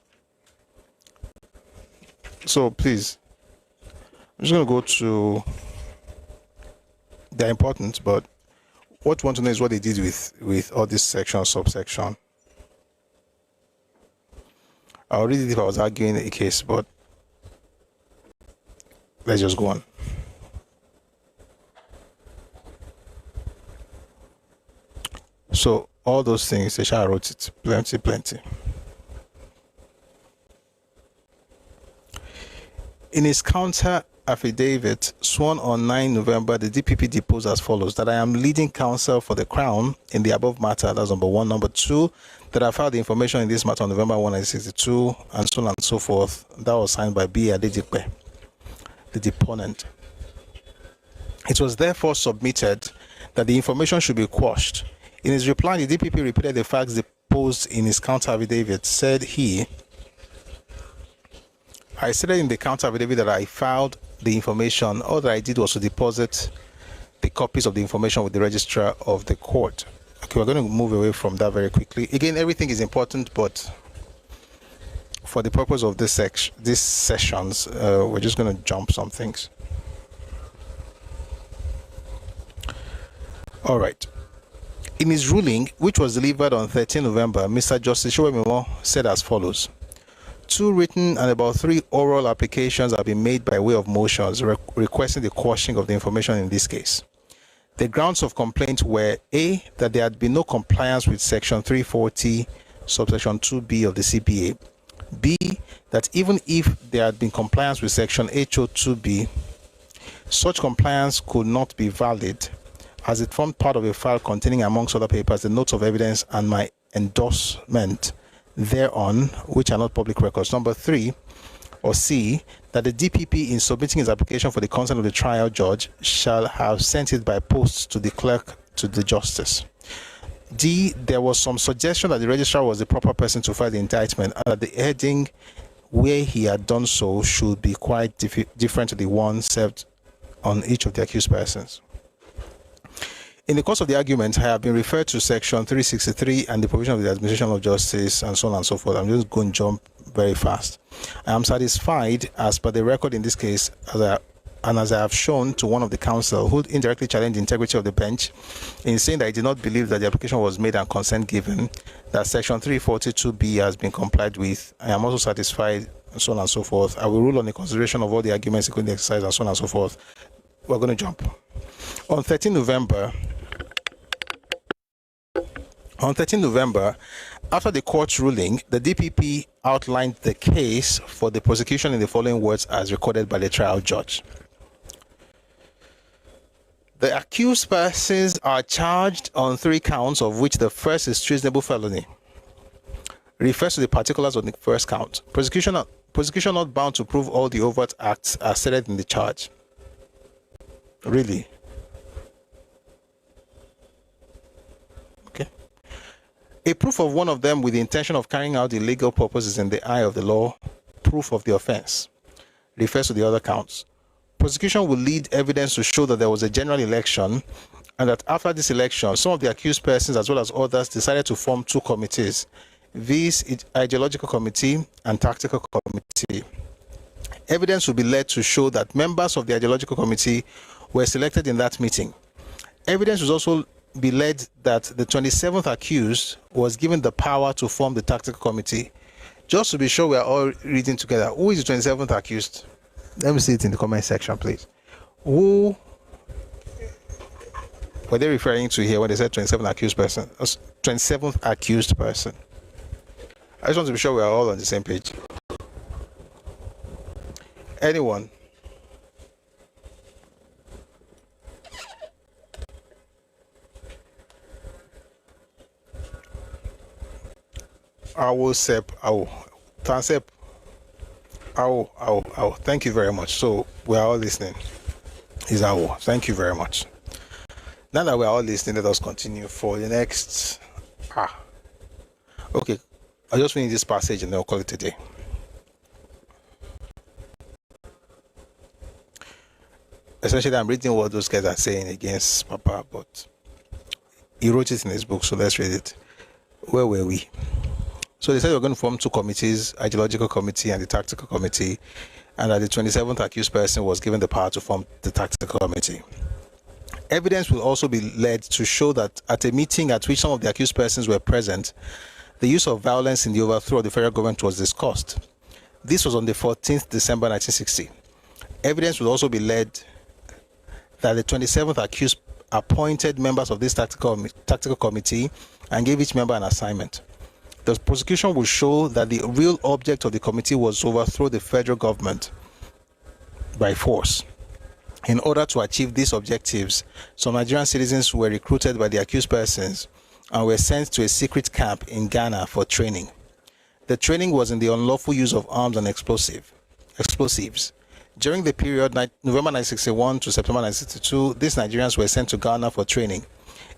So please, I'm just going to go to, they're important, but what we want to know is what they did with all this section, subsection. I'll read it if I was arguing a case, but let's just go on. So all those things, the Shah wrote it, plenty. In his counter affidavit sworn on 9 November, the DPP deposed as follows: that I am leading counsel for the Crown in the above matter. That's number 1. Number 2, that I filed the information in this matter on November 1, 1962, and so on and so forth. That was signed by B. Adedipe, the deponent. It was therefore submitted that the information should be quashed. In his reply, the DPP repeated the facts deposed in his counter affidavit. Said he, I stated in the counter affidavit that I filed the information. All that I did was to deposit the copies of the information with the registrar of the court. Okay, we're going to move away from that very quickly. Again, everything is important, but for the purpose of these sessions, we're just going to jump some things. All right. In his ruling, which was delivered on 13 November, Mr. Justice Showemimo said as follows: 2 written and about 3 oral applications have been made by way of motions requesting the quashing of the information in this case. The grounds of complaint were A, that there had been no compliance with section 340, subsection 2B of the CPA. B, that even if there had been compliance with section HO2B, such compliance could not be valid as it formed part of a file containing, amongst other papers, the notes of evidence and my endorsement thereon, which are not public records. Number 3, or C, that the DPP, in submitting his application for the consent of the trial judge, shall have sent it by post to the clerk to the justice. D, there was some suggestion that the registrar was the proper person to file the indictment, and that the heading where he had done so should be quite different to the one served on each of the accused persons. In the course of the argument, I have been referred to section 363 and the provision of the administration of justice and so on and so forth. I'm just going to jump very fast. I am satisfied, as per the record in this case, as I have shown to one of the counsel who indirectly challenged the integrity of the bench in saying that he did not believe that the application was made and consent given, that section 342B has been complied with. I am also satisfied, and so on and so forth. I will rule on the consideration of all the arguments, including the exercise and so on and so forth. We're going to jump. On 13 November, On 13 November, after the court's ruling, the DPP outlined the case for the prosecution in the following words as recorded by the trial judge. The accused persons are charged on 3 counts, of which the first is treasonable felony. Refers to the particulars of the first count. Prosecution not bound to prove all the overt acts as stated in the charge. Really? Okay. A proof of one of them with the intention of carrying out illegal purposes in the eye of the law, proof of the offense. Refers to the other counts. Prosecution will lead evidence to show that there was a general election and that after this election, some of the accused persons as well as others decided to form 2 committees, viz. Ideological Committee and Tactical Committee. Evidence will be led to show that members of the Ideological Committee were selected in that meeting. Evidence will also be led that the 27th accused was given the power to form the Tactical Committee. Just to be sure we are all reading together, who is the 27th accused? Let me see it in the comment section, please. Who were they referring to here when they said 27th accused person? 27th accused person. I just want to be sure we are all on the same page. Anyone? Tansep. Thank you very much. So we are all listening. Is Awo. Thank you very much. Now that we are all listening, let us continue for the next. Okay. I'll just finish this passage and then I'll call it a day. Essentially, I'm reading what those guys are saying against Papa, but he wrote it in his book, so let's read it. Where were we? So they said we're going to form 2 committees, Ideological Committee and the Tactical Committee, and that the 27th accused person was given the power to form the Tactical Committee. Evidence will also be led to show that at a meeting at which some of the accused persons were present, the use of violence in the overthrow of the federal government was discussed. This was on the 14th December 1960. Evidence will also be led that the 27th accused appointed members of this tactical committee and gave each member an assignment. The prosecution will show that the real object of the committee was to overthrow the federal government by force. In order to achieve these objectives, some Nigerian citizens were recruited by the accused persons and were sent to a secret camp in Ghana for training. The training was in the unlawful use of arms and explosives. During the period November 1961 to September 1962, these Nigerians were sent to Ghana for training.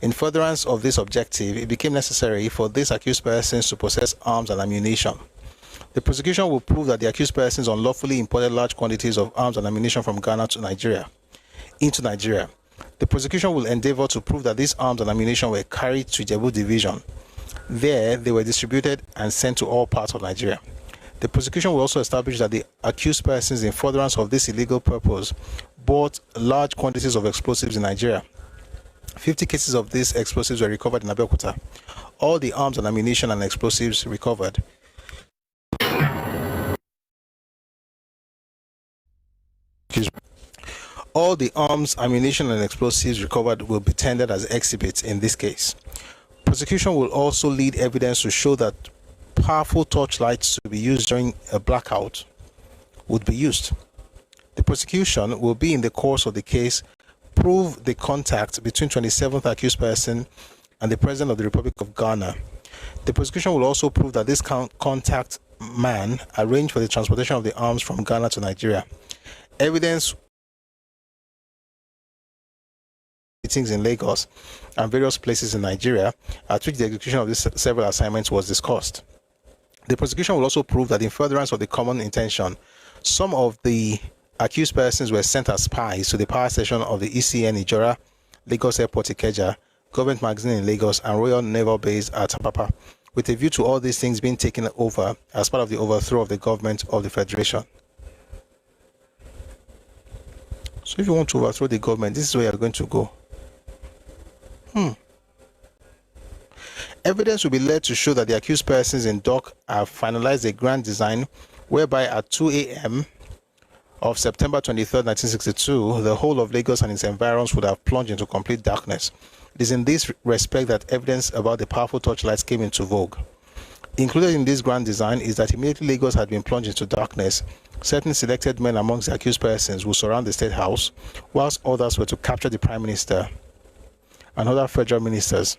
In furtherance of this objective, it became necessary for these accused persons to possess arms and ammunition. The prosecution will prove that the accused persons unlawfully imported large quantities of arms and ammunition from Ghana into Nigeria. The prosecution will endeavor to prove that these arms and ammunition were carried to Ijebu Division. There, they were distributed and sent to all parts of Nigeria. The prosecution will also establish that the accused persons, in furtherance of this illegal purpose, bought large quantities of explosives in Nigeria. 50 cases of these explosives were recovered in Abeokuta. All the arms and ammunition and explosives recovered will be tendered as exhibits in this case. Prosecution will also lead evidence to show that powerful torchlights to be used during a blackout would be used. The prosecution will be, in the course of the case, prove the contact between 27th accused person and the President of the Republic of Ghana. The prosecution will also prove that this contact man arranged for the transportation of the arms from Ghana to Nigeria. Evidence meetings in Lagos and various places in Nigeria at which the execution of these several assignments was discussed. The prosecution will also prove that in furtherance of the common intention, some of the accused persons were sent as spies to the power station of the ECN Ijora, Lagos Airport Ikeja, Government Magazine in Lagos, and Royal Naval Base at Apapa, with a view to all these things being taken over as part of the overthrow of the government of the Federation. So if you want to overthrow the government, this is where you're going to go. Evidence will be led to show that the accused persons in dock have finalized a grand design whereby at 2 a.m. of September 23, 1962, the whole of Lagos and its environs would have plunged into complete darkness, It is in this respect that evidence about the powerful torchlights came into vogue. Included in this grand design is that immediately Lagos had been plunged into darkness, certain selected men amongst the accused persons will surround the State House, whilst others were to capture the Prime Minister and other federal ministers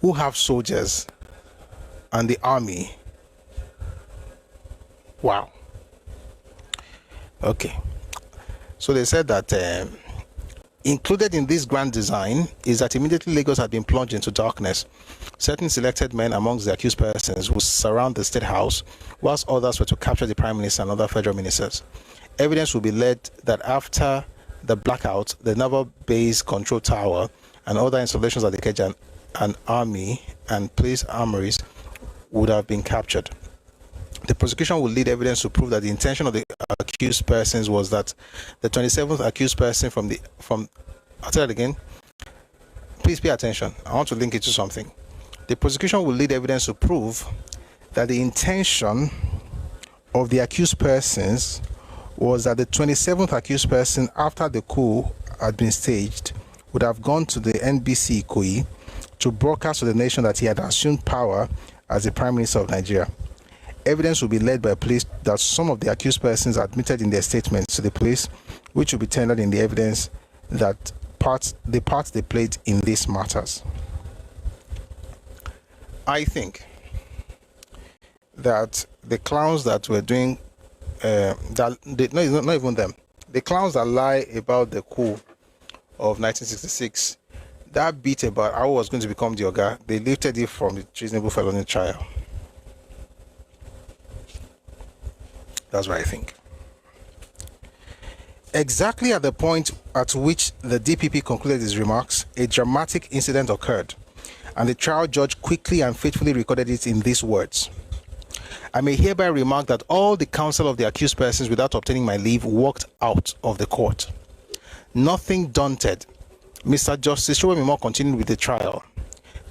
who have soldiers and the army. Wow. Okay. So they said that included in this grand design is that immediately Lagos had been plunged into darkness. Certain selected men amongst the accused persons would surround the State House, whilst others were to capture the Prime Minister and other federal ministers. Evidence will be led that after the blackout, the Naval Base Control Tower and other installations at the Ikeja and Army and police armories would have been captured. The prosecution will lead evidence to prove that the intention of the accused persons was that the 27th accused person I'll tell it again. Please pay attention. I want to link it to something. The prosecution will lead evidence to prove that the intention of the accused persons was that the 27th accused person, after the coup had been staged, would have gone to the NBC Ikoyi to broadcast to the nation that he had assumed power as the Prime Minister of Nigeria. Evidence will be led by police that some of the accused persons admitted in their statements to the police, which will be tendered in the evidence that the part they played in these matters. I think that the clowns that were doing, not even them, the clowns that lie about the coup of 1966, that bit about how I was going to become the Oga, they lifted it from the treasonable felony trial. That's what I think. Exactly at the point at which the DPP concluded his remarks, a dramatic incident occurred, and the trial judge quickly and faithfully recorded it in these words. I may hereby remark that all the counsel of the accused persons, without obtaining my leave, walked out of the court. Nothing daunted, Mr. Justice Showemimo continued with the trial.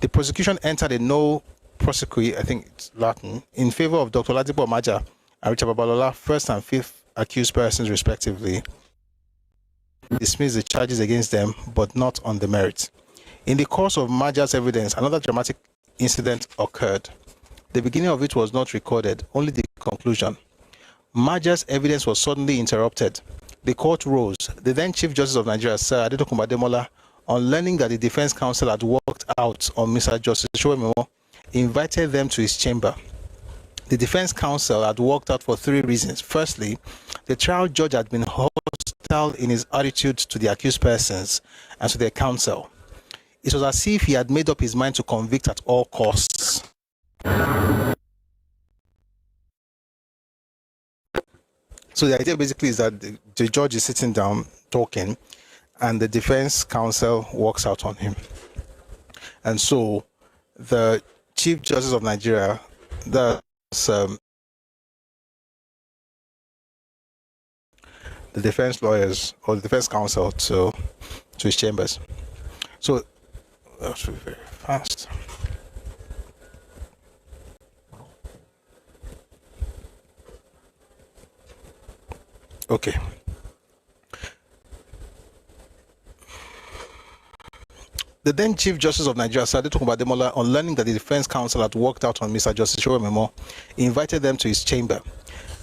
The prosecution entered a no prosequi, I think it's Latin, in favor of Dr. Ladipo Maja and Richard Babalola, first and fifth accused persons respectively. Dismissed the charges against them, but not on the merits. In the course of Maja's evidence, another dramatic incident occurred. The beginning of it was not recorded, only the conclusion. Maja's evidence was suddenly interrupted. The court rose. The then Chief Justice of Nigeria, Sir Adetokunbo Ademola, on learning that the defense counsel had walked out on Mr. Justice Showemimo, invited them to his chamber. The defense counsel had walked out for three reasons. Firstly, the trial judge had been hostile in his attitude to the accused persons and to their counsel. It was as if he had made up his mind to convict at all costs. So the idea basically is that the judge is sitting down talking and the defense counsel walks out on him. And so the Chief Justice of Nigeria, the defense lawyers or the defense counsel to his chambers. So that's very fast. Okay. The then Chief Justice of Nigeria, Sir Adetokunbo Ademola, on learning that the defense counsel had walked out on Mr. Justice Showemimo, invited them to his chamber.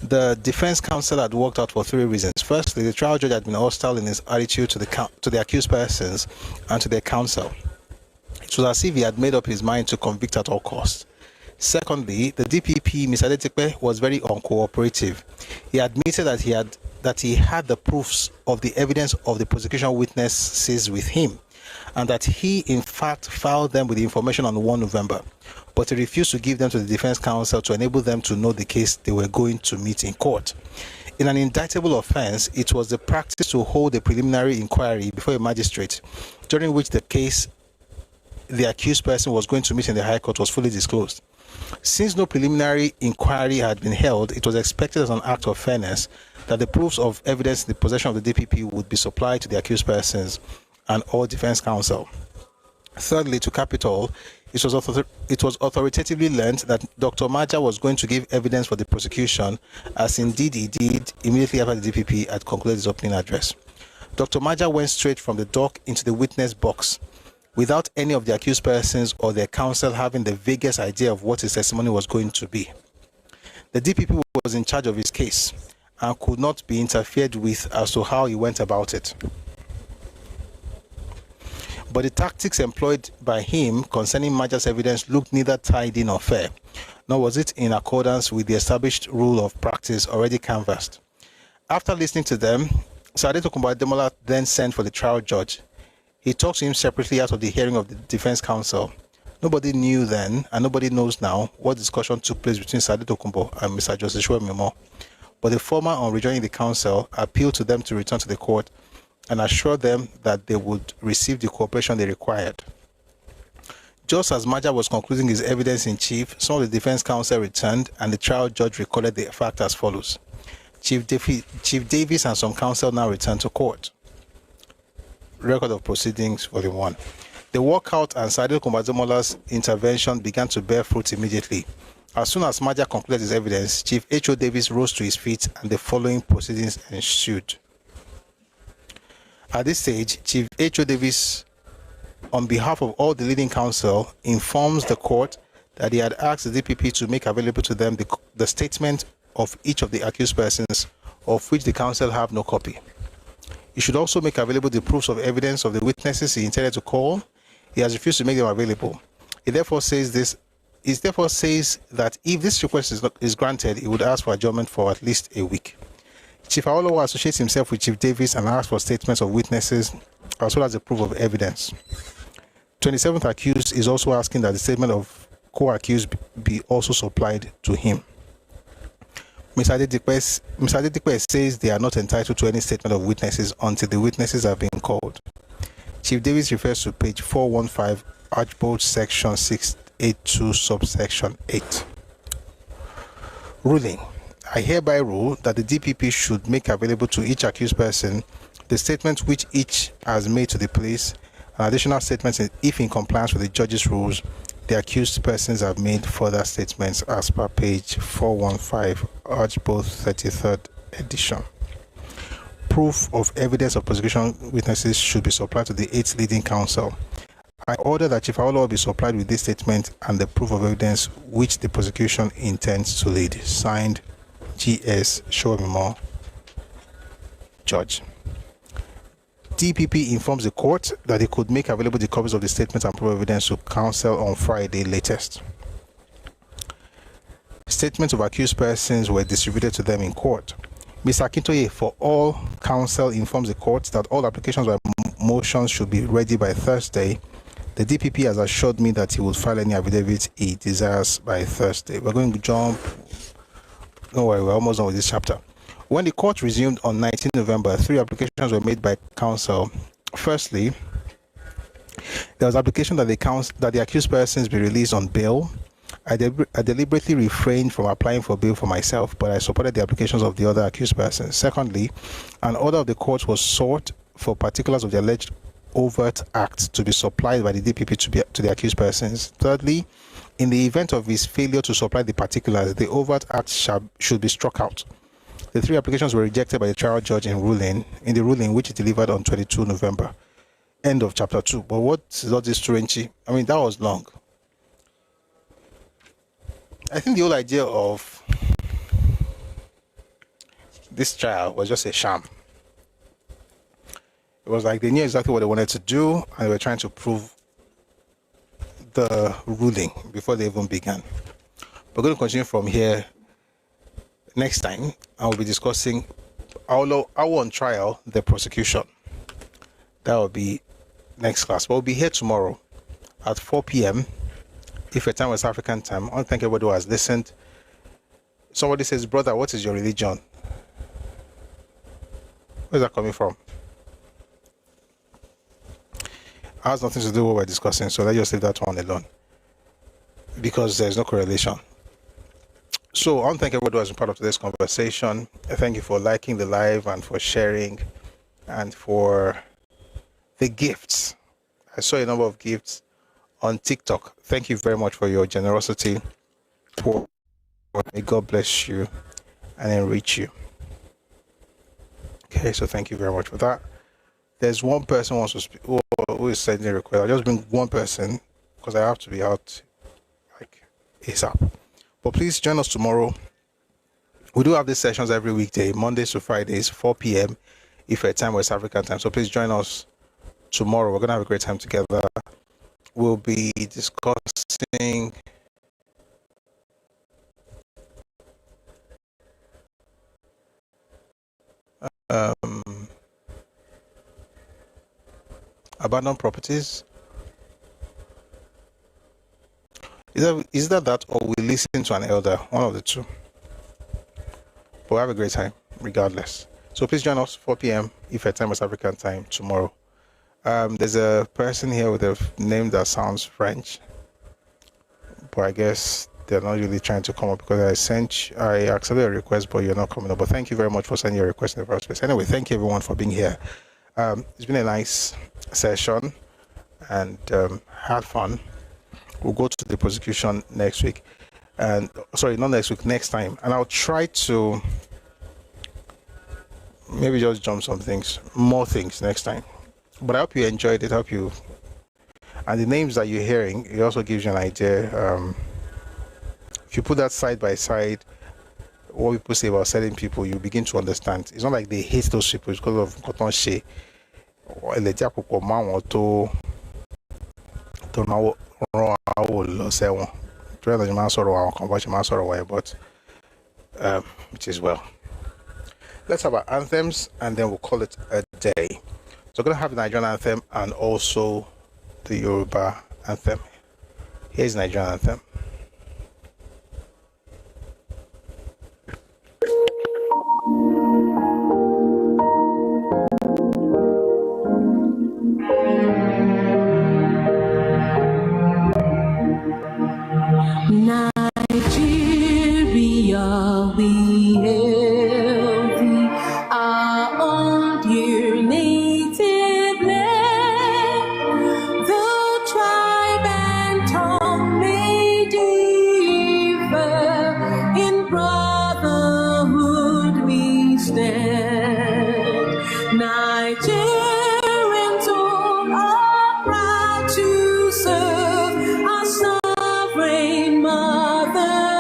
The defense counsel had walked out for three reasons. Firstly, the trial judge had been hostile in his attitude to the accused persons and to their counsel. It was as if he had made up his mind to convict at all costs. Secondly, the DPP, Mr. Adetikpe, was very uncooperative. He admitted that he had the proofs of the evidence of the prosecution witnesses with him, and that he in fact filed them with the information on 1 November, but he refused to give them to the defense counsel to enable them to know the case they were going to meet in court. In an indictable offense, it was the practice to hold a preliminary inquiry before a magistrate, during which the case the accused person was going to meet in the High Court was fully disclosed. Since no preliminary inquiry had been held, it was expected as an act of fairness that the proofs of evidence in the possession of the DPP would be supplied to the accused persons and all defense counsel. Thirdly, to cap it all, it was authoritatively learned that Dr. Maja was going to give evidence for the prosecution, as indeed he did immediately after the DPP had concluded his opening address. Dr. Maja went straight from the dock into the witness box without any of the accused persons or their counsel having the vaguest idea of what his testimony was going to be. The DPP was in charge of his case and could not be interfered with as to how he went about it. But the tactics employed by him concerning Maja's evidence looked neither tidy nor fair, nor was it in accordance with the established rule of practice already canvassed. After listening to them, Sade Tokunbo Ademola then sent for the trial judge. He talked to him separately out of the hearing of the defense counsel. Nobody knew then, and nobody knows now, what discussion took place between Sade Tokunbo and Mr. Joseph Memo. But the former, on rejoining the counsel, appealed to them to return to the court and assured them that they would receive the cooperation they required. Just as Maja was concluding his evidence in chief, some of the defense counsel returned and the trial judge recorded the fact as follows. Chief Davis and some counsel now returned to court. Record of Proceedings, Volume 1. The walkout and Sade Tokunbo Ademola's intervention began to bear fruit immediately. As soon as Maja concluded his evidence, Chief H.O. Davis rose to his feet and the following proceedings ensued. At this stage, Chief H.O. Davis, on behalf of all the leading counsel, informs the court that he had asked the DPP to make available to them the statement of each of the accused persons, of which the counsel have no copy. He should also make available the proofs of evidence of the witnesses he intended to call. He has refused to make them available. He therefore says that if this request is granted, he would ask for adjournment for at least a week. Chief Awolowo associates himself with Chief Davis and asks for statements of witnesses as well as the proof of evidence. 27th accused is also asking that the statement of co-accused be also supplied to him. Mr. Adedipe says they are not entitled to any statement of witnesses until the witnesses have been called. Chief Davis refers to page 415, Archbold section 682, subsection 8. Ruling. I hereby rule that the DPP should make available to each accused person the statement which each has made to the police, and additional statements if in compliance with the judge's rules, the accused persons have made further statements as per page 415, Archbold 33rd edition. Proof of evidence of prosecution witnesses should be supplied to the 8th leading counsel. I order that Chief Awolowo be supplied with this statement and the proof of evidence which the prosecution intends to lead. Signed, G.S. Showmemo, Judge. DPP informs the court that they could make available the copies of the statement and proof of evidence to counsel on Friday latest. Statements of accused persons were distributed to them in court. Mr. Akintoye, for all counsel, informs the court that all applications by motions should be ready by Thursday. The DPP has assured me that he will file any affidavit he desires by Thursday. We're going to jump. Don't worry, we're almost done with this chapter. When the court resumed on 19 November, 3 applications were made by counsel. Firstly, there was application that the accused persons be released on bail. I deliberately refrained from applying for bail for myself, but I supported the applications of the other accused persons. Secondly, an order of the court was sought for particulars of the alleged overt act to be supplied by the DPP to the accused persons. Thirdly, in the event of his failure to supply the particulars, the overt act should be struck out. The 3 applications were rejected by the trial judge in the ruling which he delivered on 22 November. End of chapter 2. But what is all this Turenchi? I mean, that was long. I think the whole idea of this trial was just a sham. It was like they knew exactly what they wanted to do and they were trying to prove the ruling before they even began. We're going to continue from here next time. I will be discussing Awolowo on trial, the prosecution. That will be next class. But we'll be here tomorrow at 4 p.m. if your time was African time. I want to thank everybody who has listened. Somebody says, brother, what is your religion? Where's that coming from? It has nothing to do with what we're discussing, so let's just leave that one alone, because there's no correlation. So I want to thank everybody who has been part of today's conversation. Thank you for liking the live and for sharing and for the gifts. I saw a number of gifts on TikTok. Thank you very much for your generosity. May God bless you and enrich you. Okay, so thank you very much for that. there's one person who wants to speak, who is sending a request. I'll just bring one person because I have to be out like ASAP. But please join us tomorrow. We do have these sessions every weekday, Mondays to Fridays, 4 p.m. if at time West African time. So please join us tomorrow. We're gonna have a great time together. We'll be discussing abandoned properties. Is that or we listen to an elder? One of the two. But we'll have a great time regardless. So please join us 4 p.m. if at time West African time tomorrow. There's a person here with a name that sounds French, but I guess they're not really trying to come up because I accepted a request, but you're not coming up. But thank you very much for sending your request in the first place. Anyway, thank you everyone for being here. It's been a nice session and had fun. We'll go to the prosecution next week, and sorry, not next week, next time, and I'll try to maybe just jump more things next time. But I hope you enjoyed it. And the names that you're hearing, it also gives you an idea. If you put that side by side, what people say about certain people, you begin to understand. It's not like they hate those people because of cotton shea or but which is well. Let's have our anthems and then we'll call it a day. So we're going to have the Nigerian anthem and also the Yoruba anthem. Here's the Nigerian anthem. Nigeria, we hail thee, our own dear native land. Though tribe and tongue may differ, in brotherhood we stand. Nigerians all are proud to serve our sovereign motherland.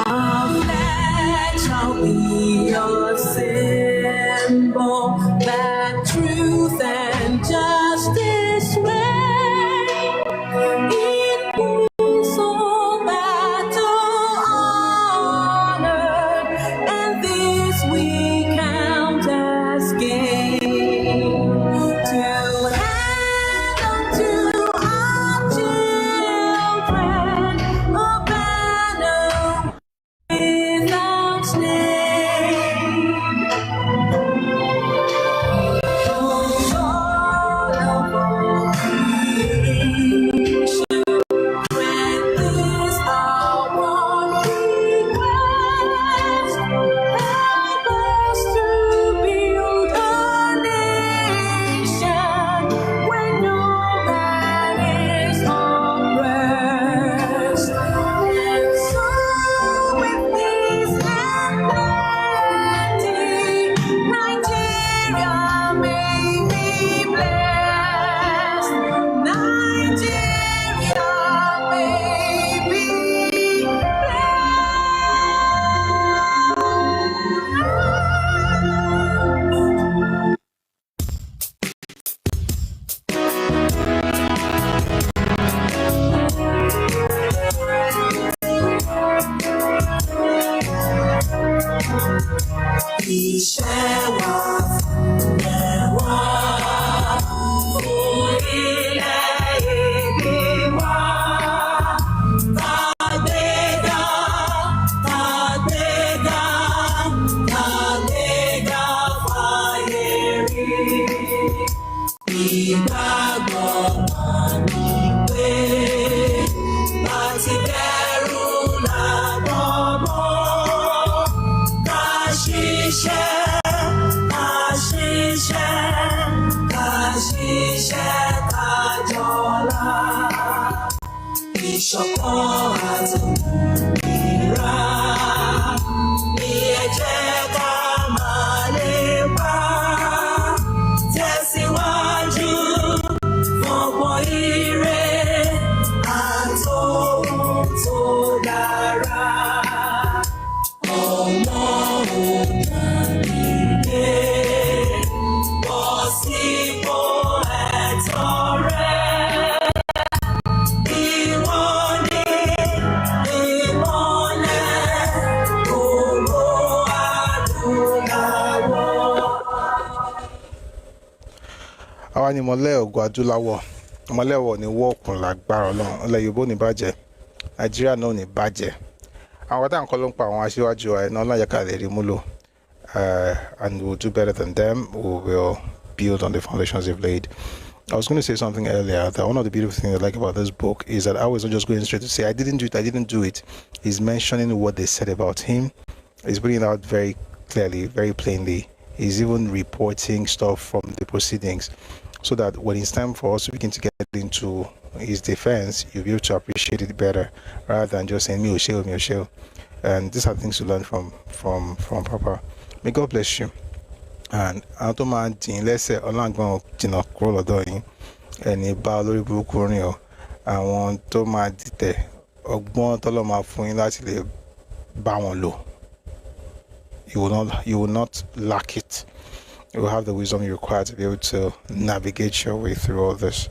Our flag shall be your symbol that truth and justice reign. In peace or battle honored, and this we count as gain. To hand unto our children a banner without name. Oh Lord of all creation, grant this our one request. Help us to build a nation where no man is oppressed. And so with peace and plenty, Nigeria may be blessed. Nigeria may be Iṣẹ́ wa fúnlẹ̀ wá, fún ilẹ̀-èdè wa. Tàgbéga, tàgbéga, tàgbéga fáyé rí. Ìgbàgbọ́ wa ni pé bá ti bẹ̀rù làbọ̀bọ̀. Ká ṣiṣẹ́, ká ṣiṣẹ́, ká ṣiṣẹ́ ká jọlá. Ìṣọ̀kan àti òmìnira àwa ni mọ̀lẹ́ ògùn adúláwọ̀ mọ̀lẹ́ wọ̀ ní wọ́ọ̀kùn lágbára ọlọ́run ilẹ̀ Yorùbá ò ní bàjẹ́ Nàìjíríà náà ò ní bàjẹ́ àwọn tá à ń kọ́ ló ń pa àwọn aṣíwájú ẹ̀ náà láyé ká lè rí múlò and we'll do better than them. We will build on the foundations they've laid. I was going to say something earlier that one of the beautiful things I like about this book is that I was not just going straight to say I didn't do it. He's mentioning what they said about him. He's bringing it out very clearly, very plainly. He's even reporting stuff from the proceedings so that when it's time for us to begin to get into his defense, you'll be able to appreciate it better rather than just saying, me or shell. And these are things to learn from Papa. May God bless you. And let's say ọlọ́gbọ́n jìnnà kúrò lọ́dọ̀ yín ẹni bá olórí burúkú rìn o àwọn tó máa dìtẹ̀ ọgbọ́n tọ́lọ́ máa fún yín láti lè bá wọn lò. You will not lack it. You will have the wisdom you require to be able to navigate your way through all this,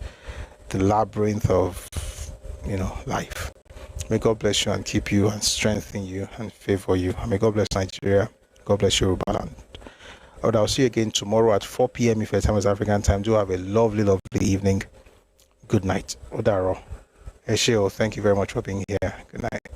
the labyrinth of life. May God bless you and keep you and strengthen you and favor you. And may God bless Nigeria. God bless Yoruba land. I'll see you again tomorrow at 4 p.m. if your time is African time. Do have a lovely, lovely evening. Good night. Odaro. Esheo, thank you very much for being here. Good night.